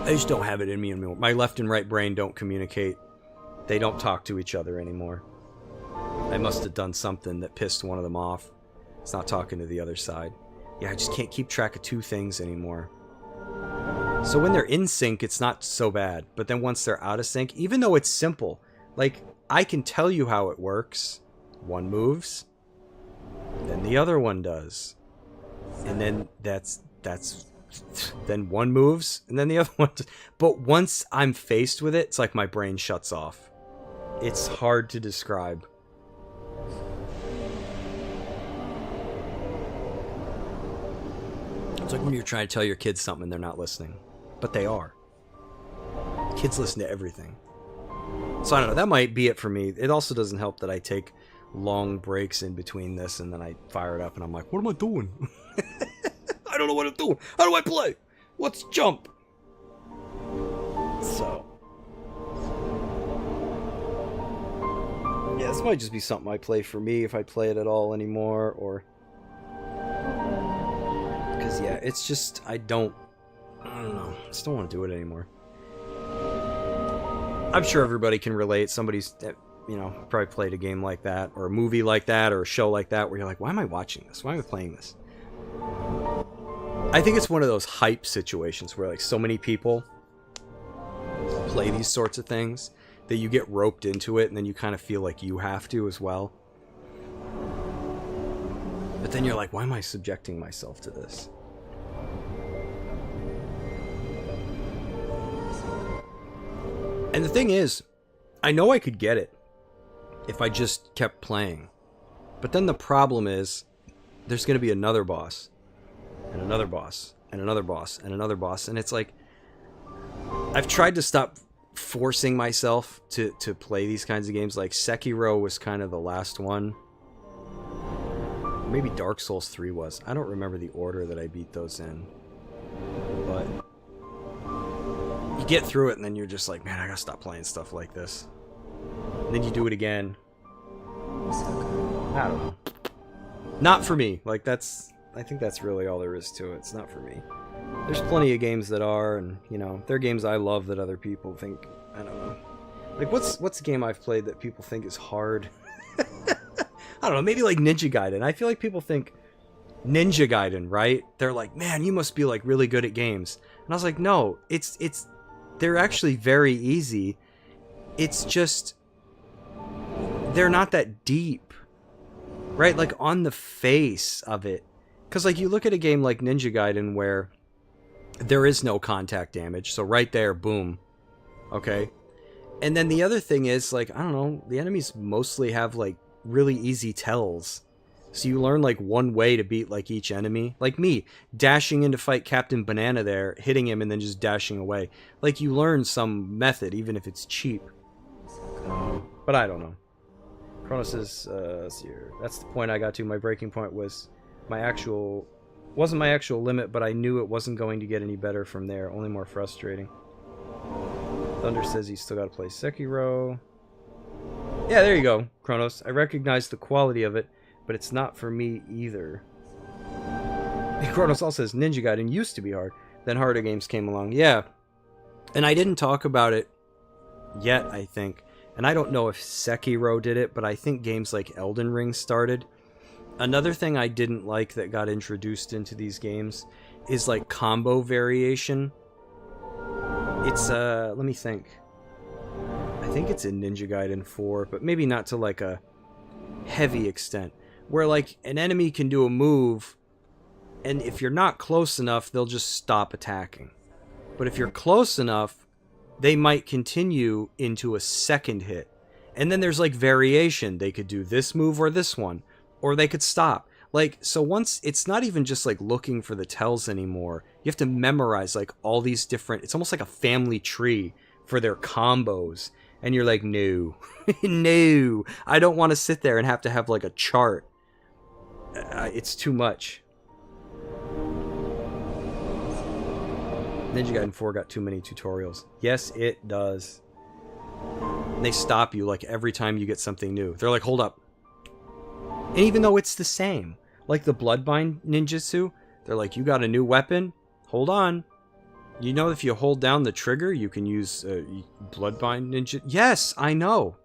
I just don't have it in me anymore. My left and right brain don't communicate. They don't talk to each other anymore. I must have done something that pissed one of them off. It's not talking to the other side. Yeah, I just can't keep track of two things anymore. So when they're in sync, it's not so bad. But then once they're out of sync, even though it's simple, like, I can tell you how it works. One moves, then the other one does. And then then one moves, and then the other one does. But once I'm faced with it, it's like my brain shuts off. It's hard to describe. It's like when you're trying to tell your kids something and they're not listening. But they are. Kids listen to everything. So I don't know, that might be it for me. It also doesn't help that I take long breaks in between this and then I fire it up and I'm like, what am I doing? I don't know what I'm doing. How do I play? What's jump? So. Yeah, this might just be something I play for me if I play it at all anymore, or... Because, yeah, it's just, I don't know. I just don't want to do it anymore. I'm sure everybody can relate. Somebody's, you know, probably played a game like that, or a movie like that, or a show like that, where you're like, why am I watching this? Why am I playing this? I think it's one of those hype situations where, like, so many people play these sorts of things that you get roped into it, and then you kind of feel like you have to as well. But then you're like, why am I subjecting myself to this? And the thing is, I know I could get it if I just kept playing. But then the problem is, there's going to be another boss, and another boss, and another boss, and another boss. And it's like, I've tried to stop forcing myself to play these kinds of games. Like, Sekiro was kind of the last one. Maybe Dark Souls 3 was. I don't remember the order that I beat those in. But you get through it and then you're just like, man, I gotta stop playing stuff like this. And then you do it again. I don't know. Not for me. Like, I think that's really all there is to it. It's not for me. There's plenty of games that are, and, you know, there are games I love that other people think, I don't know. Like, what's a game I've played that people think is hard? I don't know, maybe like Ninja Gaiden. I feel like people think Ninja Gaiden, right? They're like, man, you must be like really good at games. And I was like, no, they're actually very easy. It's just, they're not that deep, right? Like, on the face of it. Because, like, you look at a game like Ninja Gaiden where there is no contact damage. So right there, boom. Okay? And then the other thing is, like, I don't know, the enemies mostly have, like, really easy tells. So you learn, like, one way to beat, like, each enemy. Like me, dashing in to fight Captain Banana there, hitting him, and then just dashing away. Like, you learn some method, even if it's cheap. But I don't know. Kronos is, that's the point I got to. My breaking point was wasn't my actual limit, but I knew it wasn't going to get any better from there. Only more frustrating. Thunder says he's still got to play Sekiro. Yeah, there you go, Kronos. I recognize the quality of it, but it's not for me either. Kronos also says Ninja Gaiden used to be hard, then harder games came along. Yeah, and I didn't talk about it yet, I think. And I don't know if Sekiro did it, but I think games like Elden Ring started. Another thing I didn't like that got introduced into these games is like combo variation. It's, let me think. I think it's in Ninja Gaiden 4, but maybe not to like a heavy extent. Where like an enemy can do a move, and if you're not close enough, they'll just stop attacking. But if you're close enough, they might continue into a second hit. And then there's like variation. They could do this move or this one, or they could stop. Like, so once, it's not even just like looking for the tells anymore. You have to memorize like all these different, it's almost like a family tree for their combos. And you're like, no, no, I don't want to sit there and have to have like a chart. It's too much. Ninja Gaiden 4 got too many tutorials. Yes, it does. And they stop you like every time you get something new. They're like, hold up. And even though it's the same, like the Bloodbind ninjutsu, they're like, you got a new weapon? Hold on. You know if you hold down the trigger, you can use Bloodbind ninja. Yes, I know.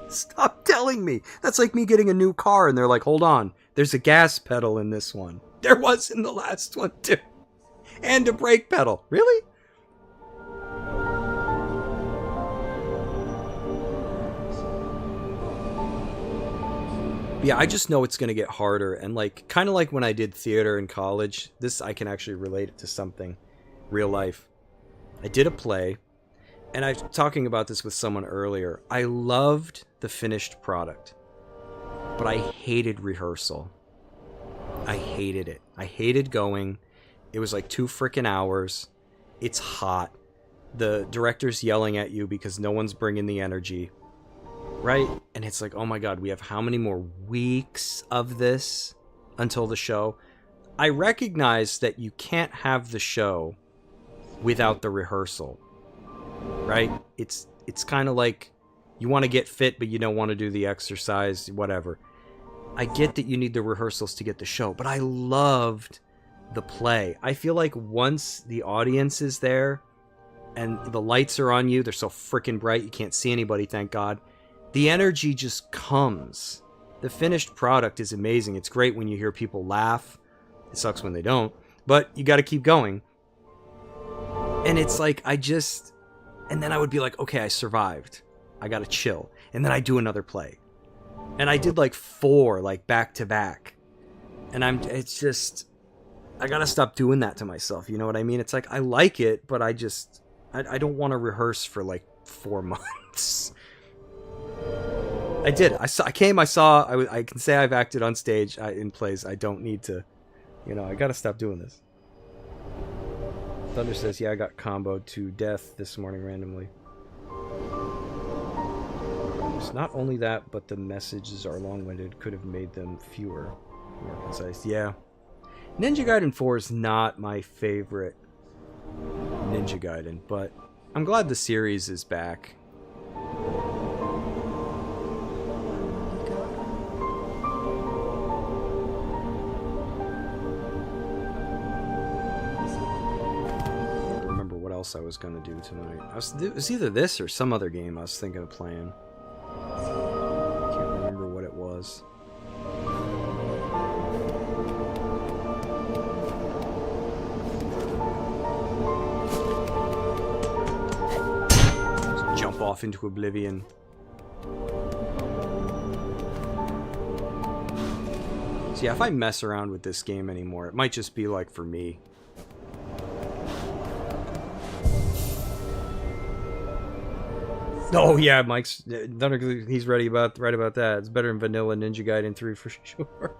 Stop telling me. That's like me getting a new car and they're like, hold on. There's a gas pedal in this one. There was in the last one too. And a brake pedal. Really? Yeah, I just know it's going to get harder. And like, kind of like when I did theater in college, this I can actually relate it to something real life. I did a play, and I was talking about this with someone earlier. I loved the finished product, but I hated rehearsal. I hated it. I hated going. It was like 2 freaking hours. It's hot. The director's yelling at you because no one's bringing the energy. Right? And it's like, oh my god, we have how many more weeks of this until the show? I recognize that you can't have the show without the rehearsal. Right? It's kind of like you want to get fit, but you don't want to do the exercise, whatever. I get that you need the rehearsals to get the show, but I loved the play. I feel like once the audience is there and the lights are on you, they're so freaking bright, you can't see anybody, thank God. The energy just comes. The finished product is amazing. It's great when you hear people laugh. It sucks when they don't, but you got to keep going. And it's like, and then I would be like, okay, I survived. I got to chill. And then I do another play. And I did like 4, like back to back. And it's just, I got to stop doing that to myself. You know what I mean? It's like, I like it, but I don't want to rehearse for like 4 months. I did. I can say I've acted on stage in plays. I don't need to, I got to stop doing this. Thunder says, yeah, I got comboed to death this morning randomly. It's not only that, but the messages are long-winded. Could have made them fewer, more concise. Yeah. Ninja Gaiden 4 is not my favorite Ninja Gaiden, but I'm glad the series is back. I was going to do tonight. It was either this or some other game I was thinking of playing. I can't remember what it was. Just jump off into oblivion. So yeah, if I mess around with this game anymore, it might just be like for me. Oh yeah, Mike's he's right about that. It's better than vanilla Ninja Gaiden 3 for sure.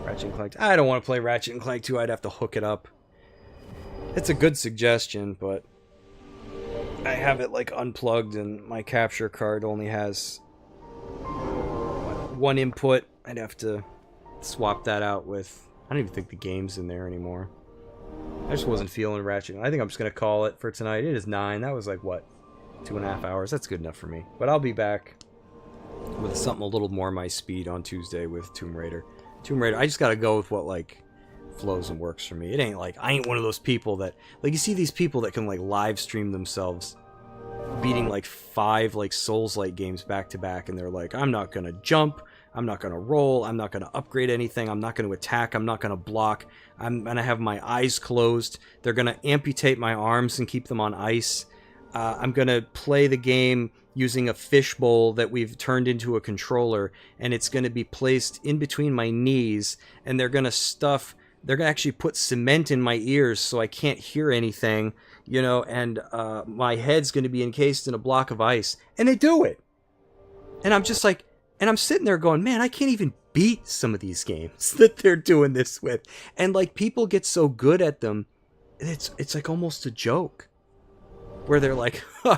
Ratchet and Clank. I don't want to play Ratchet and Clank 2. I'd have to hook it up. It's a good suggestion, but I have it like unplugged and my capture card only has one input. I'd have to swap that out with... I don't even think the game's in there anymore. I just wasn't feeling Ratchet. I think I'm just going to call it for tonight. It is 9. That was like, what, 2.5 hours? That's good enough for me. But I'll be back with something a little more my speed on Tuesday with Tomb Raider. Tomb Raider, I just got to go with what, like, flows and works for me. It ain't like... I ain't one of those people that... Like, you see these people that can, like, live stream themselves beating, like, 5, like, Souls-like games back-to-back, and they're like, I'm not going to jump... I'm not going to roll, I'm not going to upgrade anything, I'm not going to attack, I'm not going to block, I'm going to have my eyes closed, they're going to amputate my arms and keep them on ice, I'm going to play the game using a fishbowl that we've turned into a controller, and it's going to be placed in between my knees, and they're going to actually put cement in my ears so I can't hear anything, you know, and my head's going to be encased in a block of ice, and they do it! And I'm just like... And I'm sitting there going, man, I can't even beat some of these games that they're doing this with. And, like, people get so good at them, it's like almost a joke. Where they're like, you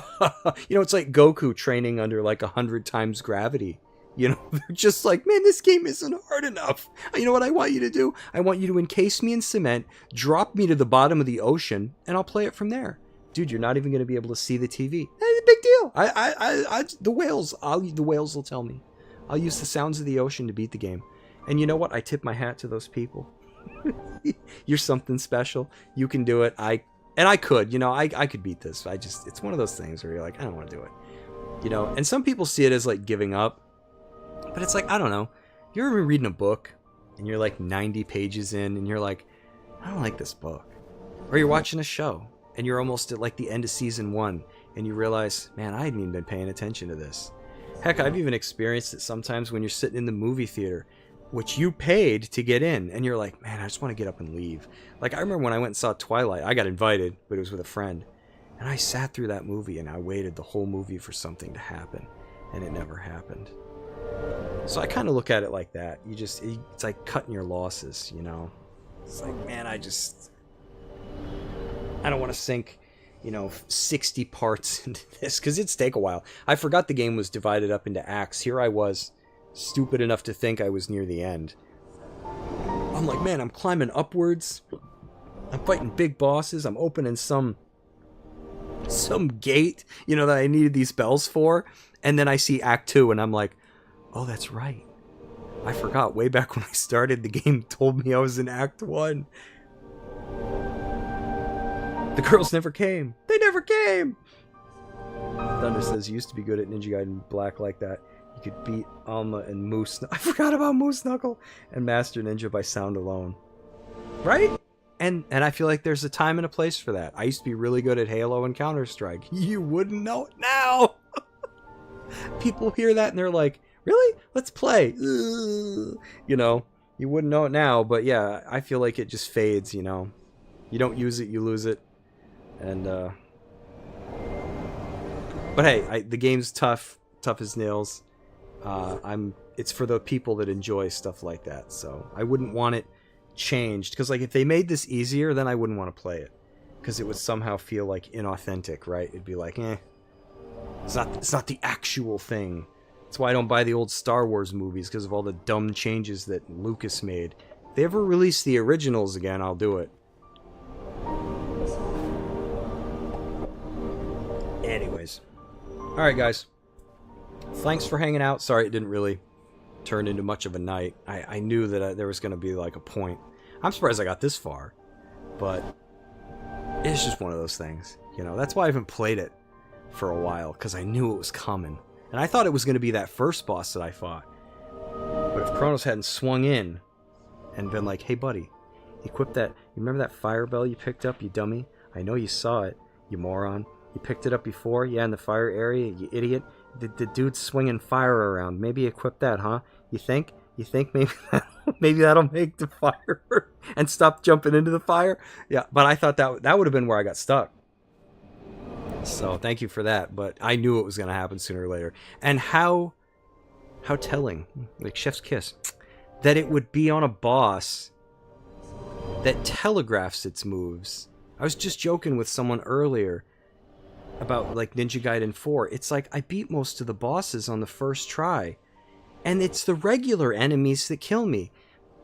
know, it's like Goku training under, like, 100 times gravity. You know, they're just like, man, this game isn't hard enough. You know what I want you to do? I want you to encase me in cement, drop me to the bottom of the ocean, and I'll play it from there. Dude, you're not even going to be able to see the TV. That's a big deal. The whales will tell me. I'll use the sounds of the ocean to beat the game. And you know what? I tip my hat to those people. You're something special. You can do it. I could, you know, I could beat this. It's one of those things where you're like, I don't want to do it. You know, and some people see it as like giving up. But it's like, I don't know. You ever been reading a book and you're like 90 pages in and you're like, I don't like this book. Or you're watching a show and you're almost at like the end of season 1 and you realize, man, I hadn't even been paying attention to this. Heck, I've even experienced it sometimes when you're sitting in the movie theater, which you paid to get in, and you're like, man, I just want to get up and leave. Like, I remember when I went and saw Twilight, I got invited, but it was with a friend, and I sat through that movie, and I waited the whole movie for something to happen, and it never happened. So I kind of look at it like that. It's like cutting your losses, you know? It's like, man, I don't want to sink... 60 parts into this, because it'd take a while. I forgot the game was divided up into acts. Here I was, stupid enough to think I was near the end. I'm like, man, I'm climbing upwards. I'm fighting big bosses. I'm opening some gate, that I needed these bells for. And then I see Act 2, and I'm like, oh, that's right. I forgot. Way back when I started, the game told me I was in Act 1. The girls never came. They never came! Thunder says, you used to be good at Ninja Gaiden Black like that. You could beat Alma and Moose... I forgot about Moose Knuckle! And Master Ninja by sound alone. Right? And I feel like there's a time and a place for that. I used to be really good at Halo and Counter-Strike. You wouldn't know it now! People hear that and they're like, really? Let's play! You wouldn't know it now, but yeah, I feel like it just fades, You don't use it, you lose it. And, but hey, the game's tough as nails. It's for the people that enjoy stuff like that, so I wouldn't want it changed, because like if they made this easier, then I wouldn't want to play it, because it would somehow feel like inauthentic, right? It'd be like, it's not the actual thing. That's why I don't buy the old Star Wars movies, because of all the dumb changes that Lucas made. If they ever release the originals again, I'll do it. Anyways. Alright, guys. Thanks for hanging out. Sorry it didn't really turn into much of a night. I knew that there was going to be like a point. I'm surprised I got this far. But it's just one of those things. That's why I haven't played it for a while. Because I knew it was coming. And I thought it was going to be that first boss that I fought. But if Kronos hadn't swung in and been like, hey buddy, equip that. You remember that fire bell you picked up, you dummy? I know you saw it, you moron. You picked it up before? Yeah, in the fire area, you idiot. The dude's swinging fire around. Maybe equip that, huh? You think? You think maybe that'll make the fire and stop jumping into the fire? Yeah, but I thought that would have been where I got stuck. So thank you for that, but I knew it was going to happen sooner or later. And how telling, like chef's kiss, that it would be on a boss that telegraphs its moves. I was just joking with someone earlier about like Ninja Gaiden 4. It's like I beat most of the bosses on the first try, and it's the regular enemies that kill me.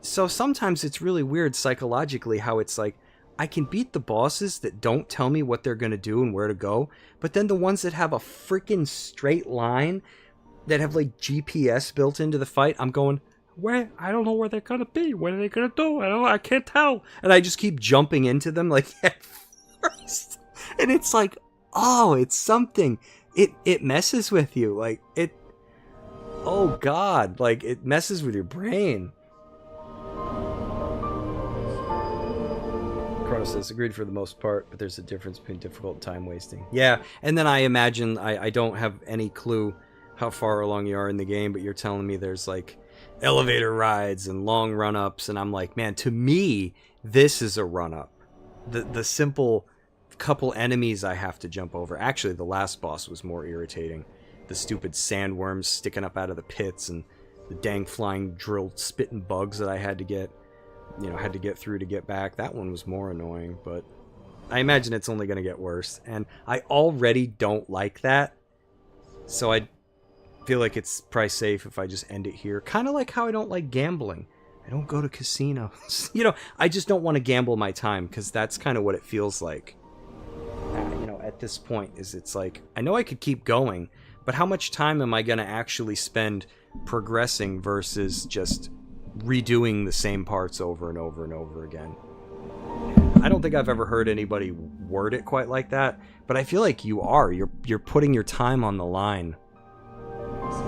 So sometimes it's really weird psychologically how it's like I can beat the bosses that don't tell me what they're going to do and where to go, but then the ones that have a freaking straight line, that have like GPS built into the fight, I'm going, where? I don't know where they're going to be. What are they going to do? I can't tell. And I just keep jumping into them like at first. And it's like, oh, it's something. It messes with you. Like it, oh God, like it messes with your brain. Chrono says, agreed for the most part, but there's a difference between difficult and time wasting. Yeah, and then I imagine, I don't have any clue how far along you are in the game, but you're telling me there's like elevator rides and long run-ups, and I'm like, man, to me, this is a run-up. The simple couple enemies I have to jump over. Actually, the last boss was more irritating. The stupid sandworms sticking up out of the pits, and the dang flying drilled spitting bugs that I had to get through to get back. That one was more annoying, but I imagine it's only going to get worse. And I already don't like that, so I feel like it's probably safe if I just end it here. Kind of like how I don't like gambling. I don't go to casinos. I just don't want to gamble my time, because that's kind of what it feels like. At this point, it's like, I know I could keep going, but how much time am I going to actually spend progressing versus just redoing the same parts over and over and over again? I don't think I've ever heard anybody word it quite like that, but I feel like you are. You're putting your time on the line.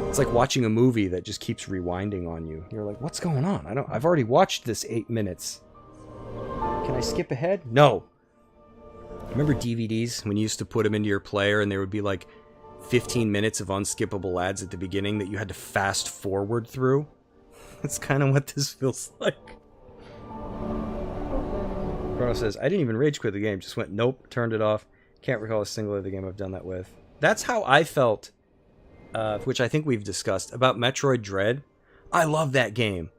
It's like watching a movie that just keeps rewinding on you. You're like, what's going on? I've already watched this 8 minutes. Can I skip ahead? No. Remember DVDs when you used to put them into your player and there would be like 15 minutes of unskippable ads at the beginning that you had to fast forward through? That's kind of what this feels like. Chrono says, I didn't even rage quit the game. Just went, nope, turned it off. Can't recall a single other game I've done that with. That's how I felt, which I think we've discussed, about Metroid Dread. I love that game.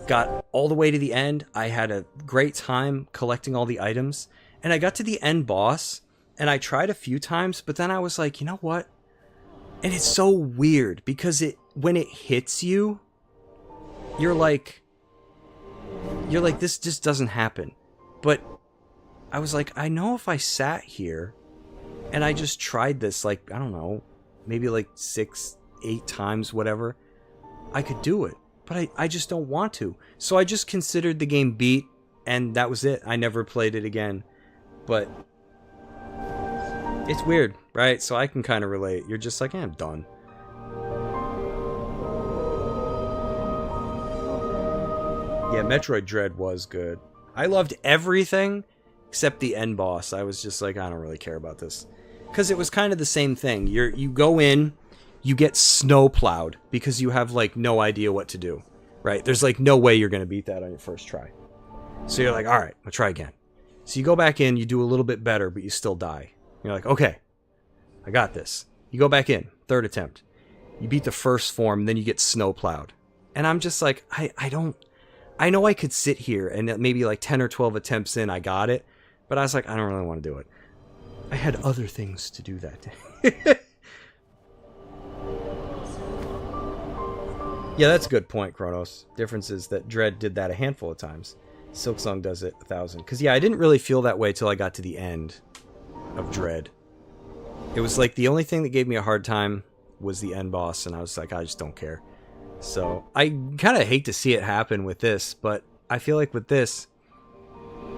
Got all the way to the end. I had a great time collecting all the items. And I got to the end boss, and I tried a few times, but then I was like, you know what? And it's so weird, because when it hits you, you're like, this just doesn't happen. But I was like, I know if I sat here and I just tried this, like, I don't know, maybe like 6, 8 times, whatever, I could do it. But I just don't want to. So I just considered the game beat, and that was it. I never played it again. But it's weird, right? So I can kind of relate. You're just like, I'm done. Yeah, Metroid Dread was good. I loved everything except the end boss. I was just like, I don't really care about this. Because it was kind of the same thing. You go in, you get snowplowed because you have like no idea what to do, right? There's like no way you're going to beat that on your first try. So you're like, all right, I'll try again. So you go back in, you do a little bit better, but you still die. You're like, okay, I got this. You go back in, third attempt. You beat the first form, then you get snowplowed. And I'm just like, I know I could sit here and maybe like 10 or 12 attempts in, I got it. But I was like, I don't really want to do it. I had other things to do that day. Yeah, that's a good point, Kronos. Difference is that Dread did that a handful of times. Silksong does it 1,000. Because, yeah, I didn't really feel that way till I got to the end of Dread. It was like the only thing that gave me a hard time was the end boss, and I was like, I just don't care. So, I kind of hate to see it happen with this, but I feel like with this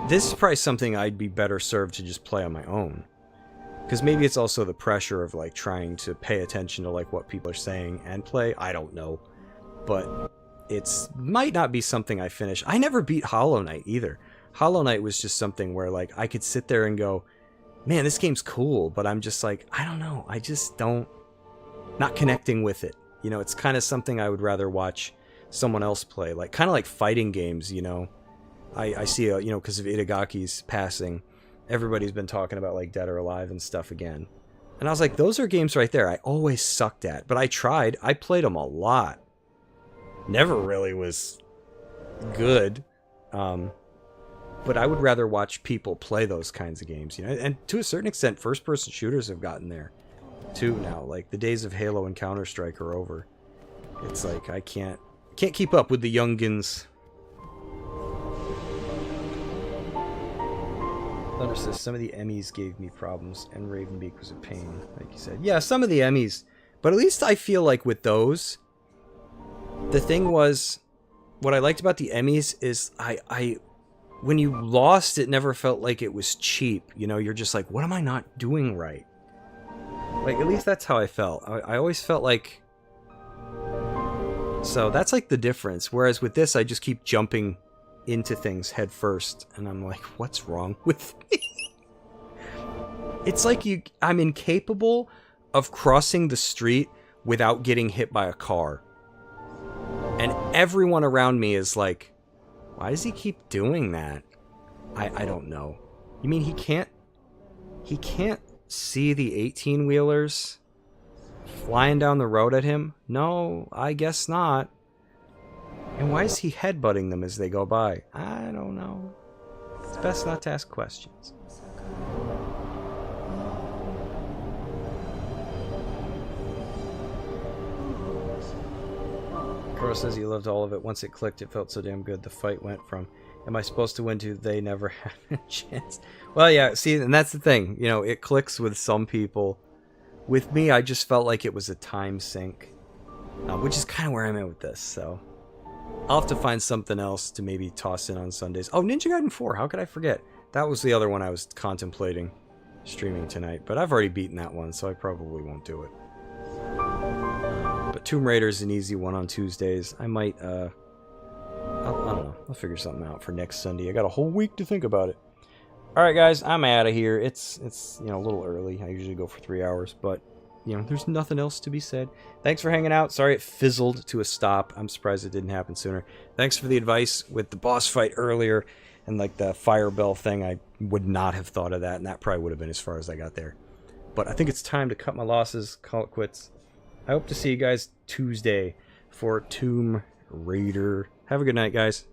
is probably something I'd be better served to just play on my own. Because maybe it's also the pressure of, like, trying to pay attention to, like, what people are saying and play. I don't know. But might not be something I finish. I never beat Hollow Knight either. Hollow Knight was just something where like I could sit there and go, man, this game's cool, but I'm just like, I don't know, I just not connecting with it. It's kind of something I would rather watch someone else play, like kind of like fighting games. I see because of Itagaki's passing, everybody's been talking about like Dead or Alive and stuff again. And I was like, those are games right there I always sucked at. But I tried. I played them a lot. Never really was good. But I would rather watch people play those kinds of games, you know. And to a certain extent, first-person shooters have gotten there too now. Like the days of Halo and Counter-Strike are over. It's like I can't keep up with the youngins. Thunder says some of the Emmys gave me problems, and Ravenbeak was a pain, like you said. Yeah, some of the Emmys, but at least I feel like with those, the thing was, what I liked about the Emmys is I when you lost, it never felt like it was cheap. You know, you're just like, what am I not doing right? Like, at least that's how I felt. I always felt like... So that's like the difference. Whereas with this, I just keep jumping into things head first. And I'm like, what's wrong with me? It's like I'm incapable of crossing the street without getting hit by a car. And everyone around me is like, why does he keep doing that? I don't know. You mean he can't see the 18-wheelers flying down the road at him? No, I guess not. And why is he headbutting them as they go by? I don't know. It's best not to ask questions. Kuro says he loved all of it. Once it clicked, it felt so damn good. The fight went from, am I supposed to win to they never had a chance? Well, yeah, see, and that's the thing. You know, it clicks with some people. With me, I just felt like it was a time sink. Which is kind of where I'm at with this, so... I'll have to find something else to maybe toss in on Sundays. Oh, Ninja Gaiden 4, how could I forget? That was the other one I was contemplating streaming tonight. But I've already beaten that one, so I probably won't do it. But Tomb Raider's an easy one on Tuesdays. I might, I don't know. I'll figure something out for next Sunday. I got a whole week to think about it. Alright, guys, I'm out of here. It's you know, a little early. I usually go for 3 hours, but, you know, there's nothing else to be said. Thanks for hanging out. Sorry it fizzled to a stop. I'm surprised it didn't happen sooner. Thanks for the advice with the boss fight earlier and, like, the fire bell thing. I would not have thought of that, and that probably would have been as far as I got there. But I think it's time to cut my losses, call it quits. I hope to see you guys Tuesday for Tomb Raider. Have a good night, guys.